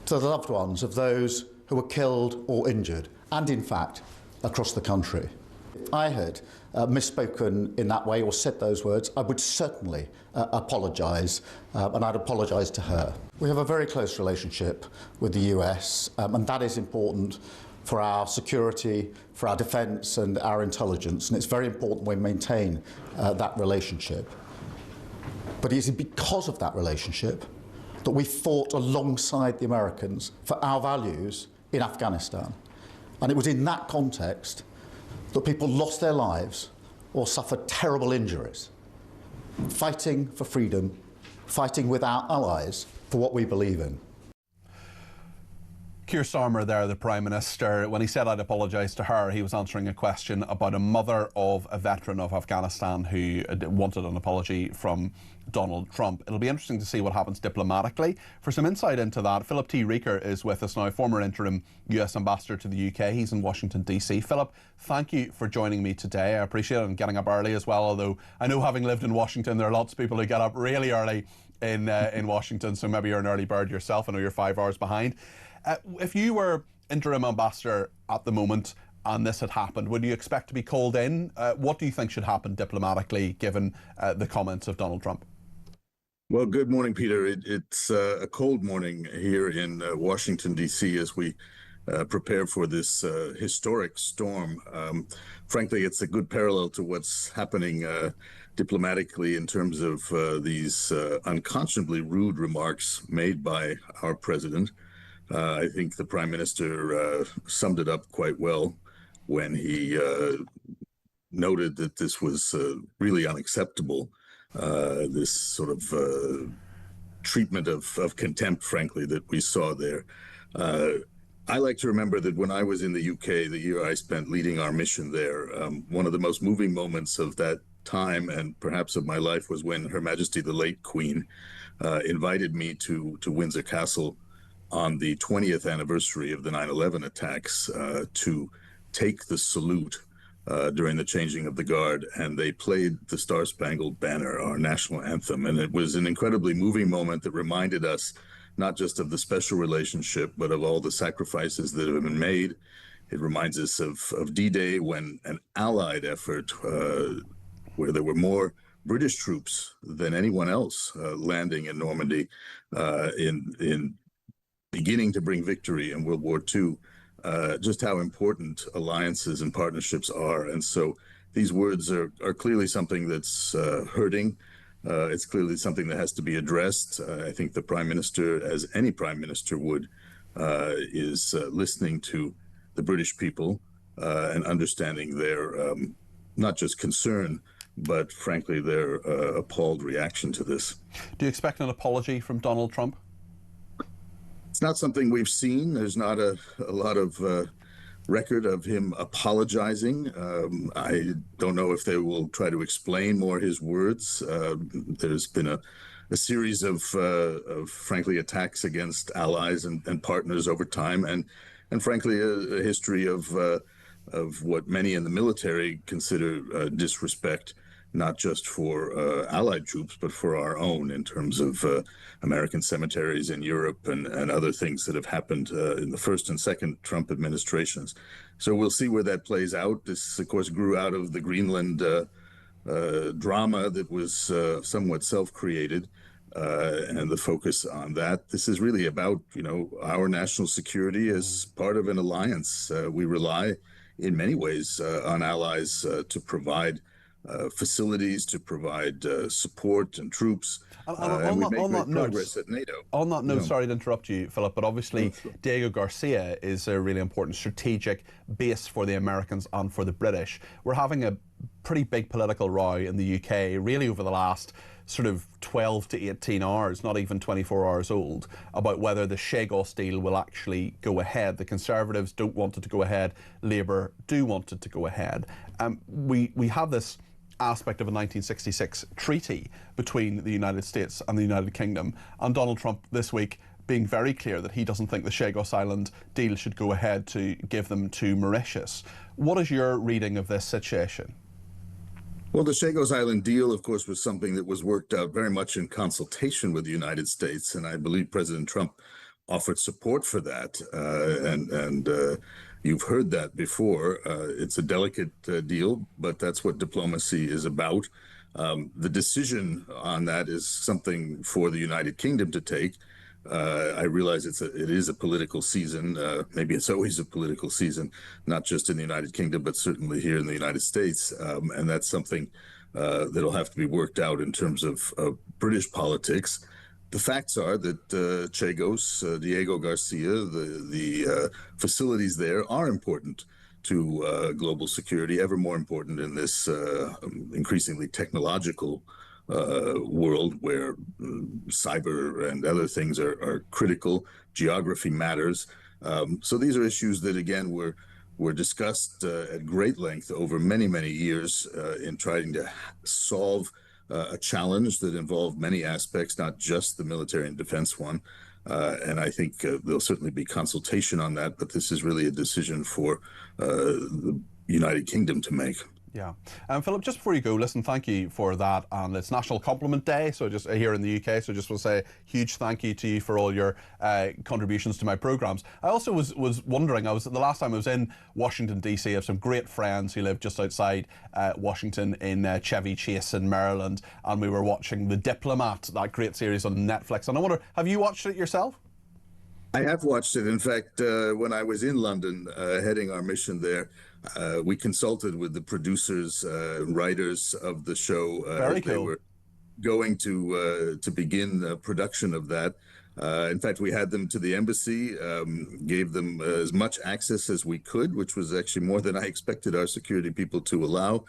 to the loved ones of those who were killed or injured, and in fact, across the country. If I had misspoken in that way or said those words, I would certainly apologise, and I'd apologise to her. We have a very close relationship with the US, and that is important for our security, for our defence and our intelligence, and it's very important we maintain that relationship. But it is because of that relationship that we fought alongside the Americans for our values in Afghanistan. And it was in that context that people lost their lives or suffered terrible injuries, fighting for freedom, fighting with our allies for what we believe in. Keir Starmer there, the Prime Minister, when he said I'd apologise to her, he was answering a question about a mother of a veteran of Afghanistan who wanted an apology from Donald Trump. It'll be interesting to see what happens diplomatically. For some insight into that, Philip T. Reeker is with us now, former interim US Ambassador to the UK. He's in Washington, D.C. Philip, thank you for joining me today. I appreciate it, and getting up early as well, although I know, having lived in Washington, there are lots of people who get up really early in Washington, so maybe you're an early bird yourself. I know you're 5 hours behind. If you were interim ambassador at the moment and this had happened, would you expect to be called in? What do you think should happen diplomatically, given the comments of Donald Trump? Well, good morning, Peter. It's a cold morning here in Washington, D.C. as we prepare for this historic storm. Frankly, it's a good parallel to what's happening diplomatically in terms of these unconscionably rude remarks made by our president. I think the Prime Minister summed it up quite well when he noted that this was really unacceptable, this sort of treatment of contempt, frankly, that we saw there. I like to remember that when I was in the UK, the year I spent leading our mission there, one of the most moving moments of that time and perhaps of my life was when Her Majesty the late Queen invited me to Windsor Castle on the 20th anniversary of the 9/11 attacks to take the salute during the changing of the guard, and they played the Star-Spangled Banner, our national anthem, and it was an incredibly moving moment that reminded us not just of the special relationship, but of all the sacrifices that have been made. It reminds us of D-Day, when an Allied effort where there were more British troops than anyone else landing in Normandy in beginning to bring victory in World War II, just how important alliances and partnerships are. And so these words are clearly something that's hurting. It's clearly something that has to be addressed. I think the Prime Minister, as any Prime Minister would, is listening to the British people and understanding their not just concern, but frankly, their appalled reaction to this. Do you expect an apology from Donald Trump? It's not something we've seen. There's not a lot of record of him apologizing. I don't know if they will try to explain more his words. There's been a series of frankly, attacks against allies and partners over time, and frankly, a history of what many in the military consider disrespect, not just for allied troops, but for our own, in terms of American cemeteries in Europe and other things that have happened in the first and second Trump administrations. So we'll see where that plays out. This, of course, grew out of the Greenland drama that was somewhat self-created, and the focus on that. This is really about, our national security as part of an alliance. We rely in many ways on allies to provide facilities, to provide support and troops. And we make great progress at NATO. On that note, sorry to interrupt you, Philip, but obviously Diego Garcia is a really important strategic base for the Americans and for the British. We're having a pretty big political row in the UK, really over the last sort of 12 to 18 hours, not even 24 hours old, about whether the Chagos deal will actually go ahead. The Conservatives don't want it to go ahead. Labour do want it to go ahead. We have this aspect of a 1966 treaty between the United States and the United Kingdom, and Donald Trump this week being very clear that he doesn't think the Chagos Island deal should go ahead to give them to Mauritius. What is your reading of this situation? Well, the Chagos Island deal, of course, was something that was worked out very much in consultation with the United States, and I believe President Trump offered support for that, and you've heard that before. It's a delicate deal, but that's what diplomacy is about. The decision on that is something for the United Kingdom to take. I realize it is a political season. Maybe it's always a political season, not just in the United Kingdom, but certainly here in the United States. And that's something that'll have to be worked out in terms of British politics. The facts are that Chagos, Diego Garcia, the facilities there are important to global security, ever more important in this increasingly technological world where cyber and other things are critical. Geography matters. So these are issues that, again, were discussed at great length over many, many years in trying to solve a challenge that involved many aspects, not just the military and defense one. And I think there'll certainly be consultation on that, but this is really a decision for the United Kingdom to make. Yeah. Philip, just before you go, listen, thank you for that. And it's National Compliment Day, so just here in the UK, so just want to say a huge thank you to you for all your contributions to my programmes. I also was wondering, the last time I was in Washington, D.C., I have some great friends who live just outside Washington in Chevy Chase in Maryland, and we were watching The Diplomat, that great series on Netflix. And I wonder, have you watched it yourself? I have watched it. In fact, when I was in London heading our mission there, we consulted with the producers, writers of the show. Very cool. They were going to begin production of that. In fact, we had them to the embassy, gave them as much access as we could, which was actually more than I expected our security people to allow.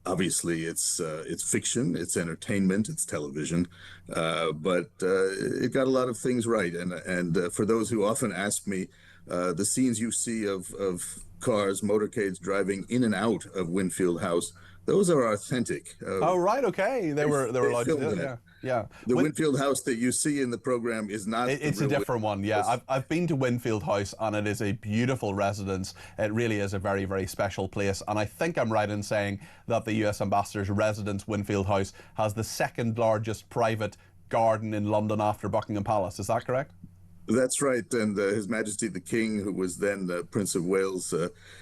Obviously, it's fiction, it's entertainment, it's television, but it got a lot of things right. And for those who often ask me, the scenes you see of cars, motorcades driving in and out of Winfield House, those are authentic. Oh, right, okay. They were allowed to do it. Yeah. The Winfield House that you see in the program is not. It's a different one. Yeah, I've been to Winfield House, and it is a beautiful residence. It really is a very, very special place. And I think I'm right in saying that the US Ambassador's residence, Winfield House, has the second largest private garden in London after Buckingham Palace. Is that correct? That's right, and His Majesty the King, who was then Prince of Wales,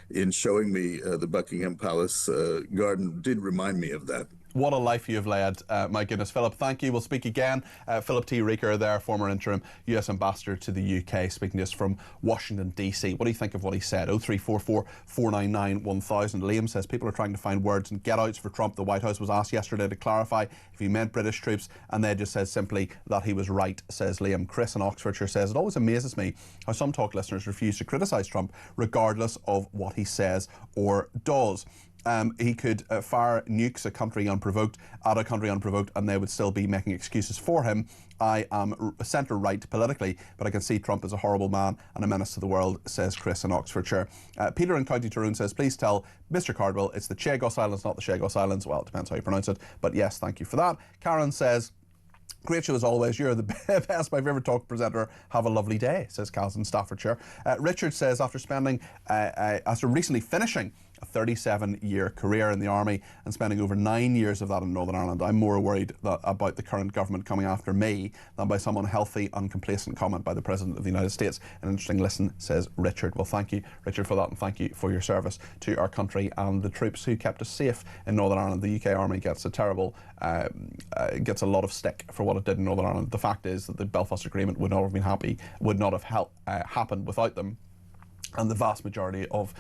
in showing me the Buckingham Palace garden, did remind me of that. What a life you have led, my goodness. Philip, thank you. We'll speak again. Philip T. Rieker there, former interim US Ambassador to the UK, speaking to us from Washington, D.C. What do you think of what he said? 0344 499 1000. Liam says people are trying to find words and get-outs for Trump. The White House was asked yesterday to clarify if he meant British troops, and they just said simply that he was right, says Liam. Chris in Oxfordshire says, it always amazes me how some talk listeners refuse to criticise Trump regardless of what he says or does. He could fire nukes a country unprovoked, at a country unprovoked, and they would still be making excuses for him. I am centre-right politically, but I can see Trump as a horrible man and a menace to the world, says Chris in Oxfordshire. Peter in County Tyrone says, please tell Mr Cardwell it's the Chagos Islands, not the Chagos Islands. Well, it depends how you pronounce it, but yes, thank you for that. Karen says, great show as always. You're the best, my favourite talk presenter. Have a lovely day, says Kaz in Staffordshire. Richard says, after recently finishing a 37-year career in the army and spending over 9 years of that in Northern Ireland, I'm more worried about the current government coming after me than by some unhealthy, uncomplacent comment by the President of the United States. An interesting listen, says Richard. Well, thank you, Richard, for that, and thank you for your service to our country and the troops who kept us safe in Northern Ireland. The UK Army gets a terrible, gets a lot of stick for what it did in Northern Ireland. The fact is that the Belfast Agreement would not have happened without them. And the vast majority of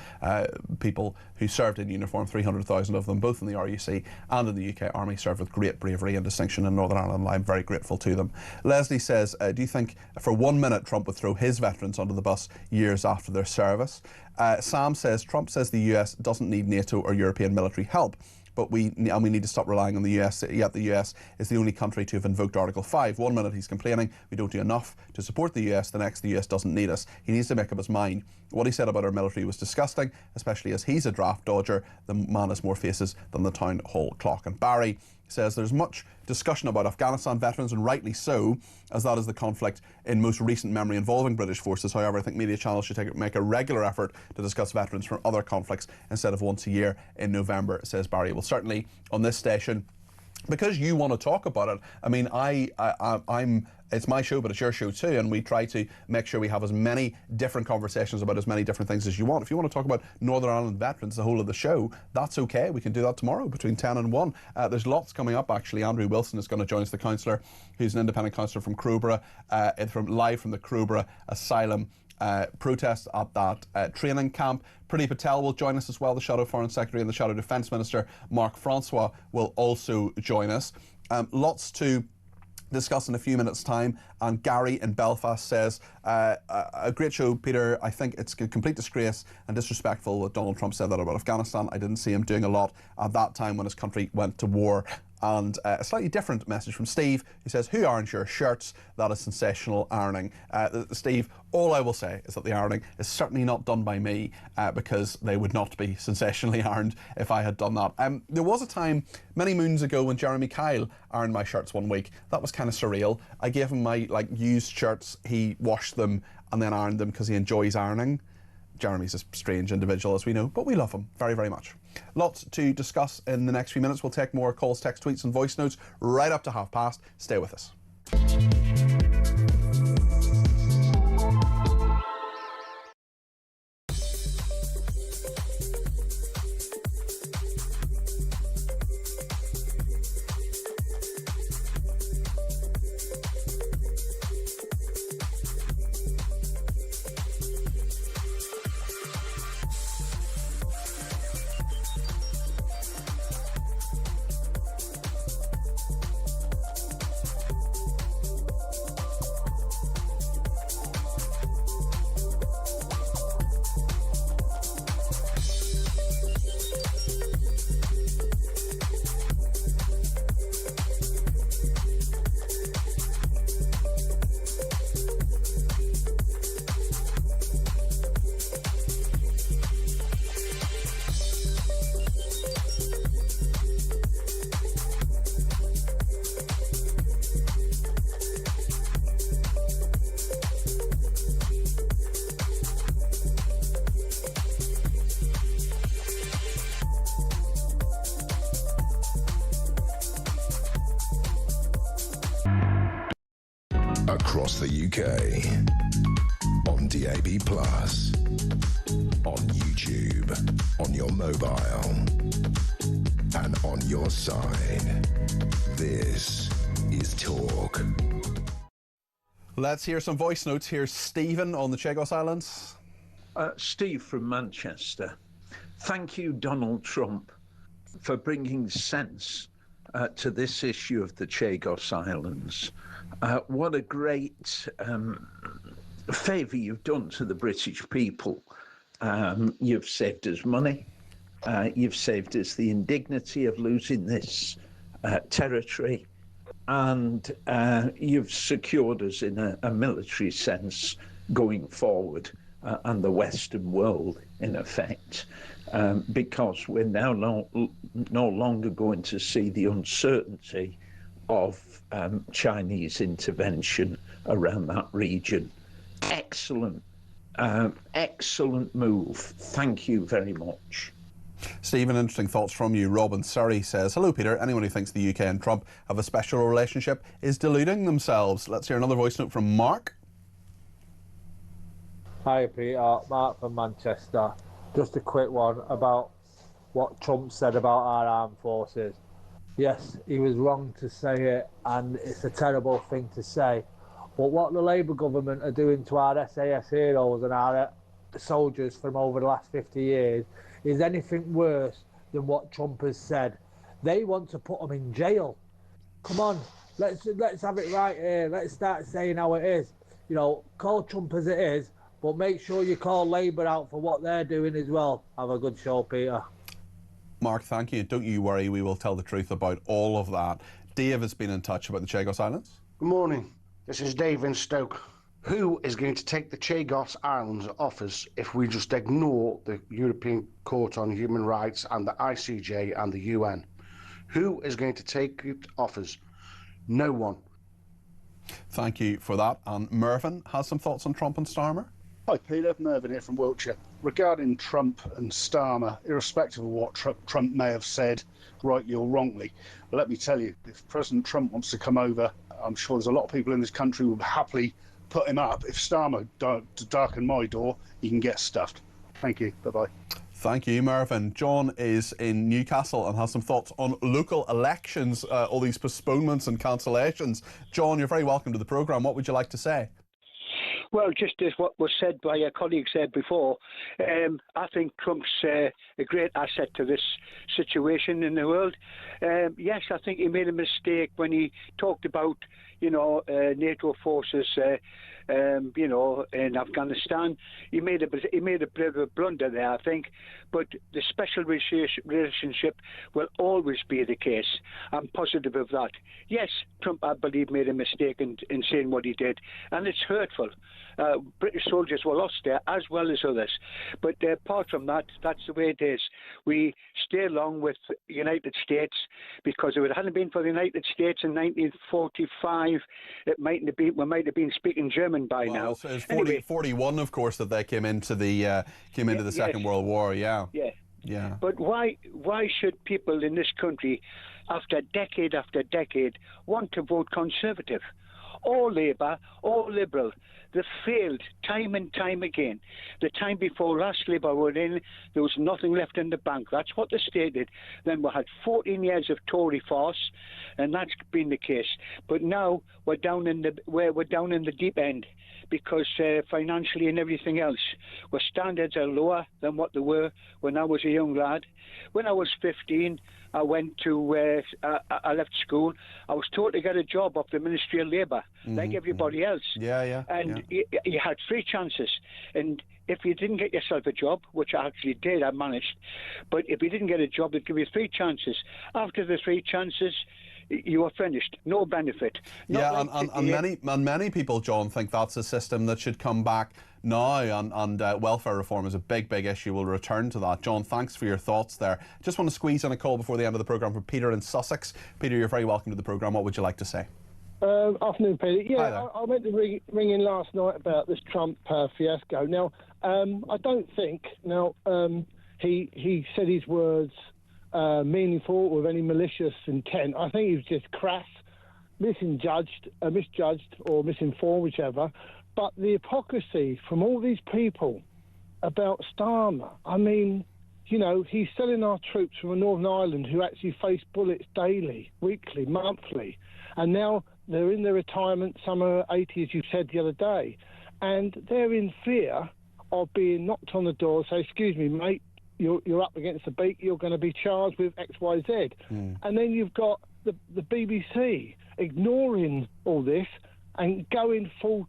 people who served in uniform, 300,000 of them, both in the RUC and in the UK Army, served with great bravery and distinction in Northern Ireland. I'm very grateful to them. Leslie says, do you think for 1 minute Trump would throw his veterans under the bus years after their service? Sam says, Trump says the US doesn't need NATO or European military help, but we need to stop relying on the US, yet the US is the only country to have invoked Article 5. 1 minute he's complaining we don't do enough to support the US, the next the US doesn't need us. He needs to make up his mind. What he said about our military was disgusting, especially as he's a draft dodger. The man has more faces than the town hall clock. And Barry says there's much discussion about Afghanistan veterans, and rightly so, as that is the conflict in most recent memory involving British forces. However, I think media channels should make a regular effort to discuss veterans from other conflicts instead of once a year in November, says Barry. Well, certainly on this station, because you want to talk about it, I mean, it's my show, but it's your show too, and we try to make sure we have as many different conversations about as many different things as you want. If you want to talk about Northern Ireland veterans, the whole of the show, that's okay. We can do that tomorrow between 10 and 1. There's lots coming up, actually. Andrew Wilson is going to join us, the councillor, who's an independent councillor from Crowborough, live from the Crowborough Asylum protest at that training camp. Priti Patel will join us as well, the Shadow Foreign Secretary, and the Shadow Defence Minister, Mark Francois, will also join us. Lots to discuss in a few minutes' time. And Gary in Belfast says, a great show, Peter. I think it's a complete disgrace and disrespectful that Donald Trump said that about Afghanistan. I didn't see him doing a lot at that time when his country went to war. And a slightly different message from Steve, who says, who irons your shirts? That is sensational ironing. Steve, all I will say is that the ironing is certainly not done by me, because they would not be sensationally ironed if I had done that. There was a time many moons ago when Jeremy Kyle ironed my shirts one week. That was kind of surreal. I gave him my used shirts. He washed them and then ironed them because he enjoys ironing. Jeremy's a strange individual, as we know, but we love him very, very much. Lots to discuss in the next few minutes. We'll take more calls, text, tweets and voice notes right up to past. Stay with us. Across the UK, on DAB+, on YouTube, on your mobile, and on your side. This is Talk. Let's hear some voice notes. Here's Stephen on the Chagos Islands. Steve from Manchester. Thank you, Donald Trump, for bringing sense to this issue of the Chagos Islands. What a great favour you've done to the British people. You've saved us money. You've saved us the indignity of losing this territory, and you've secured us in a military sense going forward, and the Western world, in effect, because we're now no longer going to see the uncertainty of Chinese intervention around that region. Excellent, excellent move. Thank you very much. Stephen, interesting thoughts from you. Robin Surrey says, hello Peter, anyone who thinks the UK and Trump have a special relationship is deluding themselves. Let's hear another voice note from Mark. Hi Peter, Mark from Manchester. Just a quick one about what Trump said about our armed forces. Yes, he was wrong to say it, and it's a terrible thing to say. But what the Labour government are doing to our SAS heroes and our soldiers from over the last 50 years is anything worse than what Trump has said. They want to put them in jail. Come on, let's have it right here. Let's start saying how it is. You know, call Trump as it is, but make sure you call Labour out for what they're doing as well. Have a good show, Peter. Mark, thank you. Don't you worry, we will tell the truth about all of that. Dave has been in touch about the Chagos Islands. Good morning. This is Dave in Stoke. Who is going to take the Chagos Islands off us if we just ignore the European Court on Human Rights and the ICJ and the UN? Who is going to take it off us? No one. Thank you for that. And Mervyn has some thoughts on Trump and Starmer. Hi Peter, Mervyn here from Wiltshire. Regarding Trump and Starmer, irrespective of what Trump may have said, rightly or wrongly, let me tell you, if President Trump wants to come over, I'm sure there's a lot of people in this country who would happily put him up. If Starmer darken my door, he can get stuffed. Thank you. Bye-bye. Thank you, Mervyn. John is in Newcastle and has some thoughts on local elections, all these postponements and cancellations. John, you're very welcome to the programme. What would you like to say? Well, just as what was said by your colleague said before, I think Trump's a great asset to this situation in the world. Yes, I think he made a mistake when he talked about, NATO forces, in Afghanistan. He made a bit of a blunder there, I think. But the special relationship will always be the case. I'm positive of that. Yes, Trump, I believe, made a mistake in saying what he did, and it's hurtful. British soldiers were lost there, as well as others. But apart from that, that's the way it is. We stay along with the United States, because if it hadn't been for the United States in 1945, we might have been speaking German by now. So it's 41, of course, that they came into the Second World War. Yeah. But why should people in this country, after decade, want to vote Conservative or Labour or Liberal? They failed time and time again. The time before last Labour were in, there was nothing left in the bank. That's what they stated. Then we had 14 years of Tory farce, and that's been the case. But now we're down in the deep end, because financially and everything else, where standards are lower than what they were when I was a young lad. When I was 15, I went to, I left school. I was told to get a job off the Ministry of Labour, like everybody else. And you had 3 chances. And if you didn't get yourself a job, which I actually did, I managed, but if you didn't get a job, they'd give you 3 chances. After the 3 chances, you are finished. No benefit. And many people, John, think that's a system that should come back now, and welfare reform is a big issue. We'll return to that. John, thanks for your thoughts there. Just want to squeeze in a call before the end of the programme from Peter in Sussex. Peter, you're very welcome to the programme. What would you like to say? Afternoon, Peter. I meant to ring in last night about this Trump fiasco. Now, I don't think, he said his words meaningful with any malicious intent. I think he was just crass, misjudged or misinformed, whichever. But the hypocrisy from all these people about Starmer, I mean, he's selling our troops from Northern Ireland who actually face bullets daily, weekly, monthly, and now they're in their retirement, some are 80, as you said the other day, and they're in fear of being knocked on the door, say, excuse me, mate, you're up against the beak, you're going to be charged with X, Y, Z. And then you've got the BBC ignoring all this and going full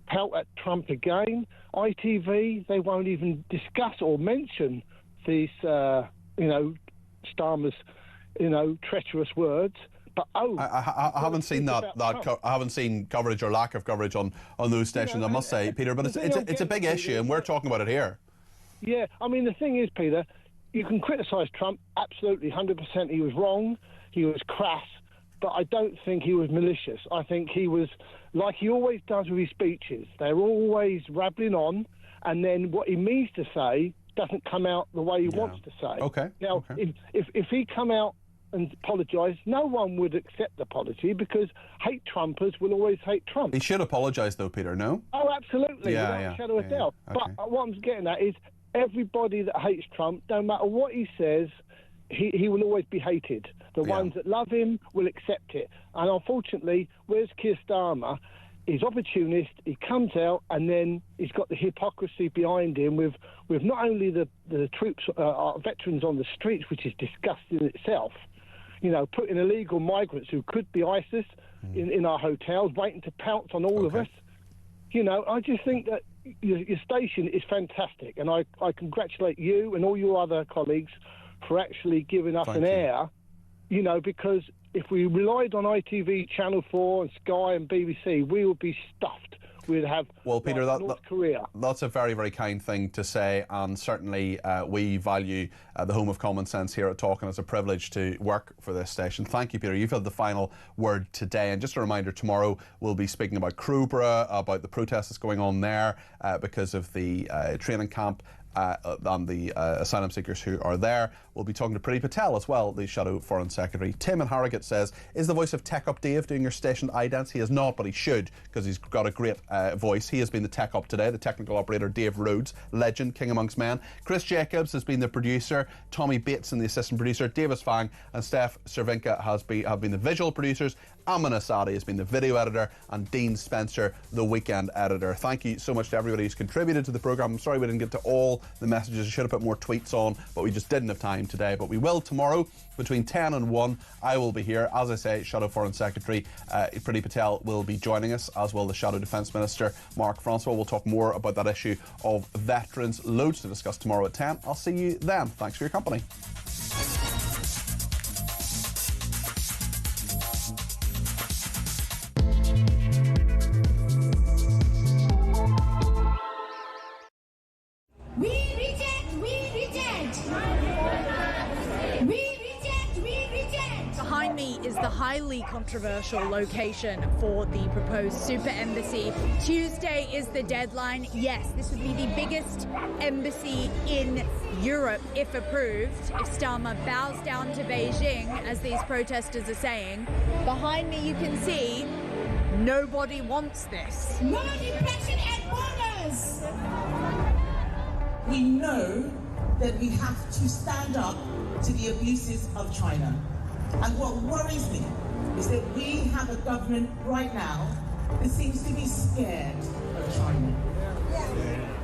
pelt at Trump again. ITV, they won't even discuss or mention this Starmer's, treacherous words. But I haven't seen that I haven't seen coverage or lack of coverage on those stations, I must say, Peter. But it's a big issue, and we're talking about it here. Yeah, I mean, the thing is, Peter, you can criticise Trump, absolutely, 100%. He was wrong, he was crass, but I don't think he was malicious. I think he was, like he always does with his speeches, they're always rabbling on, and then what he means to say doesn't come out the way he wants to say. Okay. Now, if he come out and apologise, no one would accept the apology because hate Trumpers will always hate Trump. He should apologise, though, Peter, no? Oh, absolutely, without a shadow of a doubt. Okay. But what I'm getting at is everybody that hates Trump, no matter what he says, he will always be hated. The ones that love him will accept it. And unfortunately, where's Keir Starmer? He's opportunist, he comes out and then he's got the hypocrisy behind him with not only the troops, our veterans on the streets, which is disgusting in itself, putting illegal migrants who could be ISIS in our hotels, waiting to pounce on all of us. I just think that your station is fantastic, and I congratulate you and all your other colleagues for actually giving us an air, because if we relied on ITV, Channel 4 and Sky and BBC, we would be stuffed. We'd have Peter, North Korea. That's a very, very kind thing to say, and certainly we value the home of common sense here at Talk, and it's a privilege to work for this station. Thank you, Peter. You've had the final word today, and just a reminder, tomorrow we'll be speaking about Crowborough, about the protest that's going on there because of the training camp and the asylum seekers who are there. We'll be talking to Priti Patel as well, the Shadow Foreign Secretary. Tim in Harrogate says, is the voice of Tech Up Dave doing your station idents? He is not, but he should, because he's got a great voice. He has been the Tech Up today, the technical operator Dave Rhodes, legend, king amongst men. Chris Jacobs has been the producer, Tommy Bates and the assistant producer, Davis Fang and Steph Cervinka have been the visual producers, Amin Asadi has been the video editor, and Dean Spencer, the weekend editor. Thank you so much to everybody who's contributed to the programme. I'm sorry we didn't get to all the messages. I should have put more tweets on, but we just didn't have time today. But we will tomorrow between 10 and 1. I will be here. As I say, Shadow Foreign Secretary Priti Patel will be joining us, as will the Shadow Defence Minister Mark Francois. We'll talk more about that issue of veterans. Loads to discuss tomorrow at 10. I'll see you then. Thanks for your company. Highly controversial location for the proposed super embassy. Tuesday is the deadline. Yes, this would be the biggest embassy in Europe if approved. If Starmer bows down to Beijing, as these protesters are saying. Behind me you can see nobody wants this. No depression at borders. We know that we have to stand up to the abuses of China. And what worries me is that we have a government right now that seems to be scared of China.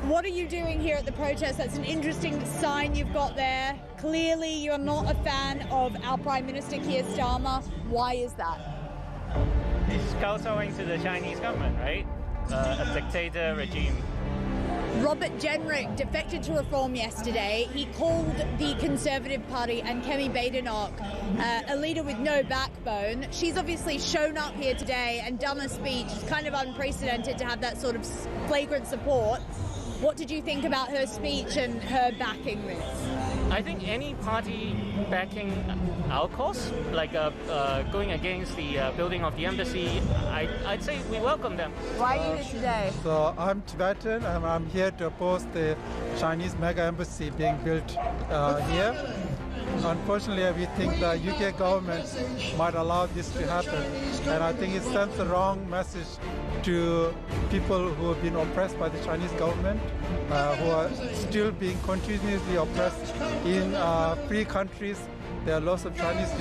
What are you doing here at the protest? That's an interesting sign you've got there. Clearly you're not a fan of our Prime Minister Keir Starmer. Why is that? He's kowtowing to the Chinese government, right? A dictator regime. Robert Jenrick defected to Reform yesterday. He called the Conservative Party and Kemi Badenoch a leader with no backbone. She's obviously shown up here today and done a speech. It's kind of unprecedented to have that sort of flagrant support. What did you think about her speech and her backing this? I think any party backing our cause, like going against the building of the embassy, I'd say we welcome them. Why are you here today? So I'm Tibetan and I'm here to oppose the Chinese mega embassy being built here. Unfortunately, we think the UK government might allow this to happen, and I think it sends the wrong message to people who have been oppressed by the Chinese government, who are still being continuously oppressed in free countries. There are lots of Chinese